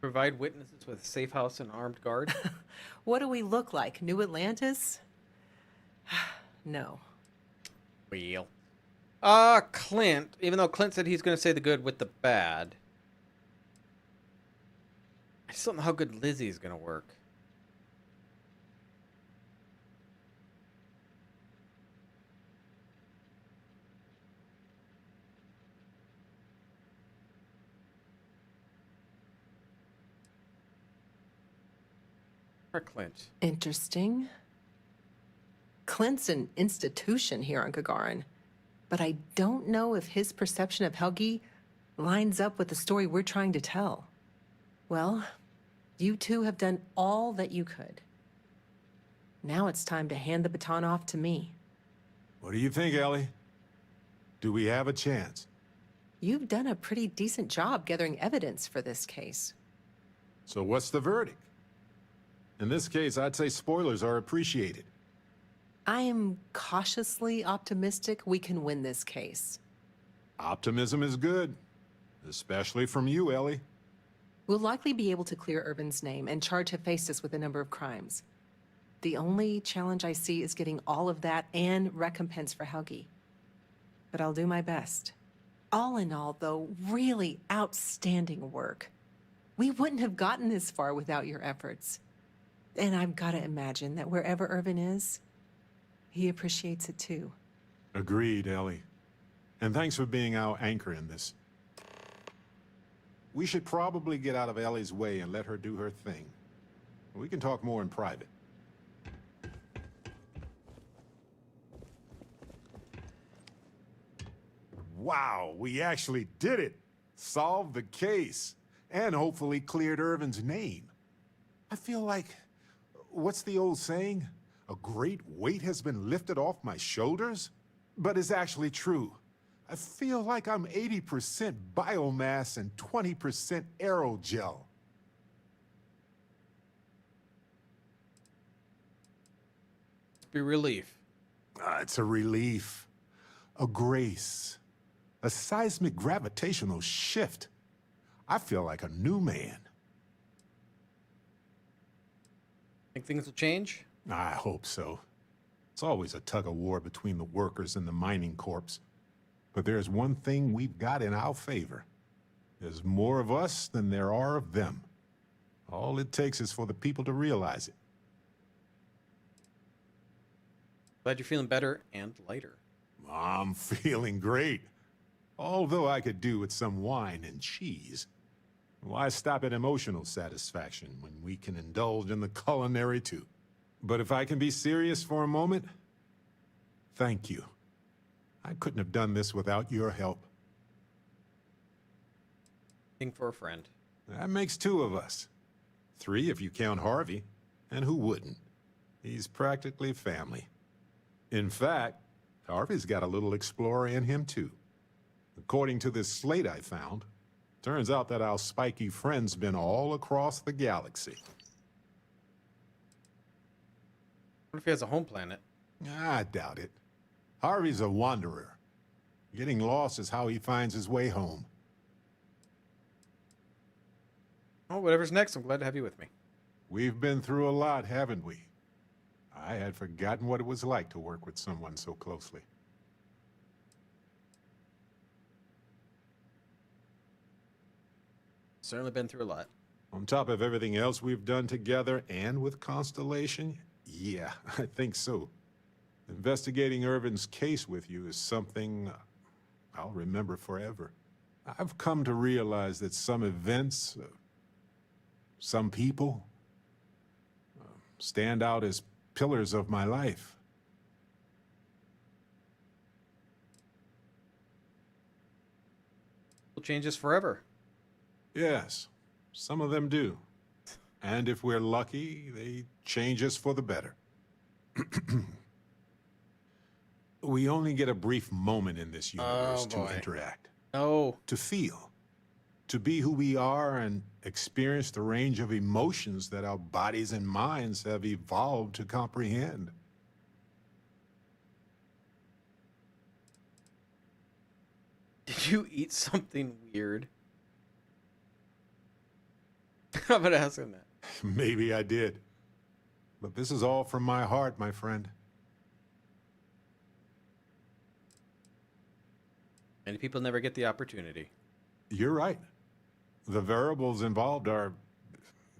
Provide witnesses with a safe house and armed guard. What do we look like? New Atlantis? No. Well. Clint. Even though Clint said he's going to say the good with the bad. I just don't know how good Lizzie's going to work. Or Clint. Interesting. Clint's an institution here on Gagarin, but I don't know if his perception of Helgi lines up with the story we're trying to tell. Well, you two have done all that you could. Now it's time to hand the baton off to me. What do you think, Ellie? Do we have a chance? You've done a pretty decent job gathering evidence for this case. So what's the verdict? In this case, I'd say spoilers are appreciated. I am cautiously optimistic we can win this case. Optimism is good. Especially from you, Ellie. We'll likely be able to clear Urban's name and charge Hephaestus with a number of crimes. The only challenge I see is getting all of that and recompense for Helgi. but I'll do my best. All in all, though, really outstanding work. We wouldn't have gotten this far without your efforts. And I've got to imagine that wherever Irvin is, he appreciates it too. Agreed, Ellie. And thanks for being our anchor in this. We should probably get out of Ellie's way and let her do her thing. We can talk more in private. Wow, we actually did it! Solved the case. And hopefully cleared Irvin's name. I feel like... what's the old saying? A great weight has been lifted off my shoulders? But it's actually true. I feel like I'm 80% biomass and 20% aerogel. Be relief. It's a relief. A grace. A seismic gravitational shift. I feel like a new man. Think things will change? I hope so. It's always a tug-of-war between the workers and the mining corps. But there's one thing we've got in our favor. There's more of us than there are of them. All it takes is for the people to realize it. Glad you're feeling better and lighter. I'm feeling great. Although I could do with some wine and cheese. Why stop at emotional satisfaction when we can indulge in the culinary too? But if I can be serious for a moment, thank you. I couldn't have done this without your help. Think for a friend. That makes two of us. 3 if you count Harvey. And who wouldn't? He's practically family. In fact, Harvey's got a little explorer in him too. According to this slate I found, turns out that our spiky friend's been all across the galaxy. What if he has a home planet? I doubt it. Harvey's a wanderer. Getting lost is how he finds his way home. Oh, whatever's next, I'm glad to have you with me. We've been through a lot, haven't we? I had forgotten what it was like to work with someone so closely. Certainly been through a lot. On top of everything else we've done together and with Constellation, yeah, I think so. Investigating Irvin's case with you is something I'll remember forever. I've come to realize that some events, some people, stand out as pillars of my life. Will change us forever. Yes, some of them do. And if we're lucky, they change us for the better. We only get a brief moment in this universe to interact. Oh. To feel. To be who we are and experience the range of emotions that our bodies and minds have evolved to comprehend. Did you eat something weird? I'm gonna ask him that. Maybe I did. But this is all from my heart, my friend. Many people never get the opportunity. You're right. The variables involved are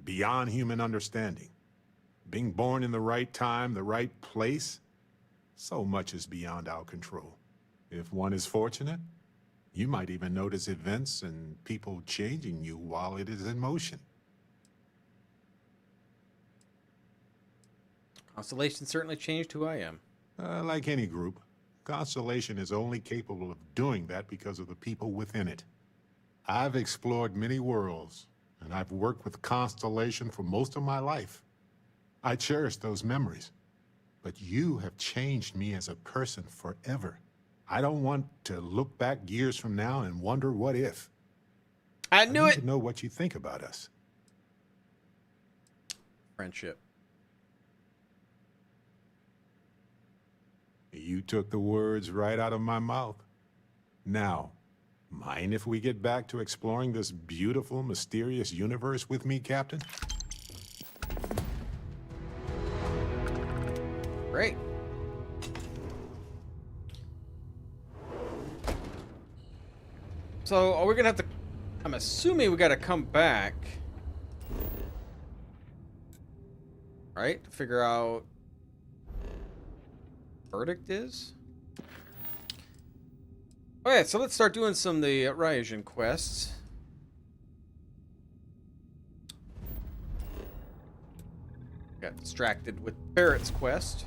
beyond human understanding. Being born in the right time, the right place, so much is beyond our control. If one is fortunate, you might even notice events and people changing you while it is in motion. Constellation certainly changed who I am. Like any group, Constellation is only capable of doing that because of the people within it. I've explored many worlds, and I've worked with Constellation for most of my life. I cherish those memories. But you have changed me as a person forever. I don't want to look back years from now and wonder what if. I knew it! To know what you think about us. Friendship. You took the words right out of my mouth. Now, mind if we get back to exploring this beautiful, mysterious universe with me, Captain? Great. So are we gonna have to? I'm assuming we gotta come back, right? To figure out what verdict is. Okay, so let's start doing some of the Ryasian quests. Got distracted with Barrett's quest.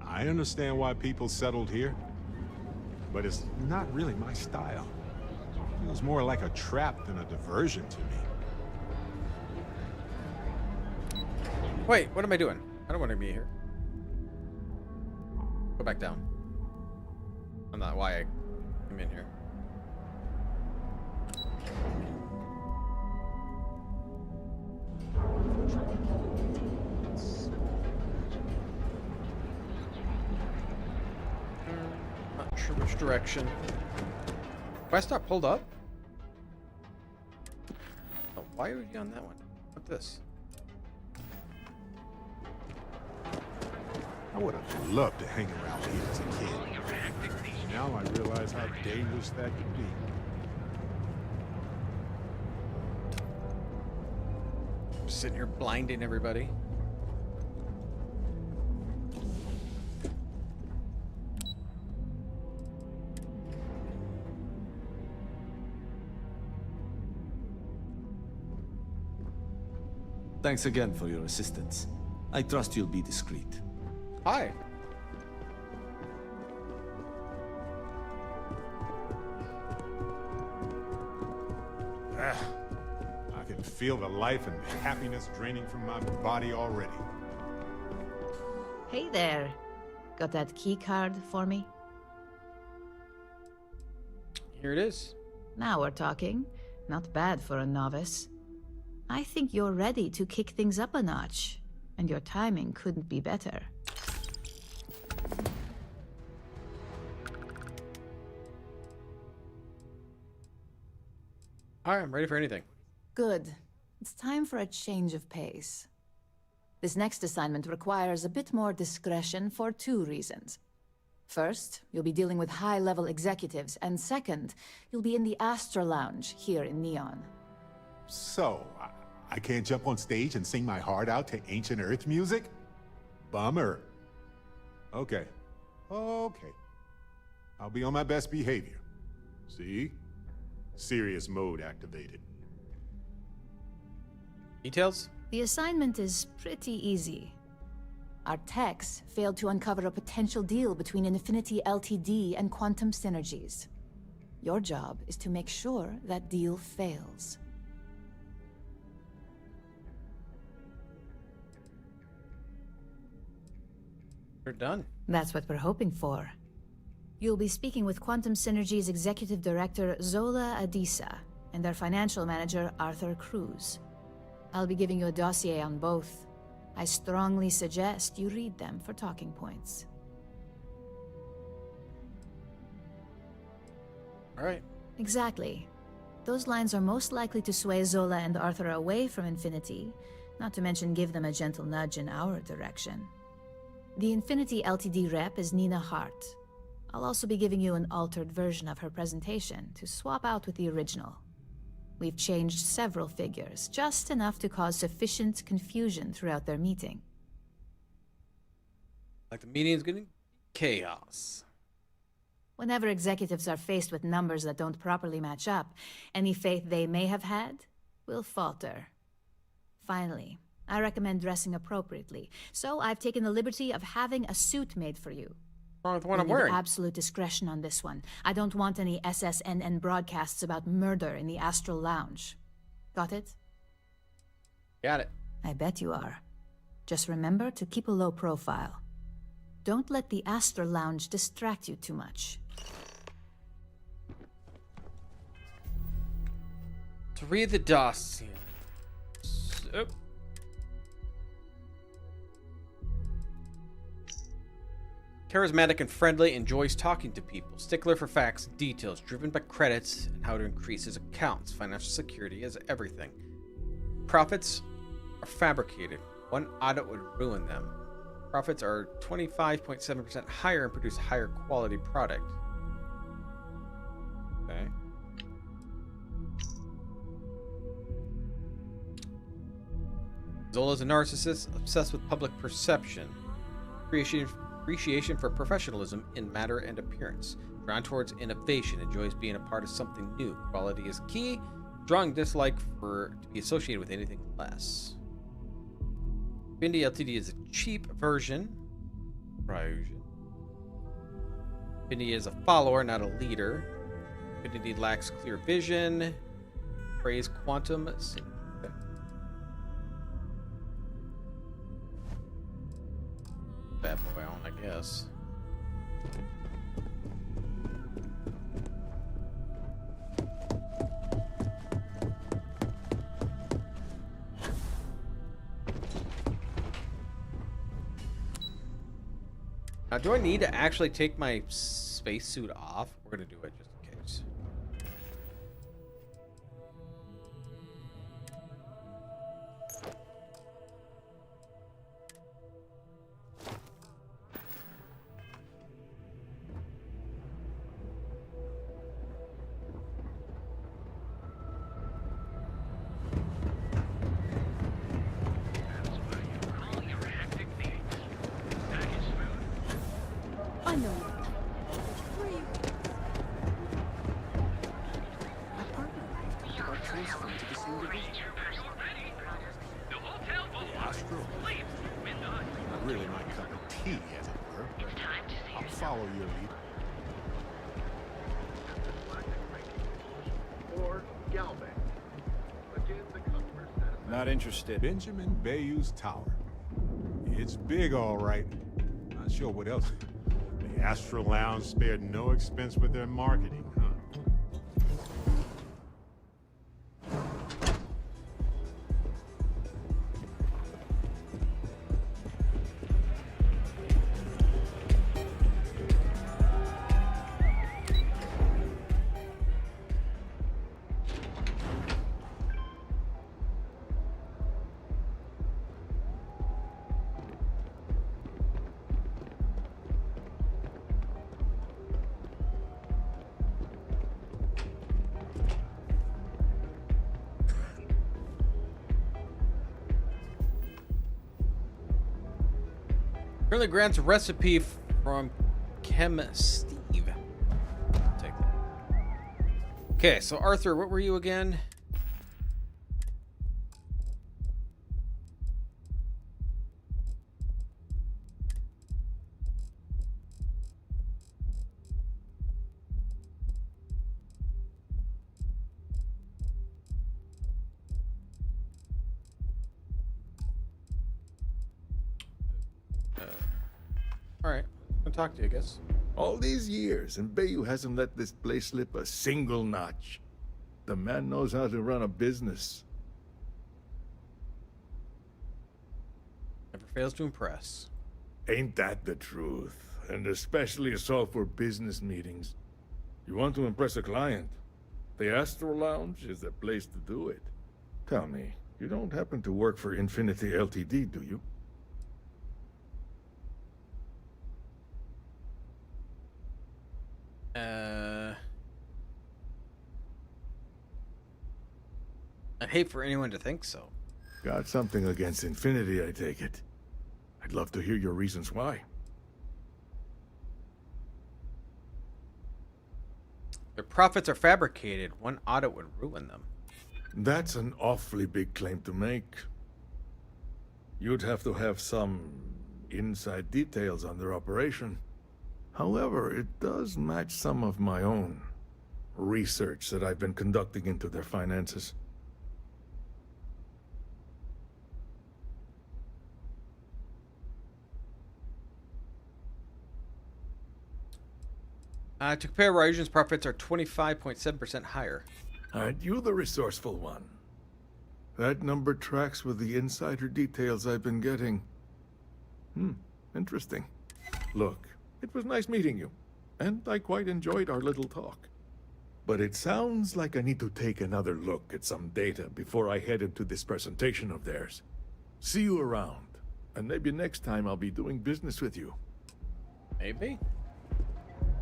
I understand why people settled here, but it's not really my style. It feels more like a trap than a diversion to me. Wait, what am I doing? I don't want to be here. Go back down. I'm not why I came in here. Not sure which direction. Quest not pulled up? Oh, why are you on that one? What's this? I would have loved to hang around here as a kid. Now I realize how dangerous that could be. Just sitting here blinding everybody. Thanks again for your assistance. I trust you'll be discreet. Hi. I can feel the life and happiness draining from my body already. Hey there. Got that key card for me? Here it is. Now we're talking. Not bad for a novice. I think you're ready to kick things up a notch, and your timing couldn't be better. Alright, I'm ready for anything. Good. It's time for a change of pace. This next assignment requires a bit more discretion for 2 reasons. First, you'll be dealing with high-level executives, and second, you'll be in the Astra Lounge here in Neon. So, I can't jump on stage and sing my heart out to ancient Earth music? Bummer. Okay. Okay. I'll be on my best behavior. See? Serious mode activated. Details? The assignment is pretty easy. Our techs failed to uncover a potential deal between Infinity Ltd and Quantum Synergies. Your job is to make sure that deal fails. We're done. That's what we're hoping for. You'll be speaking with Quantum Synergy's Executive Director, Zola Adisa, and their Financial Manager, Arthur Cruz. I'll be giving you a dossier on both. I strongly suggest you read them for talking points. Alright. Exactly. Those lines are most likely to sway Zola and Arthur away from Infinity, not to mention give them a gentle nudge in our direction. The Infinity Ltd rep is Nina Hart. I'll also be giving you an altered version of her presentation to swap out with the original. We've changed several figures, just enough to cause sufficient confusion throughout their meeting. Like the meeting's getting chaos. Whenever executives are faced with numbers that don't properly match up, any faith they may have had will falter. Finally, I recommend dressing appropriately, so I've taken the liberty of having a suit made for you. What's wrong with the one I'm We'll need wearing? absolute discretion on this one. I don't want any SSNN broadcasts about murder in the Astral Lounge. Got it? Got it. I bet you are. Just remember to keep a low profile. Don't let the Astral Lounge distract you too much. To read the dossier. So, charismatic and friendly, enjoys talking to people. Stickler for facts and details, driven by credits and how to increase his accounts. Financial security is everything. Profits are fabricated. One audit would ruin them. Profits are 25.7% higher and produce higher quality product. Okay. Zola's a narcissist, obsessed with public perception. Appreciation for professionalism in matter and appearance. Drawn towards innovation, enjoys being a part of something new. Quality is key. Strong dislike for to be associated with anything less. Infinity Ltd is a cheap version. Infinity is a follower, not a leader. Infinity lacks clear vision. Praise quantum. Bad boy on, I guess. Now, do I need to actually take my spacesuit off? We're gonna do it just in case. I know. Not really my cup of tea, as it were, but I'll follow your lead. Or Galvin. Again, the customer says. Not interested. Benjamin Bayou's tower. It's big, all right. Not sure what else. The Astro Lounge spared no expense with their marketing, huh? Currently grants a recipe from Chem Steve. I'll take that. Okay, so Arthur, what were you again? Alright, I'll talk to you, I guess. All these years, and Bayou hasn't let this place slip a single notch. The man knows how to run a business. Never fails to impress. Ain't that the truth? And especially so for business meetings. You want to impress a client? The Astro Lounge is the place to do it. Tell me, you don't happen to work for Infinity Ltd, do you? I'd hate for anyone to think so. Got something against Infinity, I take it. I'd love to hear your reasons why. Their profits are fabricated. One audit would ruin them. That's an awfully big claim to make. You'd have to have some inside details on their operation. However, it does match some of my own research that I've been conducting into their finances. To compare, Ryujen's profits are 25.7% higher. Aren't you the resourceful one? That number tracks with the insider details I've been getting. Interesting. Look, it was nice meeting you, and I quite enjoyed our little talk. But it sounds like I need to take another look at some data before I head into this presentation of theirs. See you around, And maybe next time I'll be doing business with you. Maybe.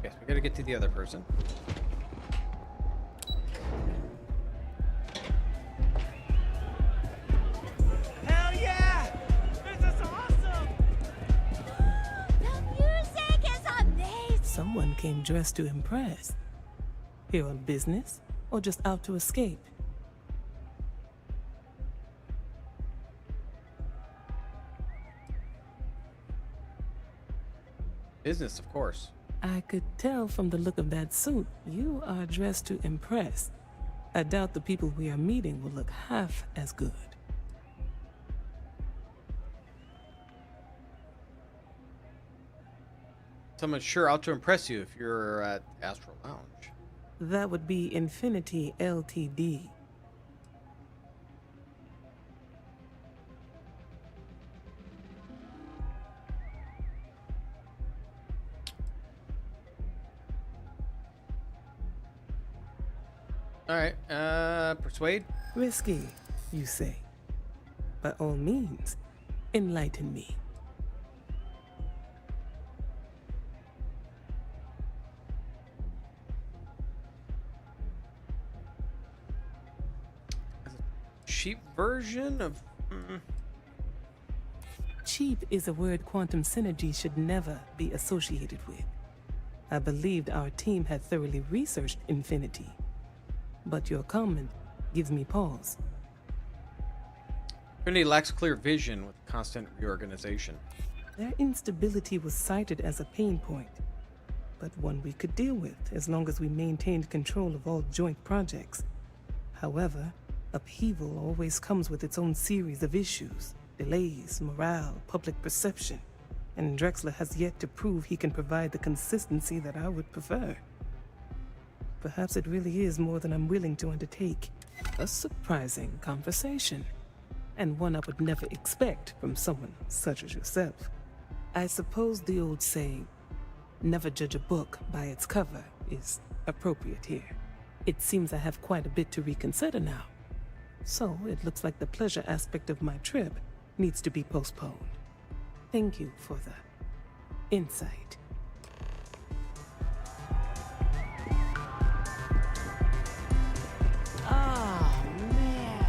Yes, we gotta get to the other person. Hell yeah! This is awesome! The music is amazing! Someone came dressed to impress. Here on business, or just out to escape? Business, of course. I could tell from the look of that suit, you are dressed to impress. I doubt the people we are meeting will look half as good. Someone's sure out to impress you if you're at Astral Lounge. That would be Infinity Ltd. All right, persuade? Risky, you say. By all means, enlighten me. Cheap version of... Cheap is a word quantum synergy should never be associated with. I believed our team had thoroughly researched Infinity. But your comment gives me pause. Infinity lacks clear vision with constant reorganization. Their instability was cited as a pain point, but one we could deal with as long as we maintained control of all joint projects. However, upheaval always comes with its own series of issues, delays, morale, public perception, and Drexler has yet to prove he can provide the consistency that I would prefer. Perhaps it really is more than I'm willing to undertake. A surprising conversation, and one I would never expect from someone such as yourself. I suppose the old saying, never judge a book by its cover, is appropriate here. It seems I have quite a bit to reconsider now. So it looks like the pleasure aspect of my trip needs to be postponed. Thank you for the insight. Oh, man.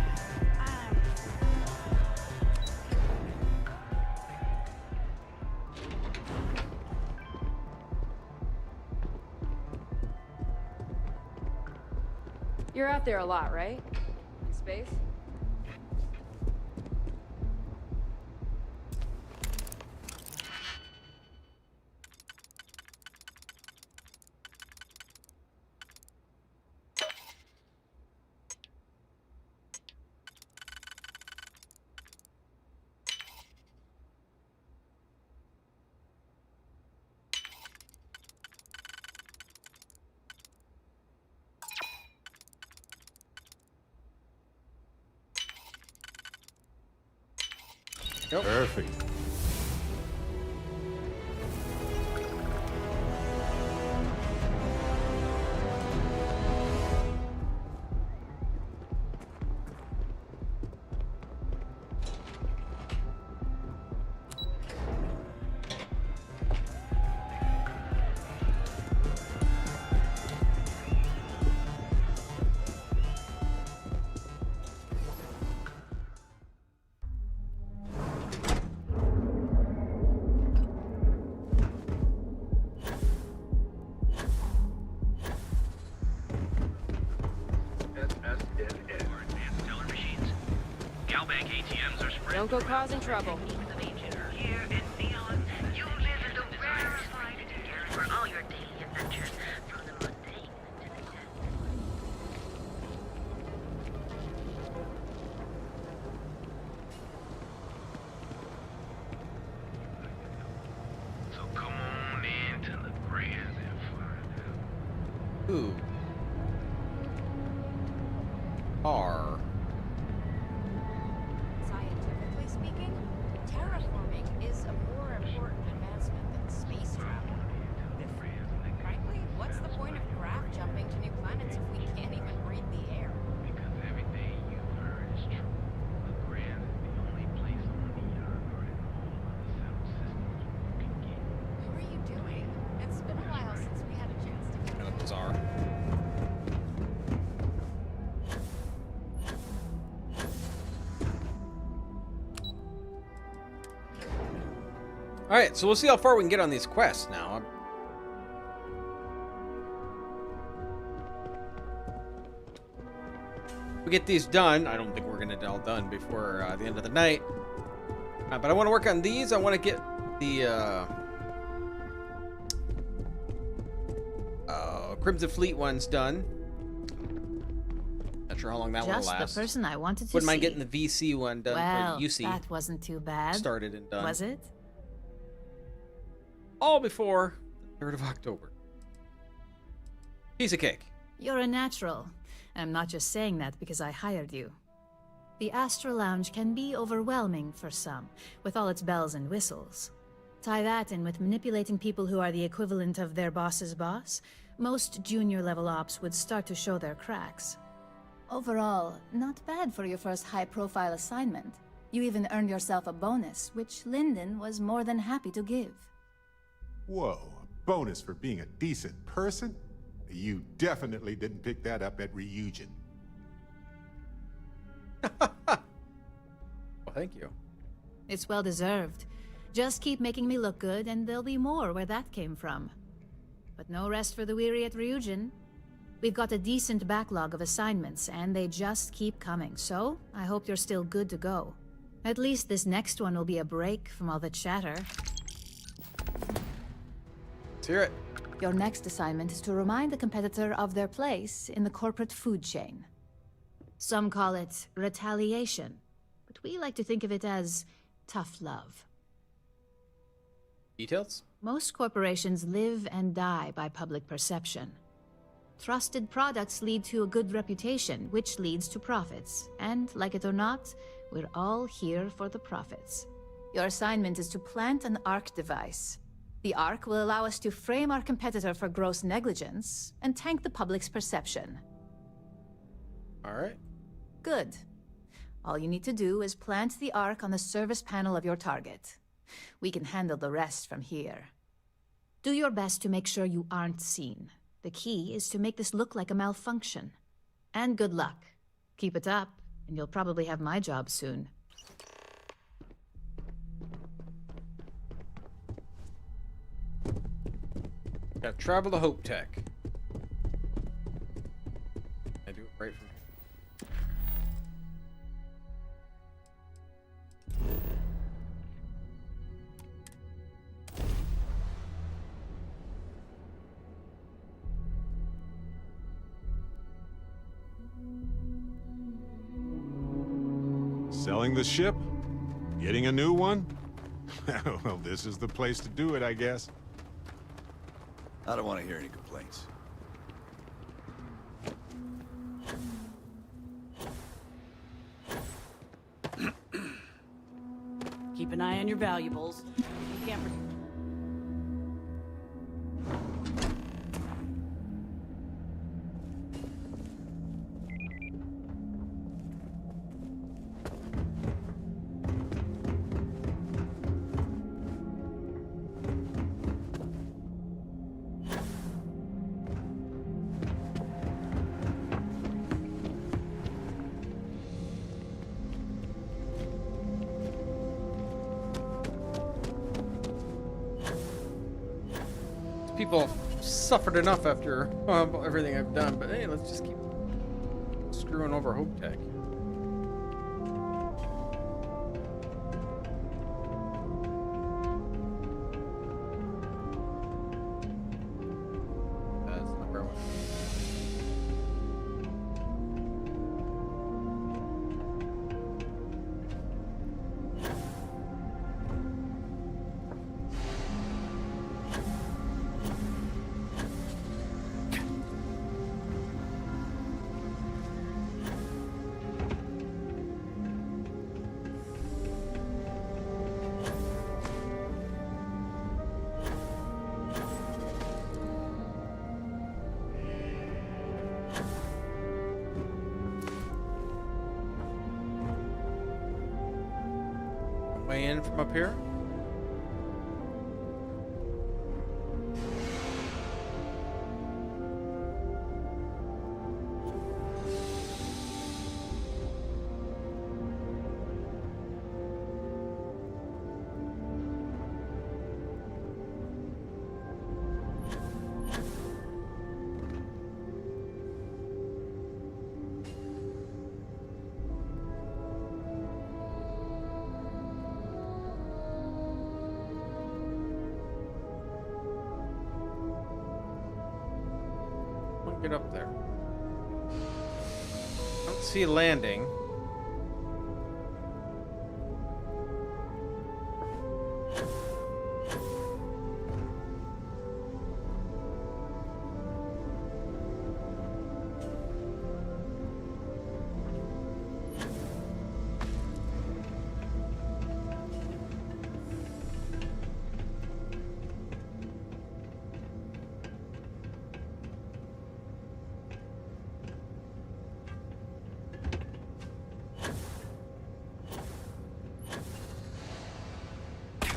You're out there a lot, right? In space? Perfect. Don't go causing trouble. Ooh. R. Scientifically speaking, terraforming is a more important advancement than space travel. Frankly, what's the point of craft jumping to new planets if we can't even breathe the air? Because everything you've heard is true. The ground is the only place on the earth or at all Alright, so we'll see how far we can get on these quests now. We get these done. I don't think we're going to get all done before the end of the night. But I want to work on these. I want to get the Crimson Fleet ones done. Not sure how long that one will last. Just the person I wanted to Wouldn't mind see. getting the VC one done. Well, or UC that wasn't too bad. started and done. Was it? All before the 3rd of October. Piece of cake. You're a natural. And I'm not just saying that because I hired you. The Astra Lounge can be overwhelming for some, with all its bells and whistles. Tie that in with manipulating people who are the equivalent of their boss's boss, most junior-level ops would start to show their cracks. Overall, not bad for your first high-profile assignment. You even earned yourself a bonus, which Lyndon was more than happy to give. Whoa, a bonus for being a decent person? You definitely didn't pick that up at Ryujin. Well, thank you. It's well-deserved. Just keep making me look good, and there'll be more where that came from. But no rest for the weary at Ryujin. We've got a decent backlog of assignments, and they just keep coming, so I hope you're still good to go. At least this next one will be a break from all the chatter. Let's hear it. Your next assignment is to remind the competitor of their place in the corporate food chain. Some call it retaliation, but we like to think of it as tough love. Details? Most corporations live and die by public perception. Trusted products lead to a good reputation, which leads to profits. And, like it or not, we're all here for the profits. Your assignment is to plant an ARC device. The ARC will allow us to frame our competitor for gross negligence and tank the public's perception. All right. Good. All you need to do is plant the ARC on the service panel of your target. We can handle the rest from here. Do your best to make sure you aren't seen. The key is to make this look like a malfunction. And good luck. Keep it up, and you'll probably have my job soon. Got travel to Hope Tech. I do it right from here. Selling the ship? Getting a new one? Well, this is the place to do it, I guess. I don't want to hear any complaints. Keep an eye on your valuables. You can't... People suffered enough after everything I've done, but hey, let's just keep screwing over Hope Tech. That's not where I want. Way in from up here. Get up there. Don't see a landing.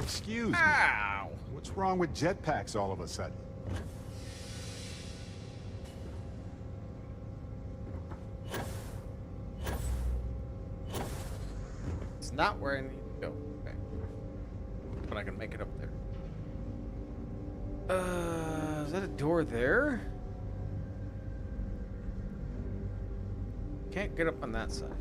Excuse me. Ow! What's wrong with jetpacks all of a sudden? It's not where I need to go. Okay. But I can make it up there. Is that a door there? Can't get up on that side.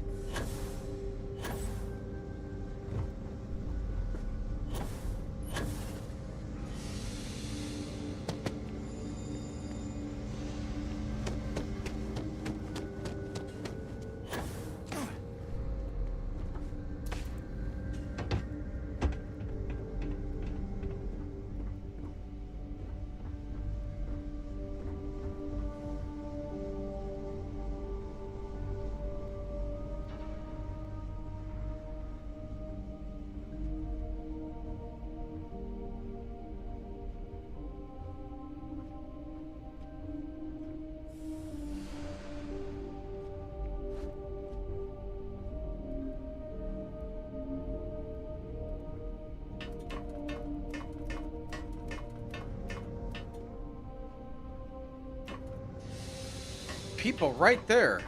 People right there.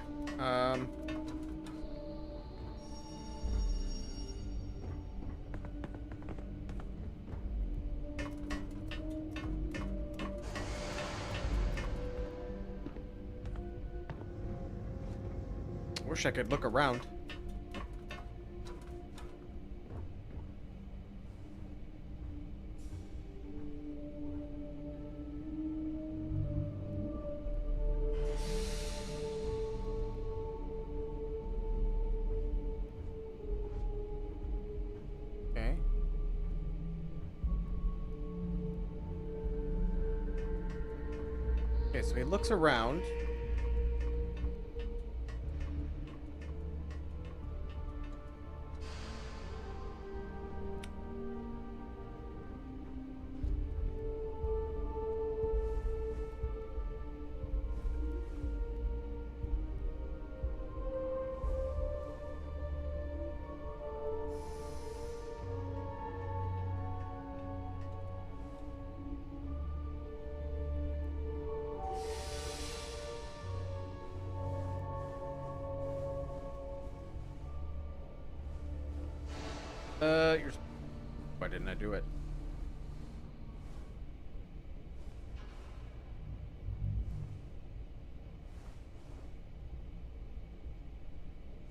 Wish I could look around. Okay, so he looks around. Why didn't I do it?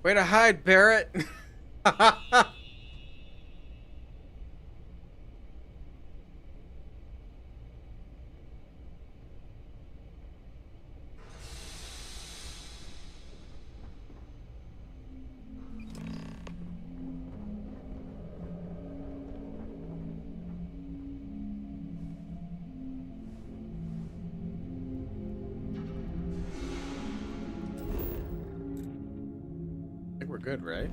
Way to hide, Barrett. We're good, right?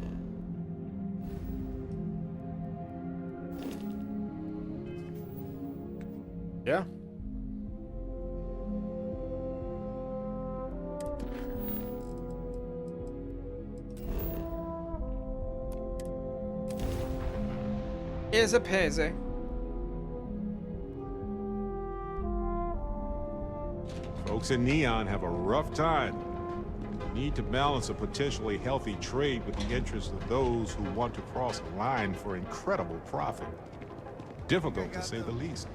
Yeah. Is a paisy. Folks in Neon have a rough time. Need to balance a potentially healthy trade with the interests of those who want to cross a line for incredible profit. Difficult to say the least.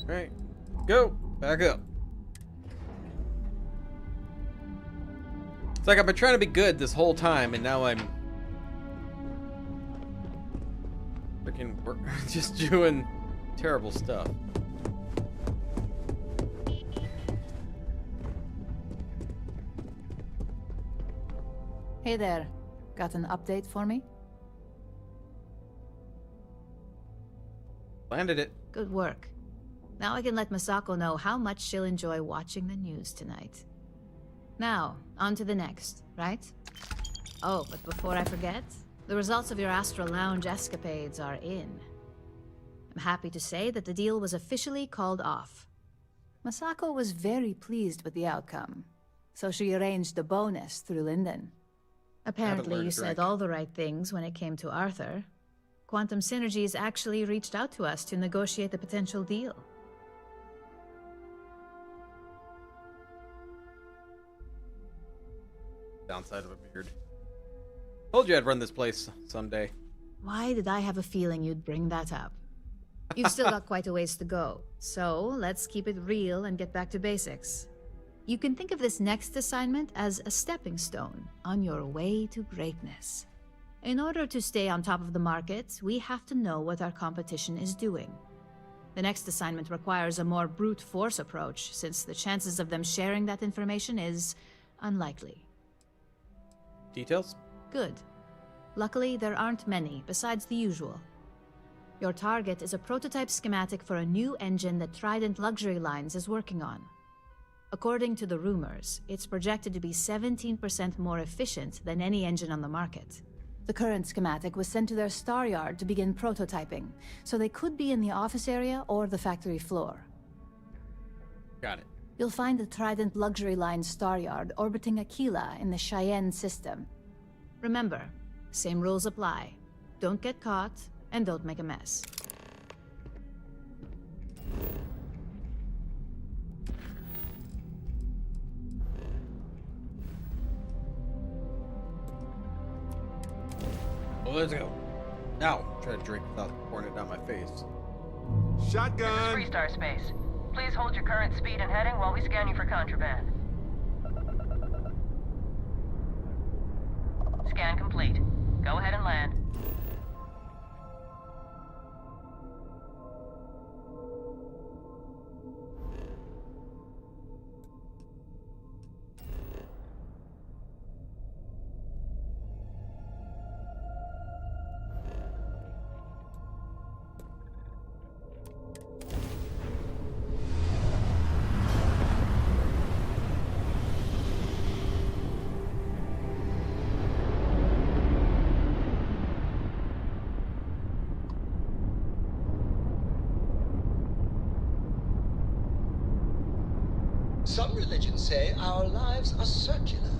Right. Go. Back up. It's like I've been trying to be good this whole time, and now I'm freaking just doing terrible stuff. Hey there. Got an update for me? Landed it. Good work. Now I can let Masako know how much she'll enjoy watching the news tonight. Now, on to the next, right? Oh, but before I forget, the results of your Astral Lounge escapades are in. I'm happy to say that the deal was officially called off. Masako was very pleased with the outcome, so she arranged a bonus through Linden. Apparently you said all the right things when it came to Arthur. Quantum Synergies actually reached out to us to negotiate the potential deal. Downside of a beard. Told you I'd run this place someday. Why did I have a feeling you'd bring that up? You've still got quite a ways to go, so let's keep it real and get back to basics. You can think of this next assignment as a stepping stone on your way to greatness. In order to stay on top of the market, we have to know what our competition is doing. The next assignment requires a more brute force approach, since the chances of them sharing that information is unlikely. Details? Good. Luckily, there aren't many, besides the usual. Your target is a prototype schematic for a new engine that Trident Luxury Lines is working on. According to the rumors, it's projected to be 17% more efficient than any engine on the market. The current schematic was sent to their star yard to begin prototyping, so they could be in the office area or the factory floor. Got it. You'll find the Trident Luxury Line star yard orbiting Aquila in the Cheyenne system. Remember, same rules apply. Don't get caught, and don't make a mess. Well, let's go. Now, try to drink without pouring it down my face. Shotgun! This is Freestar Space. Please hold your current speed and heading while we scan you for contraband. Scan complete. Go ahead and land. Some religions say our lives are circular.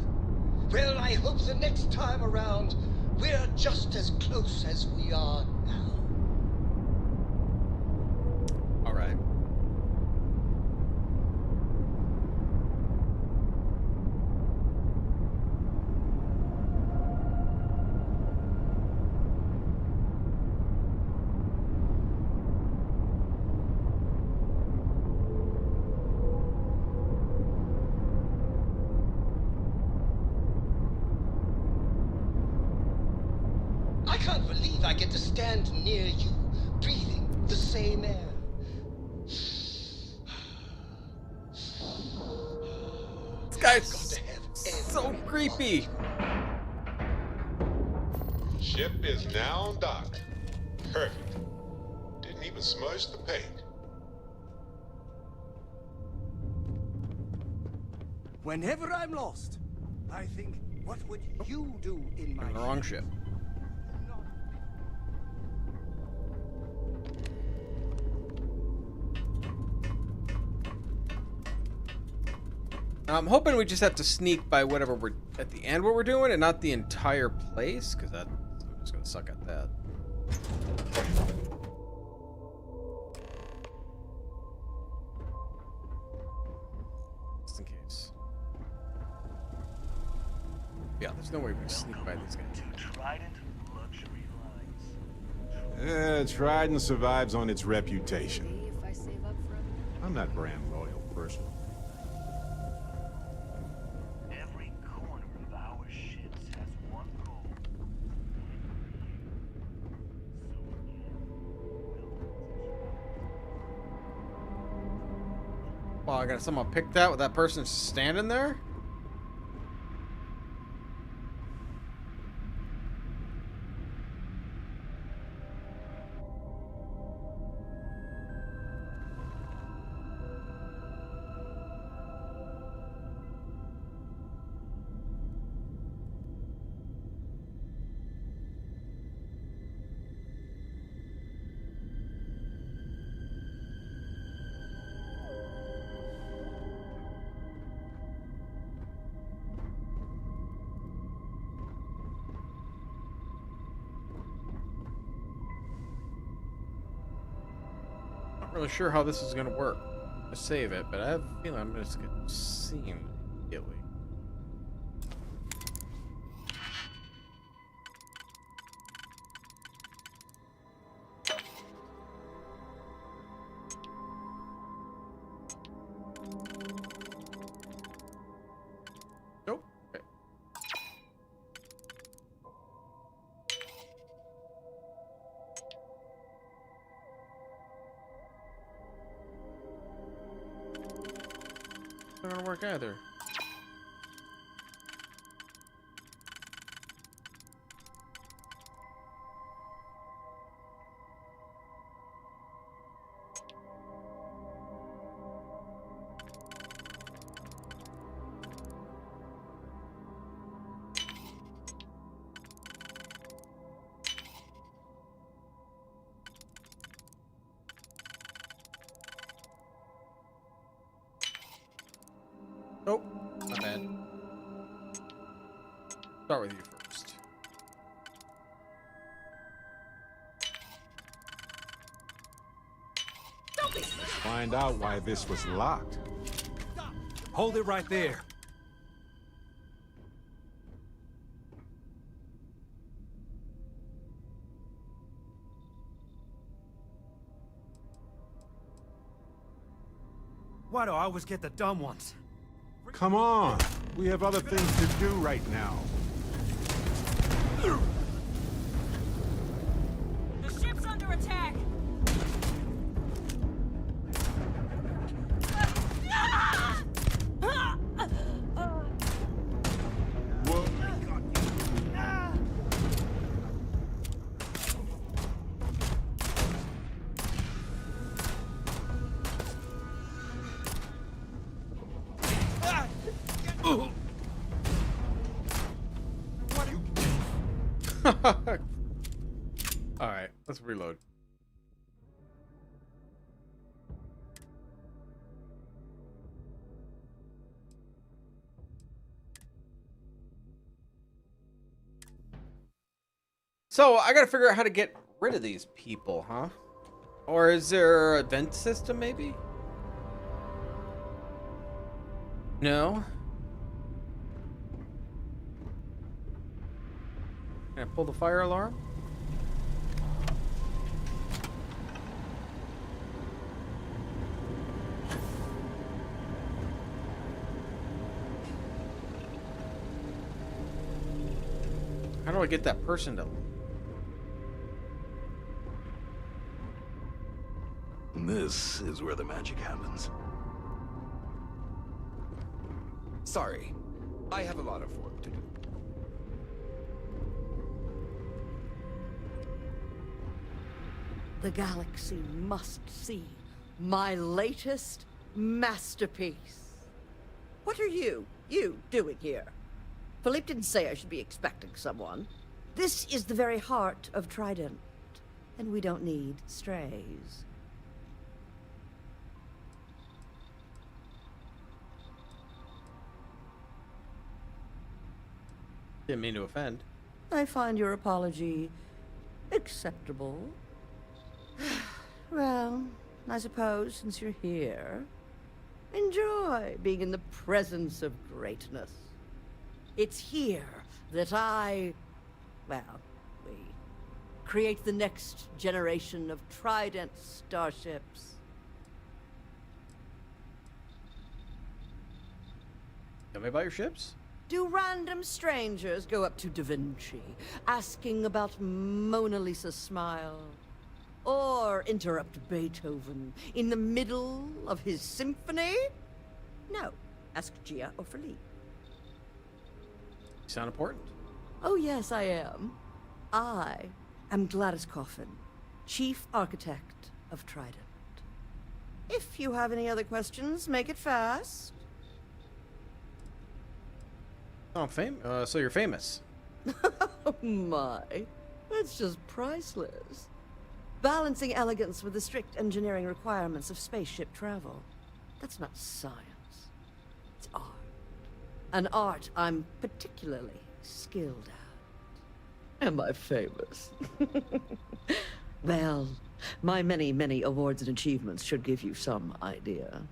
Well, I hope the next time around, we're just as close as we are now. All right. I can't believe I get to stand near you, breathing the same air. This guy's so creepy. Ship is now docked. Perfect. Didn't even smudge the paint. Whenever I'm lost, I think, what would you do in my On the wrong ship. I'm hoping we just have to sneak by whatever we're at the end what we're doing and not the entire place, because I'm just gonna suck at that. Just in case. Yeah, there's no way we can sneak by these guys. Trident survives on its reputation. I'm not brand loyal, personally. Every corner of the Well, I got someone pick that with that person standing there? Not really sure how this is going to work to save it, but I have a feeling I'm just going to see him immediately. Nope. Okay. Not gonna work either. Nope, not bad. Start with you first. Find out why this was locked. Hold it right there. Why do I always get the dumb ones? Come on. We have other things to do right now. The ship's under attack! Alright, let's reload. So, I gotta figure out how to get rid of these people, huh? Or is there a vent system, maybe? No? Can I pull the fire alarm? How do I get that person to... This is where the magic happens. Sorry, I have a lot of work to do. The galaxy must see my latest masterpiece. What are you doing here? Philippe didn't say I should be expecting someone. This is the very heart of Trident, and we don't need strays. Didn't mean to offend. I find your apology acceptable. Well, I suppose since you're here, enjoy being in the presence of greatness. It's here that we create the next generation of Trident starships. Tell me about your ships. Do random strangers go up to Da Vinci, asking about Mona Lisa's smile? Or interrupt Beethoven in the middle of his symphony? No. Ask Gia or Philippe. You sound important. Oh, yes, I am. I am Gladys Coffin, Chief Architect of Trident. If you have any other questions, make it fast. Oh, so you're famous. Oh my, that's just priceless. Balancing elegance with the strict engineering requirements of spaceship travel. That's not science. It's art. An art I'm particularly skilled at. Am I famous? Well, my many, many awards and achievements should give you some idea.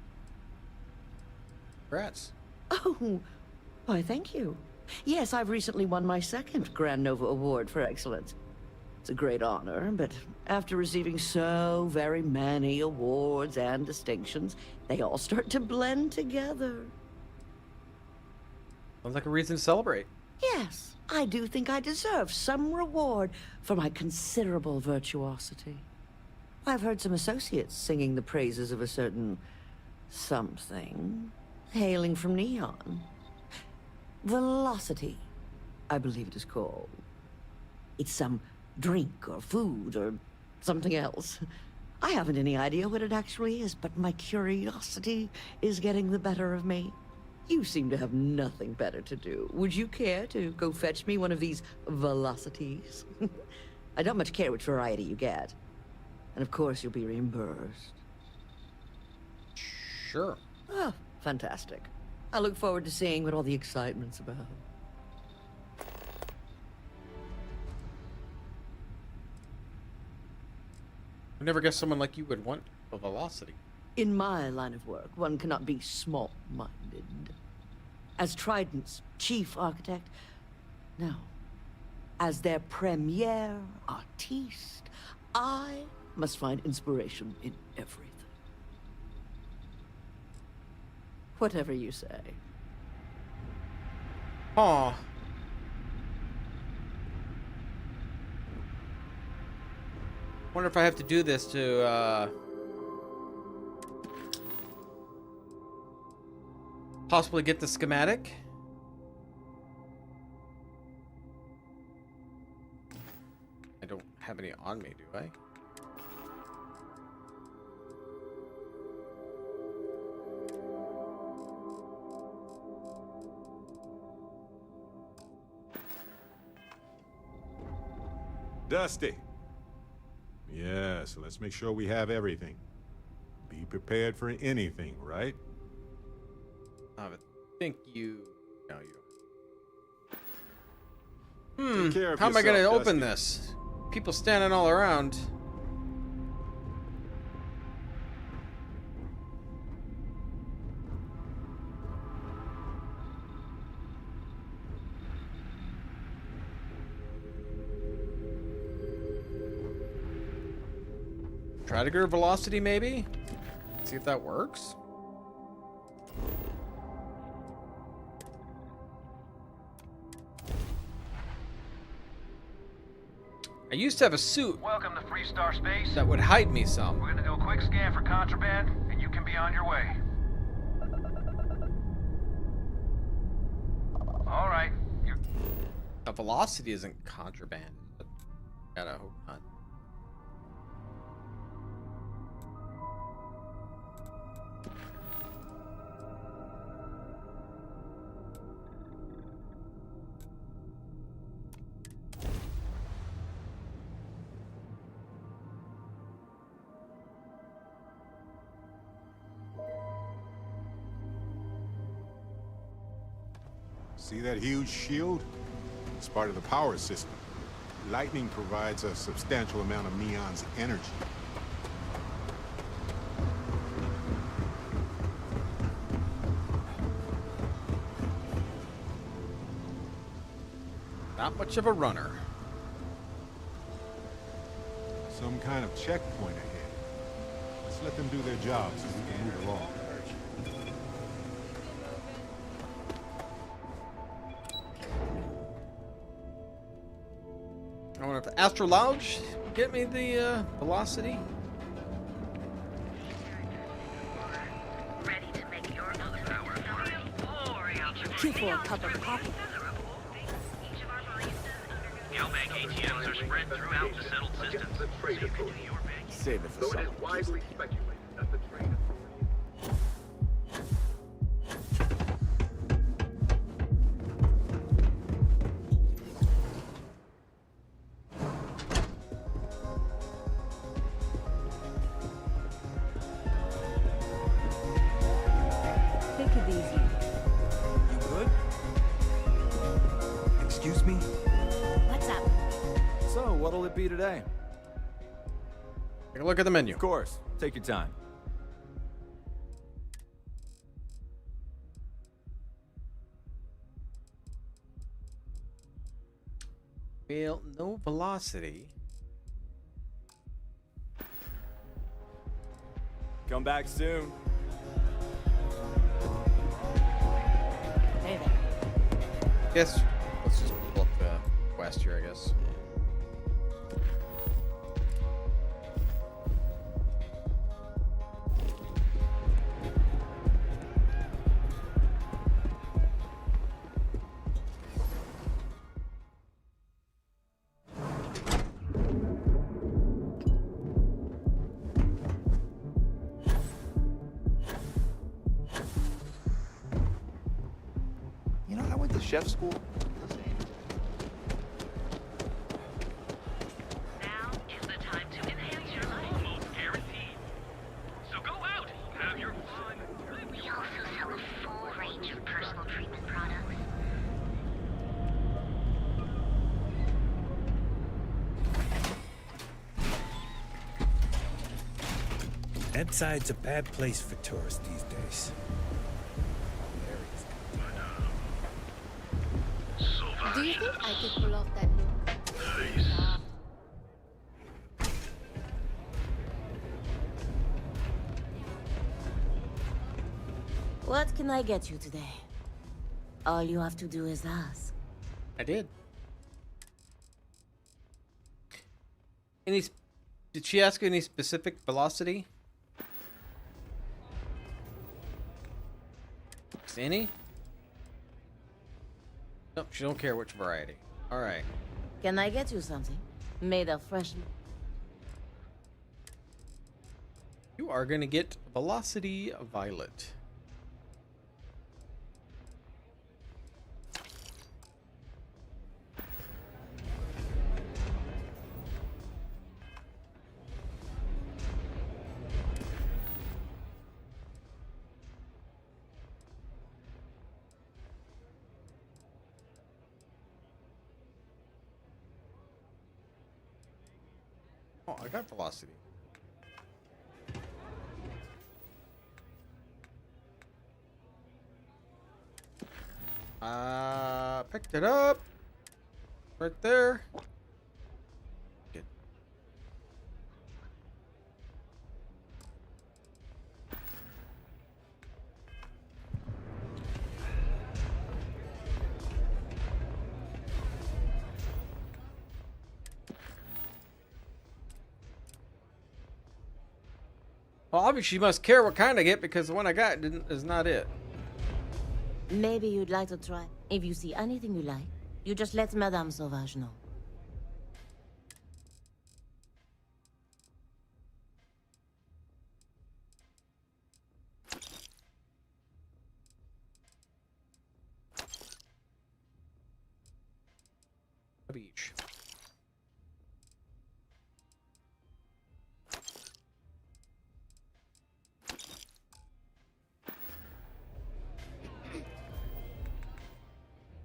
Congrats. Oh, why, thank you. Yes, I've recently won my second Grand Nova Award for excellence. It's a great honor, but after receiving so very many awards and distinctions, they all start to blend together. Sounds like a reason to celebrate. Yes, I do think I deserve some reward for my considerable virtuosity. I've heard some associates singing the praises of a certain something, hailing from Neon. Velocity, I believe it is called. It's some drink or food or something else. I haven't any idea what it actually is, but my curiosity is getting the better of me. You seem to have nothing better to do. Would you care to go fetch me one of these velocities? I don't much care which variety you get. And of course you'll be reimbursed. Sure. Oh, fantastic. I look forward to seeing what all the excitement's about. I never guessed someone like you would want a velocity. In my line of work, one cannot be small-minded. As Trident's chief architect, no. As their premier artiste, I must find inspiration in everything. Whatever you say. Aw. Wonder if I have to do this to possibly get the schematic. I don't have any on me, do I? Dusty. Yes, let's make sure we have everything. Be prepared for anything, right? I think you... No, you Take care of how am I going to yourself, open Dusty. this? People standing all around. Try to go velocity, maybe? See if that works. I used to have a suit Welcome to Freestar Space. that would hide me some. We're gonna do a quick scan for contraband, and you can be on your way. All right. The velocity isn't contraband. But gotta hope not. See that huge shield? It's part of the power system. Lightning provides a substantial amount of Neon's energy. Not much of a runner. Some kind of checkpoint ahead. Let's let them do their jobs so we can move along. I wonder if the Astro Lounge get me the velocity? Two for a cup of coffee. Galbank ATMs are spread throughout the settled systems. Save it for So it is someone. widely speculated that the train Take it easy. You good? Excuse me? What's up? So, what'll it be today? Take a look at the menu. Of course. Take your time. Well, no velocity. Come back soon. Hey there. Yes. Let's just pull up the quest here, I guess. You know, I went to chef school. Now is the time to enhance your life. Almost guaranteed. So go out, have your fun. We also sell a full range of personal treatment products. Bedside's a bad place for tourists these days. Do you think I could pull off that look? What can I get you today? All you have to do is ask. I did. Did she ask any specific velocity? Any? Nope, she don't care which variety. All right. Can I get you something? Made of fresh... You are gonna get velocity violet. Oh, I got velocity. Picked it up. Right there. Good. Well, obviously, she must care what kind I get because the one I got is not it. Maybe you'd like to try. If you see anything you like, you just let Madame Sauvage know. A beach.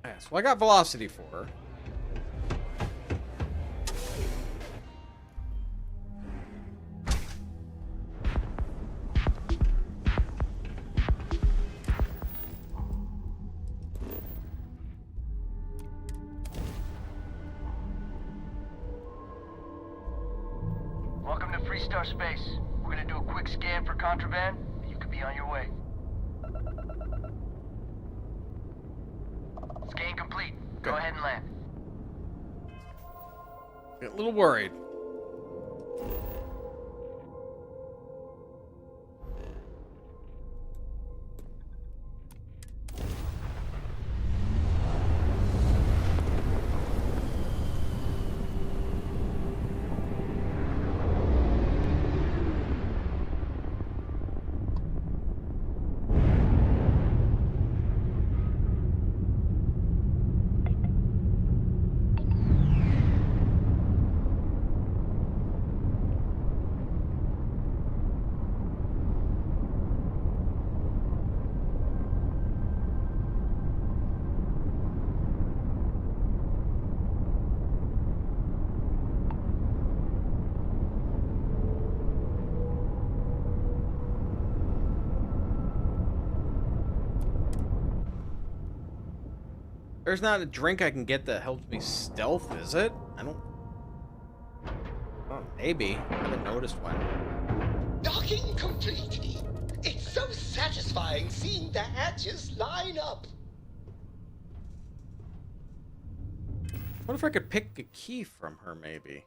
Yes, well, I got velocity for her. Welcome to Freestar Space. We're gonna do a quick scan for contraband, and you could be on your way. Scan complete. Go ahead and land. Get a little worried. There's not a drink I can get that helps me stealth, is it? I don't... Oh, maybe. I haven't noticed one. Docking complete. It's so satisfying seeing the hatches line up. What if I could pick a key from her, maybe?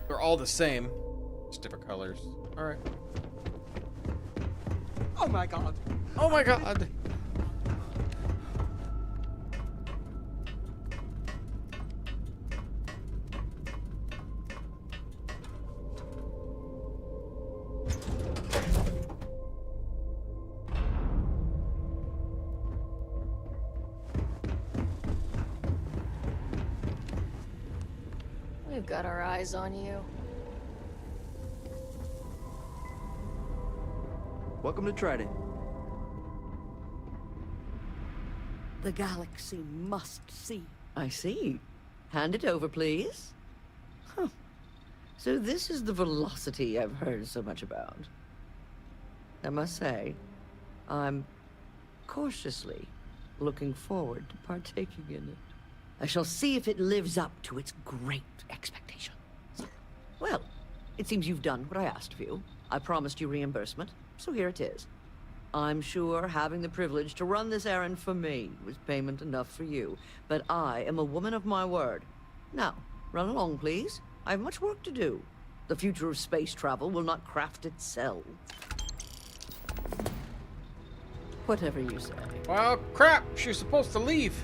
They're all the same. Just different colors. Alright. Oh my god. Oh my god. We've got our eyes on you. Welcome to Trident. The galaxy must see. I see. Hand it over, please. Huh. So this is the velocity I've heard so much about. I must say, I'm cautiously looking forward to partaking in it. I shall see if it lives up to its great expectations. Well, it seems you've done what I asked of you. I promised you reimbursement, so here it is. I'm sure having the privilege to run this errand for me was payment enough for you, but I am a woman of my word. Now, run along, please. I have much work to do. The future of space travel will not craft itself. Whatever you say. Well, crap! She's supposed to leave.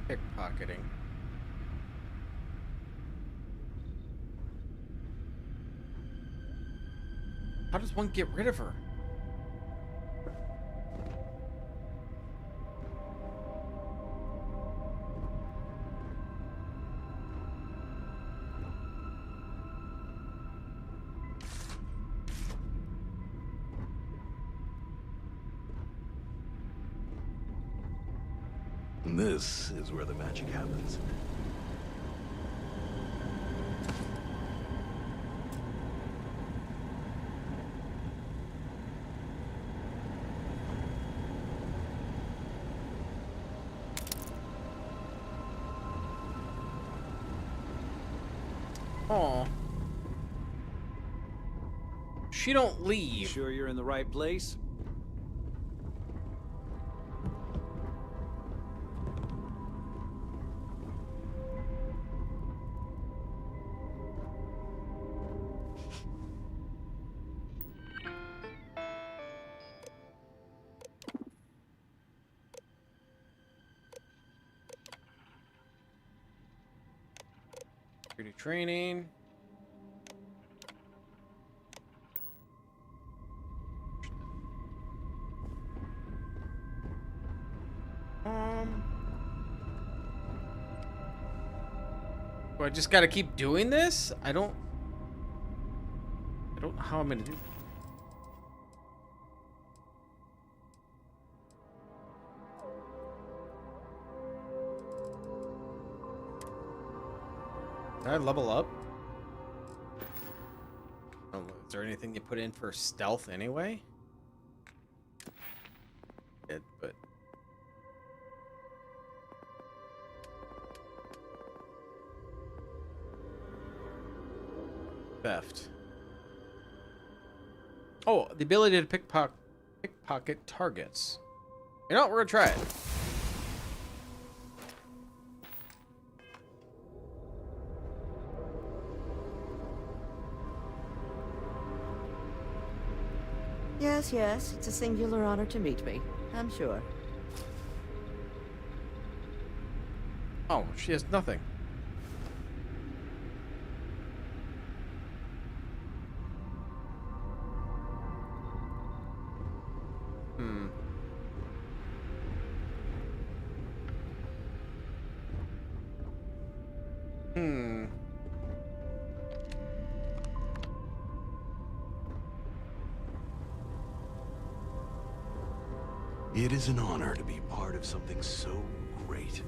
Pickpocketing. How does one get rid of her? This is where the magic happens. Aw. She don't leave. Sure you're in the right place? Security training. I just gotta keep doing this? I don't know how I'm gonna do. Did I level up? Oh, is there anything you put in for stealth anyway? Good, but theft. Oh, the ability to pickpocket targets. You know what? We're gonna try it. Yes, yes, it's a singular honor to meet me, I'm sure. Oh, she has nothing. It is an honor to be part of something so great.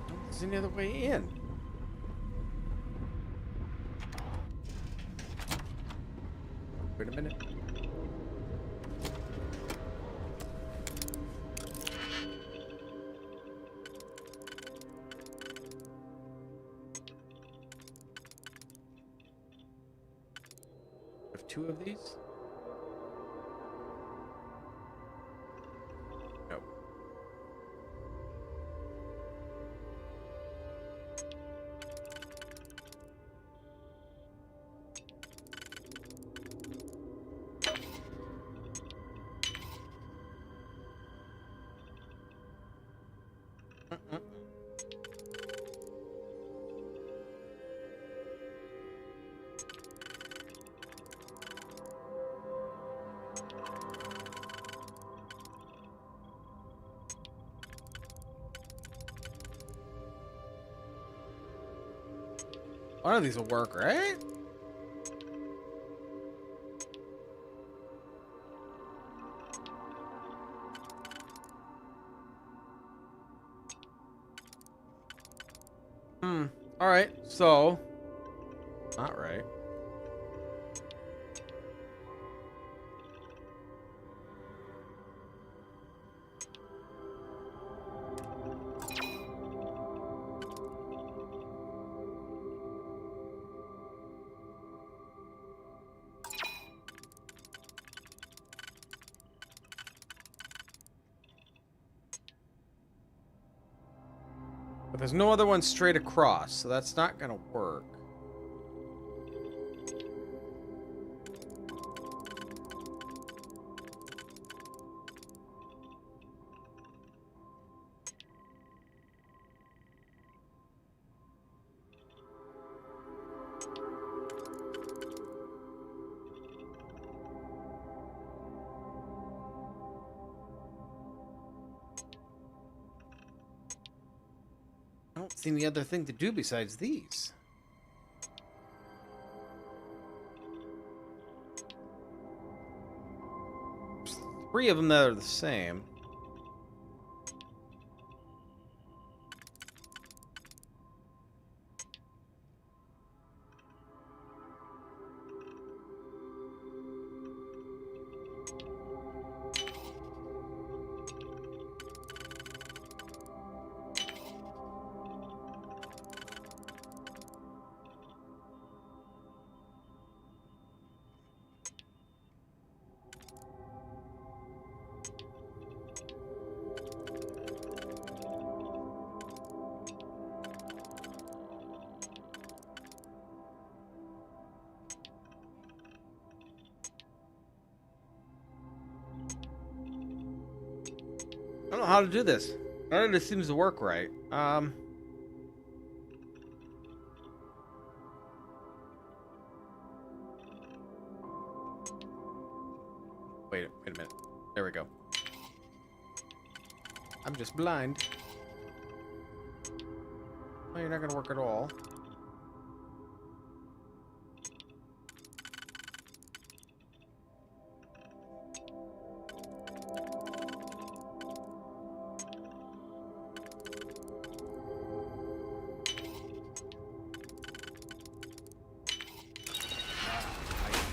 There's any other way in. Wait a minute. Have two of these? Nope. One of these will work, right? All right. So, not right. But there's no other one straight across, so that's not gonna work. I don't see any other thing to do besides these. There's three of them that are the same. I don't know how to do this. None of this seems to work right. Wait a minute. There we go. I'm just blind. Well, you're not gonna work at all.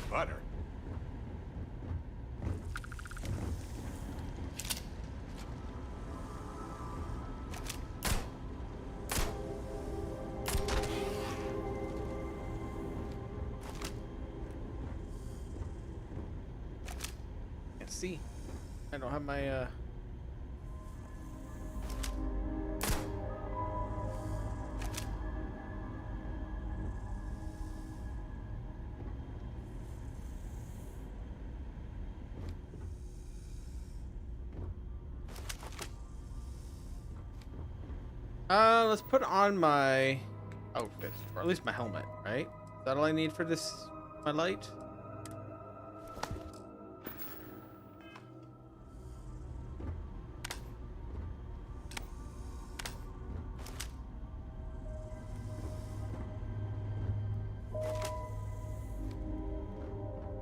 Butter. Can't see. I don't have my let's put on my outfit, or at least my helmet, right? Is that all I need for this, my light?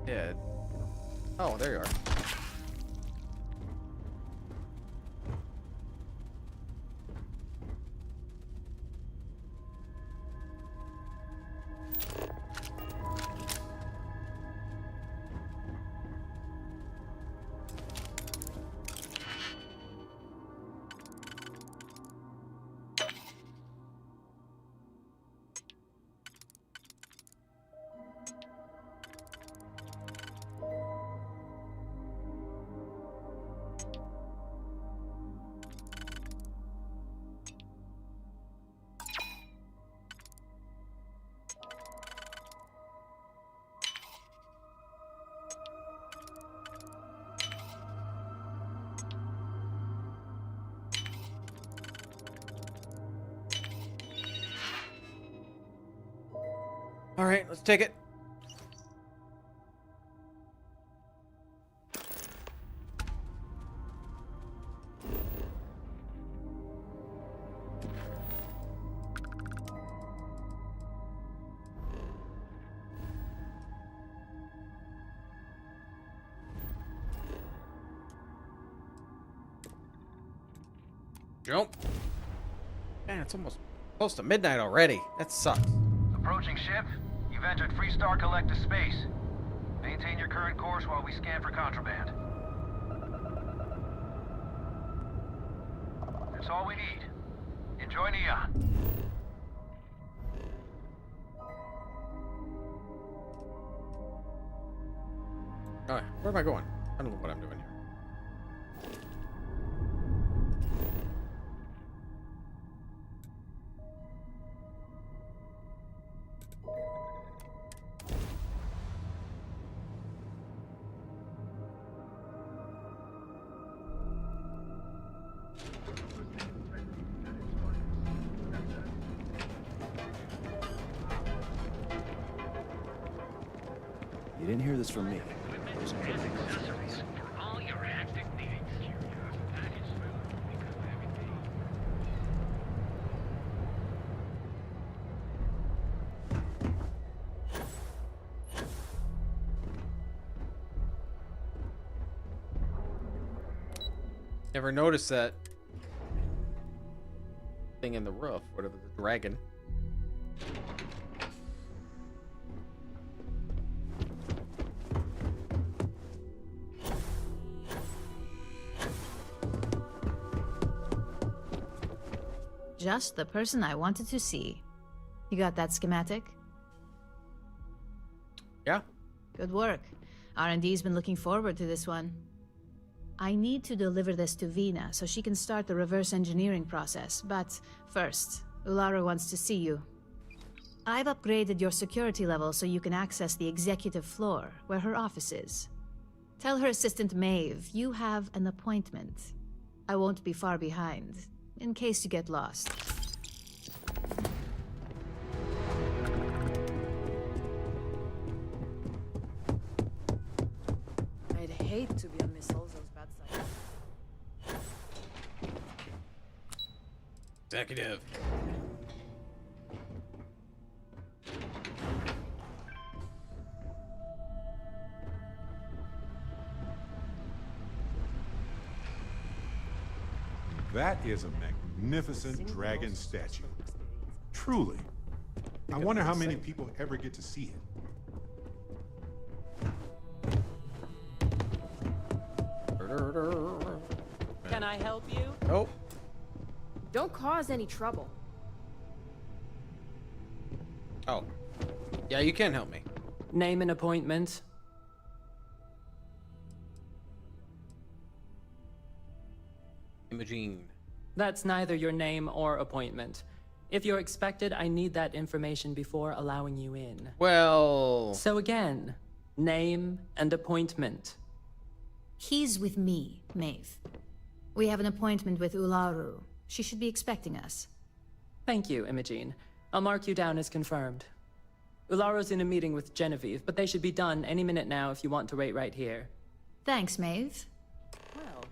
Yeah. Oh, there you are. All right, let's take it. Jump. Man, it's almost close to midnight already. That sucks. Approaching ship. You've entered Freestar Collective space. Maintain your current course while we scan for contraband. That's all we need. Enjoy Neon. Alright, where am I going? I don't know what I'm doing here. You didn't hear this from me. Accessories for all your hectic needs. Never noticed that thing in the roof, whatever, the dragon. Just the person I wanted to see. You got that schematic? Yeah. Good work. R&D's been looking forward to this one. I need to deliver this to Vina so she can start the reverse engineering process, but first, Ulara wants to see you. I've upgraded your security level so you can access the executive floor, where her office is. Tell her assistant Maeve you have an appointment. I won't be far behind, in case you get lost. I'd hate to be on Miss Olzo's bad side. Executive. That is a magnificent dragon statue. Truly. I wonder how many people ever get to see it. Can I help you? Oh. Don't cause any trouble. Oh. Yeah, you can help me. Name and appointment. Imogene. That's neither your name or appointment. If you're expected, I need that information before allowing you in. Well... So again, name and appointment. He's with me, Maeve. We have an appointment with Ularu. She should be expecting us. Thank you, Imogene. I'll mark you down as confirmed. Ularu's in a meeting with Genevieve, but they should be done any minute now if you want to wait right here. Thanks, Maeve. Well,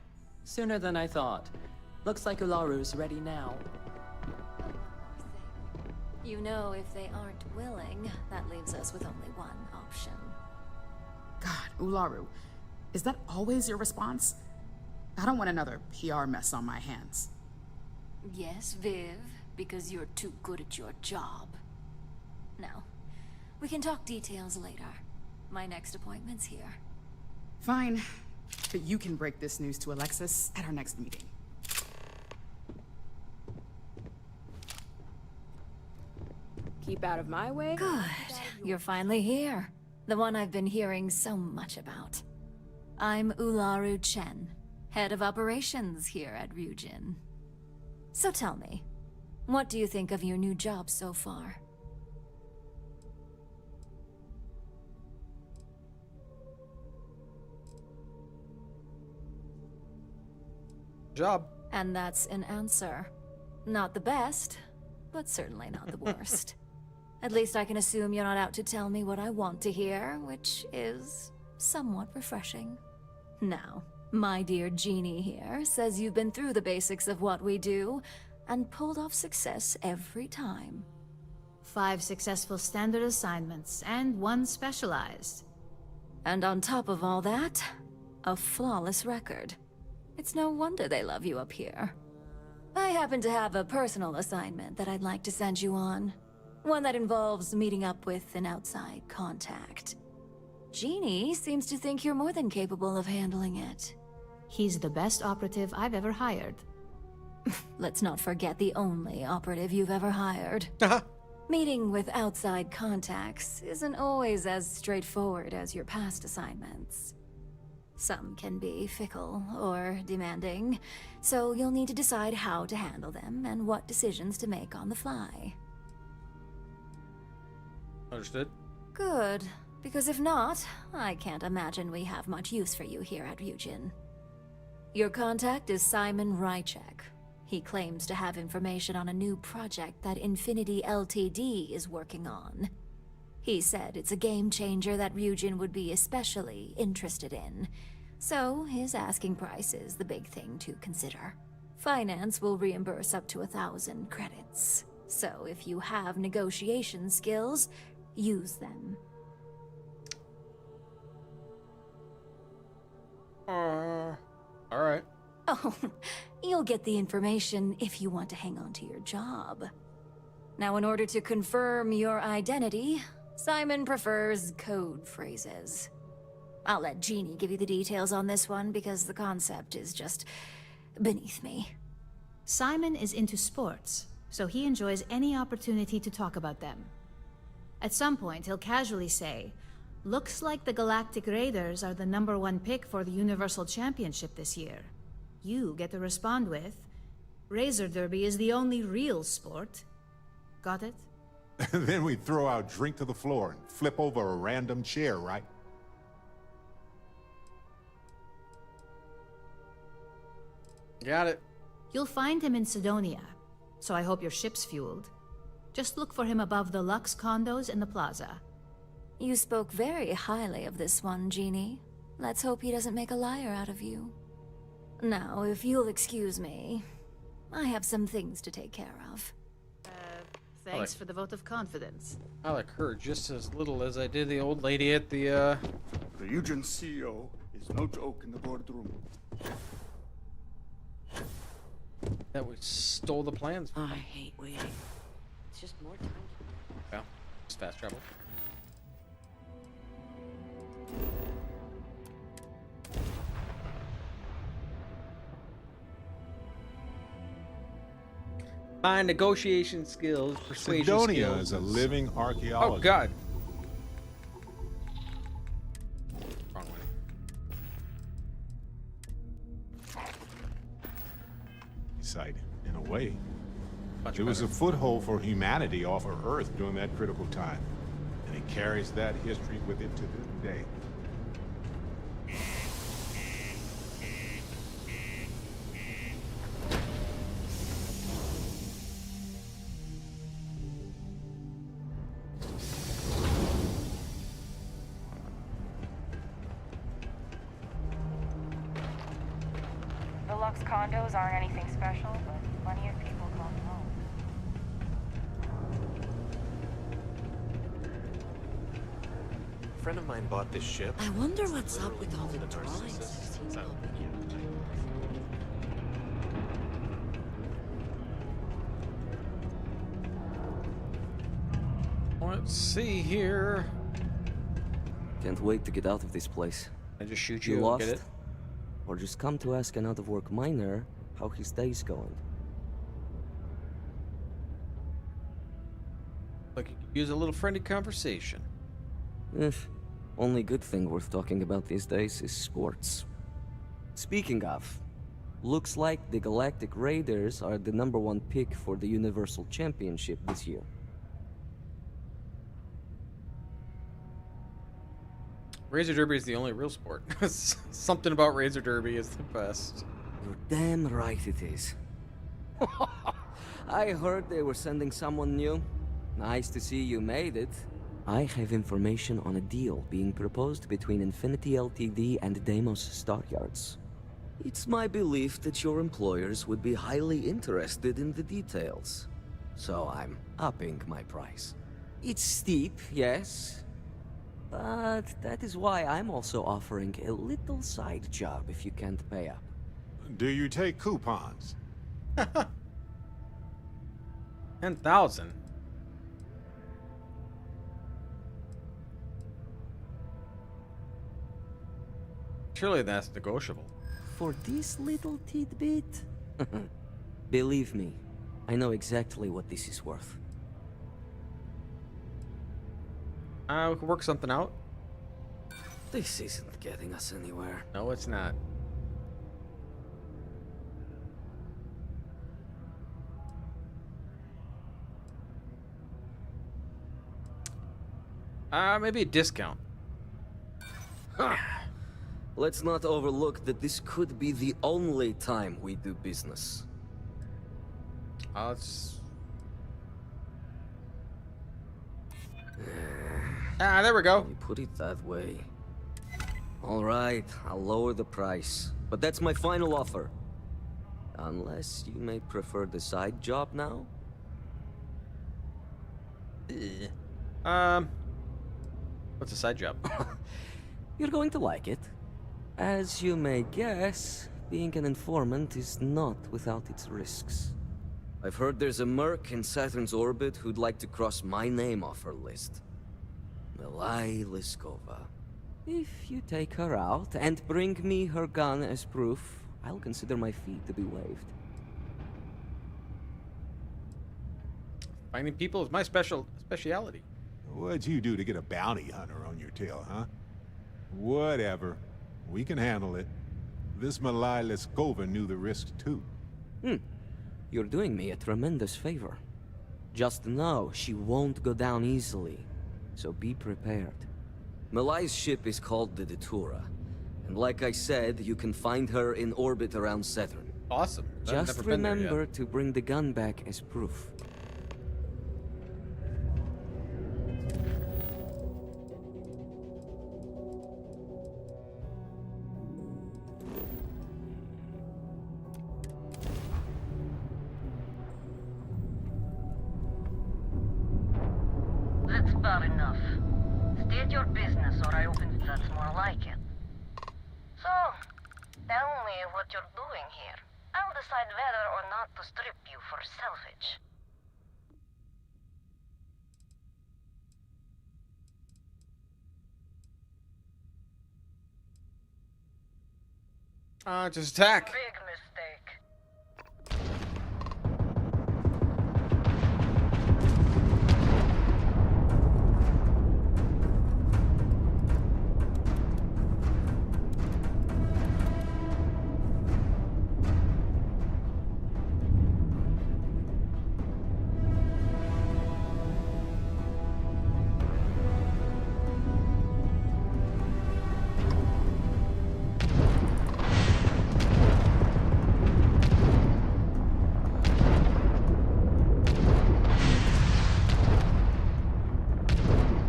sooner than I thought. Looks like Ularu's ready now. You know, if they aren't willing, that leaves us with only one option. God, Ularu, is that always your response? I don't want another PR mess on my hands. Yes, Viv, because you're too good at your job. Now, we can talk details later. My next appointment's here. Fine, but you can break this news to Alexis at our next meeting. Keep out of my way. Good. You're finally here. The one I've been hearing so much about. I'm Ularu Chen, head of operations here at Ryujin. So tell me, what do you think of your new job so far? Job. And that's an answer. Not the best, but certainly not the worst. At least I can assume you're not out to tell me what I want to hear, which is somewhat refreshing. Now, my dear Jeannie here says you've been through the basics of what we do and pulled off success every time. 5 successful standard assignments and 1 specialized. And on top of all that, a flawless record. It's no wonder they love you up here. I happen to have a personal assignment that I'd like to send you on. One that involves meeting up with an outside contact. Jeannie seems to think you're more than capable of handling it. He's the best operative I've ever hired. Let's not forget the only operative you've ever hired. Meeting with outside contacts isn't always as straightforward as your past assignments. Some can be fickle or demanding, so you'll need to decide how to handle them and what decisions to make on the fly. Understood. Good, because if not, I can't imagine we have much use for you here at Ryujin. Your contact is Simon Rychek. He claims to have information on a new project that Infinity Ltd is working on. He said it's a game changer that Ryujin would be especially interested in. So his asking price is the big thing to consider. Finance will reimburse up to 1,000 credits. So if you have negotiation skills, use them. Alright. Oh, you'll get the information if you want to hang on to your job. Now, in order to confirm your identity, Simon prefers code phrases. I'll let Jeannie give you the details on this one because the concept is just beneath me. Simon is into sports, so he enjoys any opportunity to talk about them. At some point, he'll casually say, "Looks like the Galactic Raiders are the #1 pick for the Universal Championship this year." You get to respond with, "Razor Derby is the only real sport." Got it? Then we throw our drink to the floor and flip over a random chair, right? Got it. You'll find him in Sidonia, so I hope your ship's fueled. Just look for him above the Lux condos in the plaza. You spoke very highly of this one, Jeannie. Let's hope he doesn't make a liar out of you. Now, if you'll excuse me, I have some things to take care of. Thanks for the vote of confidence. I like her just as little as I did the old lady at the, The Ryujin CEO is no joke in the boardroom. That we stole the plans from. I hate waiting. It's just more time. Well, it's fast travel. My negotiation skills, persuasion Sidonia skills. is a living archaeologist. Oh God. Wrong way. Sight, in a way. Much It was better. a foothold for humanity off of Earth during that critical time. And it carries that history with it to this day. The Lux condos aren't anything special, but plenty of people call them home. A friend of mine bought this ship. I wonder what's up with all the drawings I've seen. Let's see here. Can't wait to get out of this place. I just shoot You you. lost? Get it? Or just come to ask an out-of-work miner how his day's going. Like you could use a little friendly conversation. Only good thing worth talking about these days is sports. Speaking of, looks like the Galactic Raiders are the #1 pick for the Universal Championship this year. Razor Derby is the only real sport. Something about Razor Derby is the best. You're damn right it is. I heard they were sending someone new. Nice to see you made it. I have information on a deal being proposed between Infinity Ltd. and Deimos Stockyards. It's my belief that your employers would be highly interested in the details. So I'm upping my price. It's steep, yes. But that is why I'm also offering a little side job if you can't pay up. Do you take coupons? 10,000. Surely that's negotiable. For this little tidbit? Believe me, I know exactly what this is worth. We can work something out. This isn't getting us anywhere. No, it's not. Maybe a discount. Let's not overlook that this could be the only time we do business. Let's... there we go. You put it that way. All right, I'll lower the price. But that's my final offer. Unless you may prefer the side job now? What's a side job? You're going to like it. As you may guess, being an informant is not without its risks. I've heard there's a merc in Saturn's orbit who'd like to cross my name off her list. Melai Liskova. If you take her out and bring me her gun as proof, I'll consider my fee to be waived. Finding people is my speciality. What'd you do to get a bounty hunter on your tail, huh? Whatever. We can handle it. This Malai Leskova knew the risk too. You're doing me a tremendous favor. Just know she won't go down easily, so be prepared. Malai's ship is called the Datura, and like I said, you can find her in orbit around Saturn. Awesome. Just remember to bring the gun back as proof. That's about enough. State your business or I open that's more like it. So, tell me what you're doing here. Out decide whether or not to strip you for salvage. Just attack. Big mistake.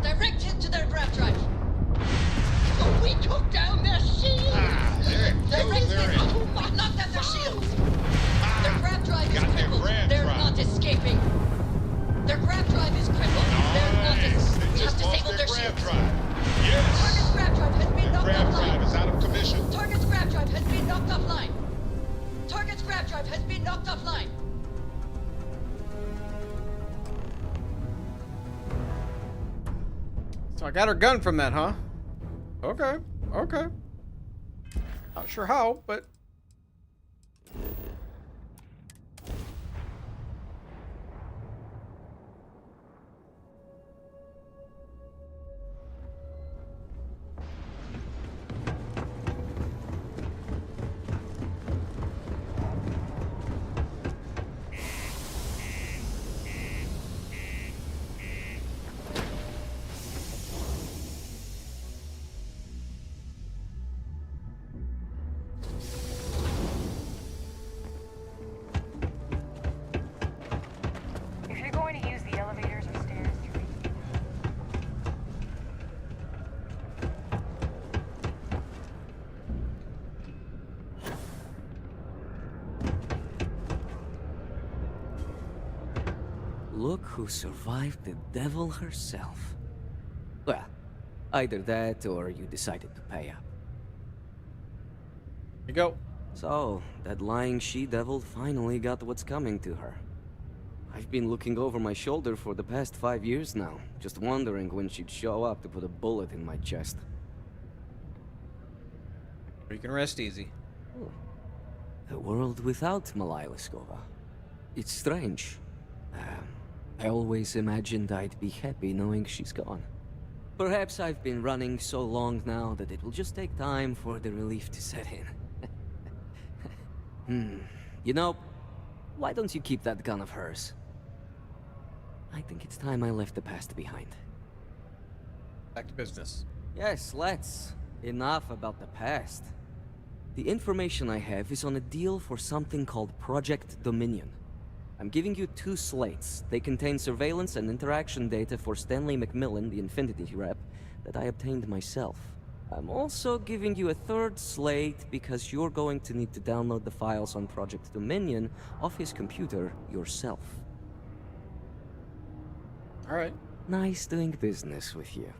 Direct hit to their grav drive. Oh, we took down their shields. Direct hit. Oh, my, knocked out their shields. Their grav drive is crippled. They're not escaping. Their grav drive is crippled. They're not escaping. Just disabled their shields. Target's grav drive has been knocked offline. Is out of commission. Target's grav drive has been knocked offline. Target's grav drive has been knocked offline. So I got her gun from that, huh? Okay, okay. Not sure how, but... If you're going to use the elevators or stairs to reach... Look who survived the devil herself. Well, either that or you decided to pay up. Here you go. So, that lying she-devil finally got what's coming to her. I've been looking over my shoulder for the past 5 years now, just wondering when she'd show up to put a bullet in my chest. You can rest easy. A world without Mykillangelo. It's strange. I always imagined I'd be happy knowing she's gone. Perhaps I've been running so long now that it will just take time for the relief to set in. You know, why don't you keep that gun of hers? I think it's time I left the past behind. Back to business. Yes, let's. Enough about the past. The information I have is on a deal for something called Project Dominion. I'm giving you 2 slates. They contain surveillance and interaction data for Stanley McMillan, the Infinity rep, that I obtained myself. I'm also giving you a 3rd slate because you're going to need to download the files on Project Dominion off his computer yourself. All right. Nice doing business with you.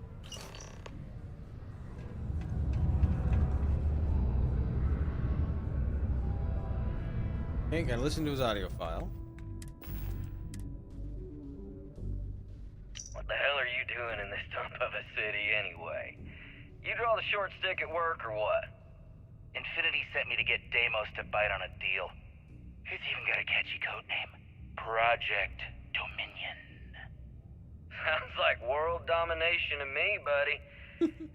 Okay, gotta listen to his audio file. What the hell are you doing in this dump of a city anyway? You draw the short stick at work or what? Infinity sent me to get Deimos to bite on a deal. He's even got a catchy code name. Project Dominion. Sounds like world domination to me, buddy.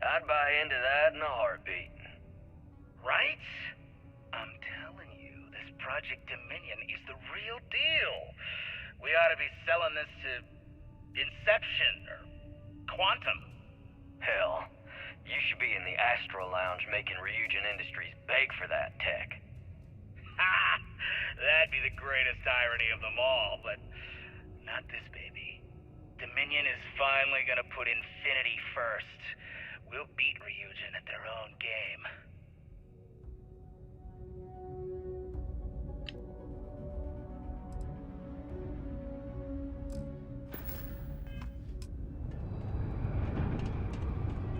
I'd buy into that in a heartbeat. Right? I'm telling you, this Project Dominion is the real deal. We ought to be selling this to Inception or Quantum. Hell, you should be in the Astro Lounge making Ryujin Industries beg for that tech. Ha! That'd be the greatest irony of them all, but not this baby. Dominion is finally gonna put Infinity first. We'll beat Ryujin at their own game.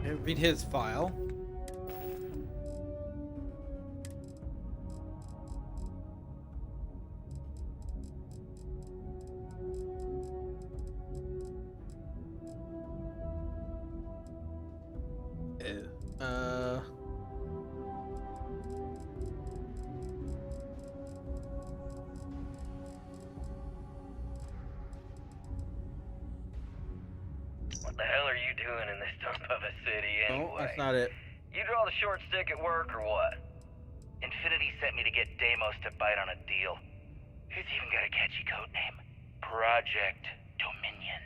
And read his file. What the hell are you doing in this dump of a city anyway? No, that's not it. You draw the short stick at work or what? Infinity sent me to get Deimos to bite on a deal. He's even got a catchy code name. Project Dominion.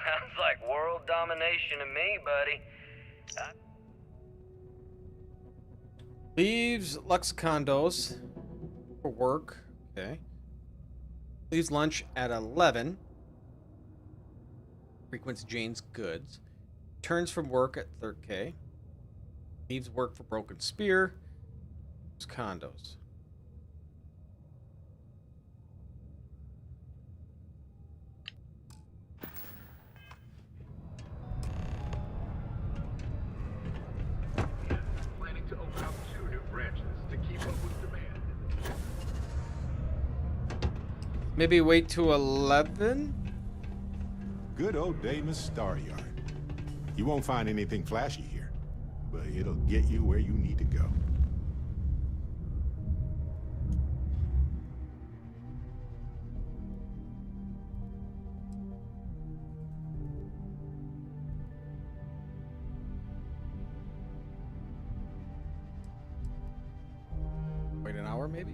Sounds like world domination to me, buddy. Leaves Lux Condos for work. Okay. Leaves lunch at 11. Frequents Jane's goods. Returns from work at 3K. Leaves work for Broken Spear. Leaves condos. Planning to open up 2 new branches to keep up with demand. Maybe wait to 11? Good old Deimos Star Yard. You won't find anything flashy here, but it'll get you where you need to go. Wait an hour, maybe?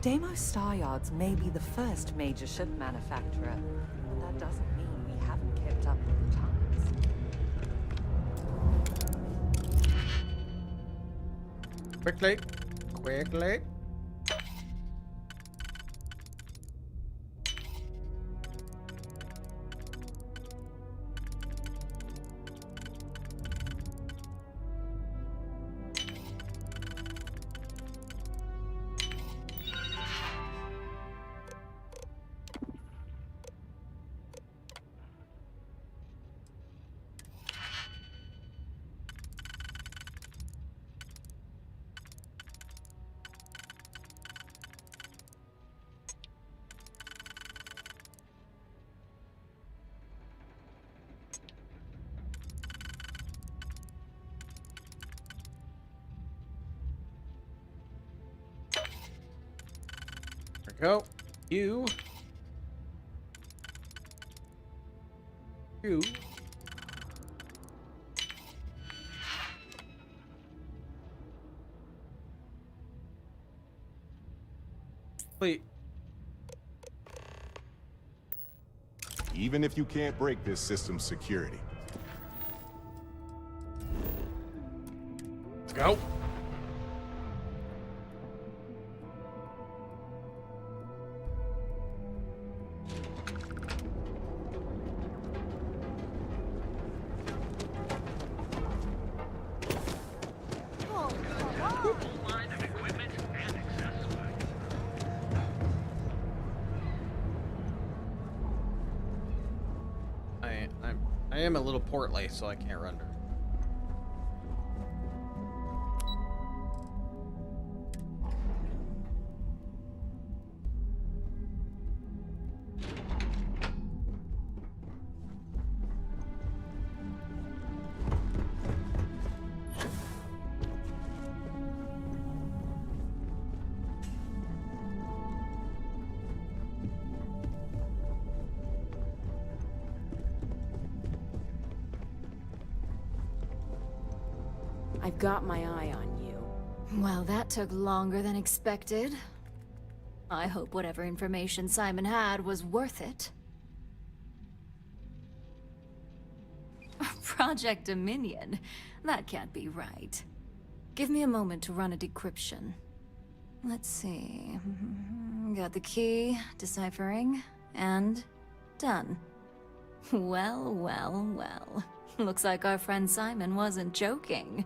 Deimos Star Yards may be the first major ship manufacturer, but that doesn't mean we haven't kept up with the times. Quickly. Quickly. Go. You. Wait. Even if you can't break this system's security. Let's go. I am a little portly, so I can't render. I've got my eye on you. Well, that took longer than expected. I hope whatever information Simon had was worth it. Project Dominion? That can't be right. Give me a moment to run a decryption. Let's see. Got the key, deciphering, and done. Well, well, well. Looks like our friend Simon wasn't joking.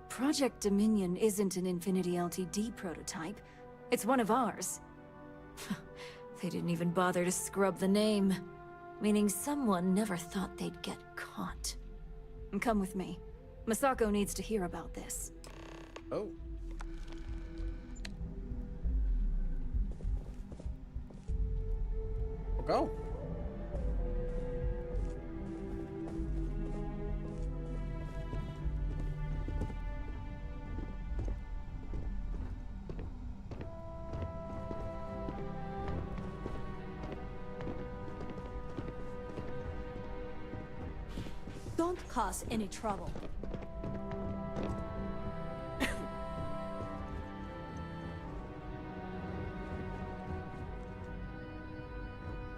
Project Dominion isn't an Infinity LTD prototype. It's one of ours. They didn't even bother to scrub the name, meaning someone never thought they'd get caught. Come with me. Masako needs to hear about this. Oh. Go. Don't cause any trouble.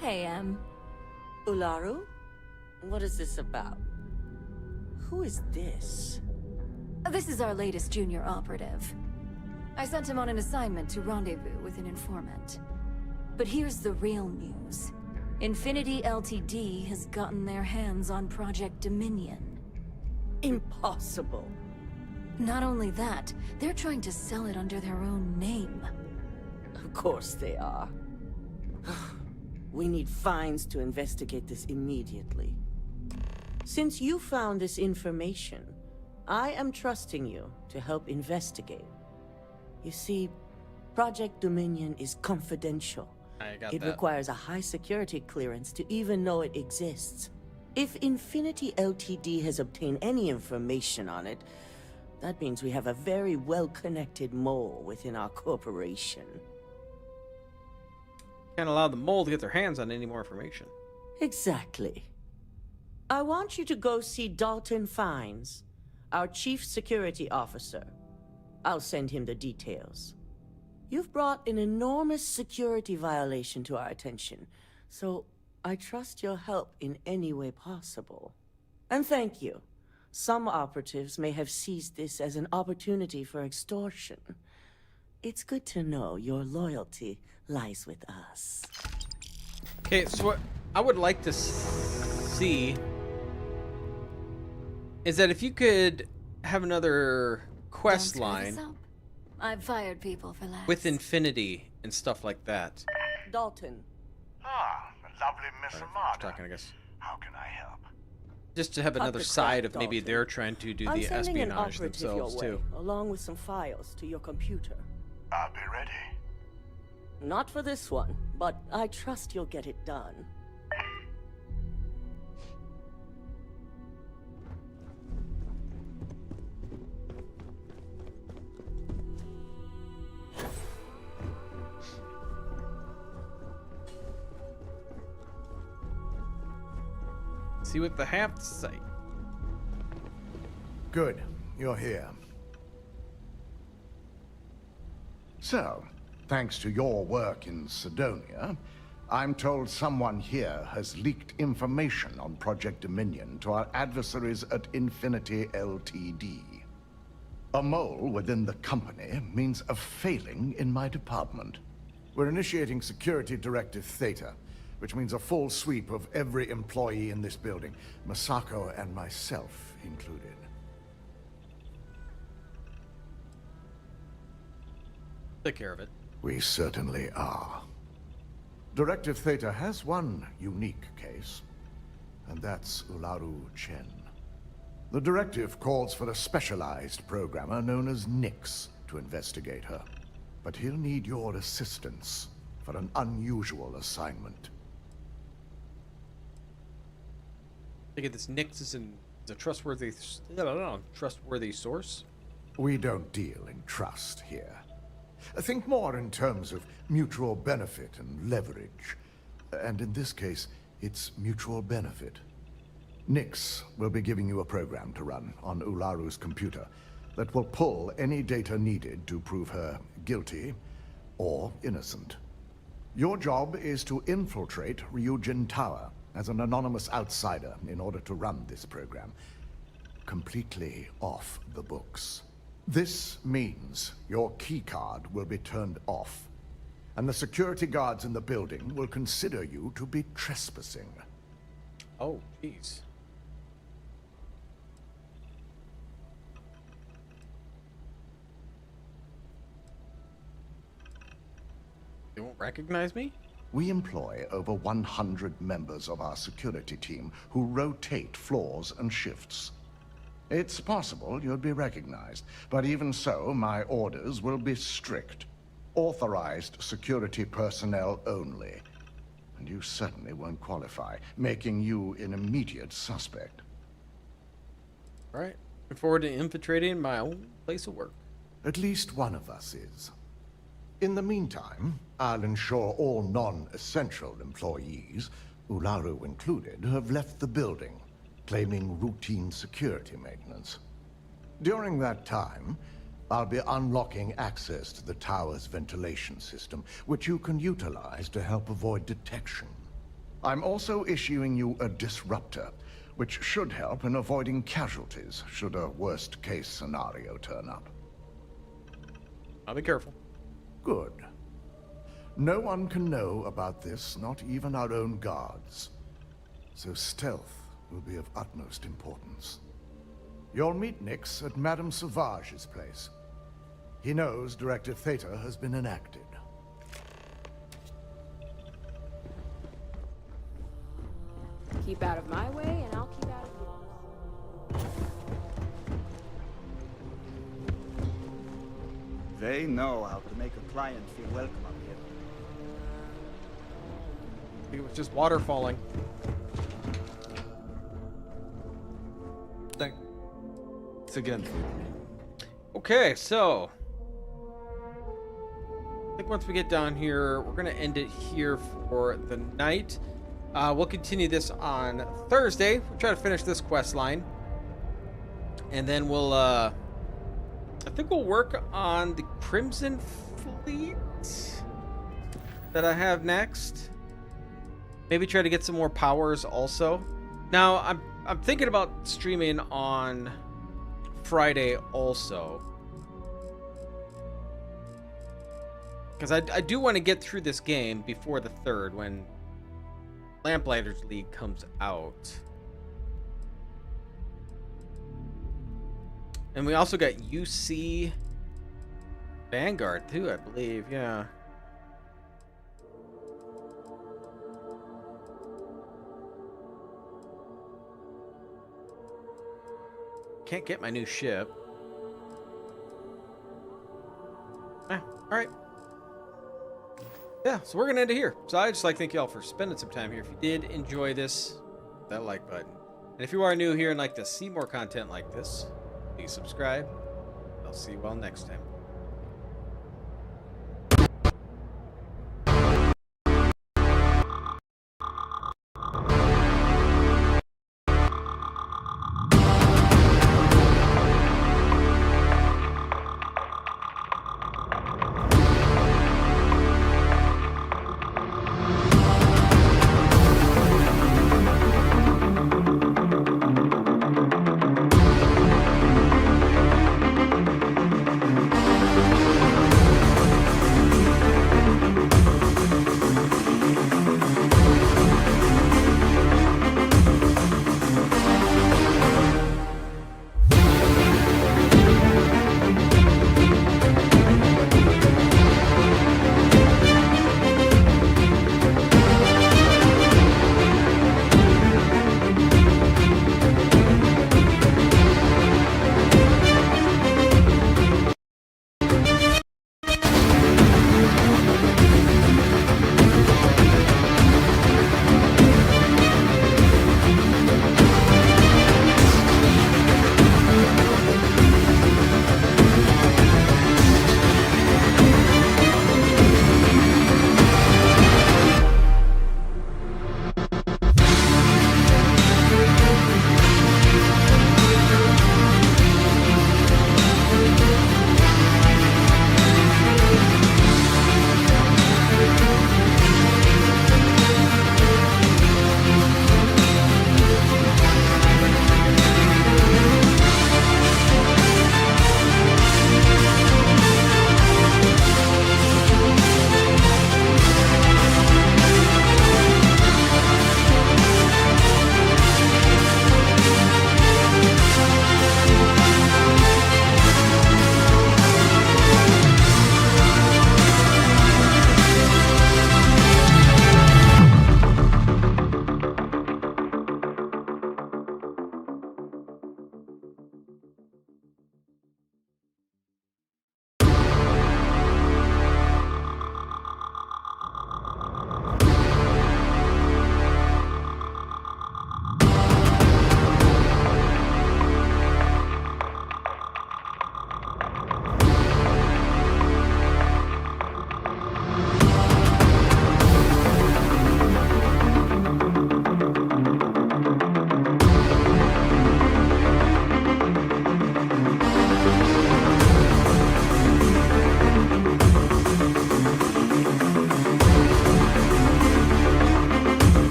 Hey, Ularu? What is this about? Who is this? This is our latest junior operative. I sent him on an assignment to rendezvous with an informant. But here's the real news. Infinity Ltd. has gotten their hands on Project Dominion. Impossible. Not only that, they're trying to sell it under their own name. Of course they are. We need fines to investigate this immediately. Since you found this information, I am trusting you to help investigate. You see, Project Dominion is confidential. It requires a high security clearance to even know it exists. If Infinity Ltd. has obtained any information on it, that means we have a very well-connected mole within our corporation. Can't allow the mole to get their hands on any more information. Exactly. I want you to go see Dalton Fines, our chief security officer. I'll send him the details. You've brought an enormous security violation to our attention, so I trust your help in any way possible. And thank you. Some operatives may have seized this as an opportunity for extortion. It's good to know your loyalty lies with us. Okay, so what I would like to see is that if you could have another quest line I've fired people for less. with Infinity and stuff like that. Dalton. Ah, lovely Miss Amada. Talking, I guess. How can I help? Just to have another side of maybe they're trying to do the espionage themselves too. Along with some files to your computer. I'll be ready. Not for this one, but I trust you'll get it done. See what they have to say. Good, you're here. So, thanks to your work in Sidonia, I'm told someone here has leaked information on Project Dominion to our adversaries at Infinity Ltd. A mole within the company means a failing in my department. We're initiating Security Directive Theta, which means a full sweep of every employee in this building, Masako and myself included. Take care of it. We certainly are. Directive Theta has one unique case, and that's Ularu Chen. The directive calls for a specialized programmer known as Nyx to investigate her, but he'll need your assistance for an unusual assignment. I get this Nyx is a trustworthy, trustworthy source. We don't deal in trust here. Think more in terms of mutual benefit and leverage. And in this case, it's mutual benefit. Nyx will be giving you a program to run on Ularu's computer that will pull any data needed to prove her guilty or innocent. Your job is to infiltrate Ryujin Tower as an anonymous outsider in order to run this program completely off the books. This means your keycard will be turned off, and the security guards in the building will consider you to be trespassing. Oh, jeez. They won't recognize me? We employ over 100 members of our security team who rotate floors and shifts. It's possible you'll be recognized, but even so, my orders will be strict. Authorized security personnel only. and you certainly won't qualify, making you an immediate suspect. All right. Looking forward to infiltrating my own place of work. At least one of us is. In the meantime, I'll ensure all non-essential employees, Ularu included, have left the building, claiming routine security maintenance. During that time, I'll be unlocking access to the tower's ventilation system, which you can utilize to help avoid detection. I'm also issuing you a disruptor, which should help in avoiding casualties should a worst-case scenario turn up. I'll be careful. Good. No one can know about this, not even our own guards. So stealth will be of utmost importance. You'll meet Nix at Madame Sauvage's place. He knows Directive Theta has been enacted. Keep out of my way, and I'll keep out of yours. They know how to make a client feel welcome up here. I think it was just water falling. Thanks again. Okay, so I think once we get down here, we're gonna end it here for the night. We'll continue this on Thursday. We'll try to finish this quest line, and then we'll I think we'll work on the Crimson Fleet that I have next. Maybe try to get some more powers also. Now I'm thinking about streaming on Friday also, because I do want to get through this game before the 3rd when Lamplighters League comes out. And we also got UC Vanguard too, I believe. Yeah. Can't get my new ship. All right. Yeah, so we're gonna end it here. So I just like to thank you all for spending some time here. If you did enjoy this, hit that like button. And if you are new here and like to see more content like this, please subscribe. I'll see you all next time.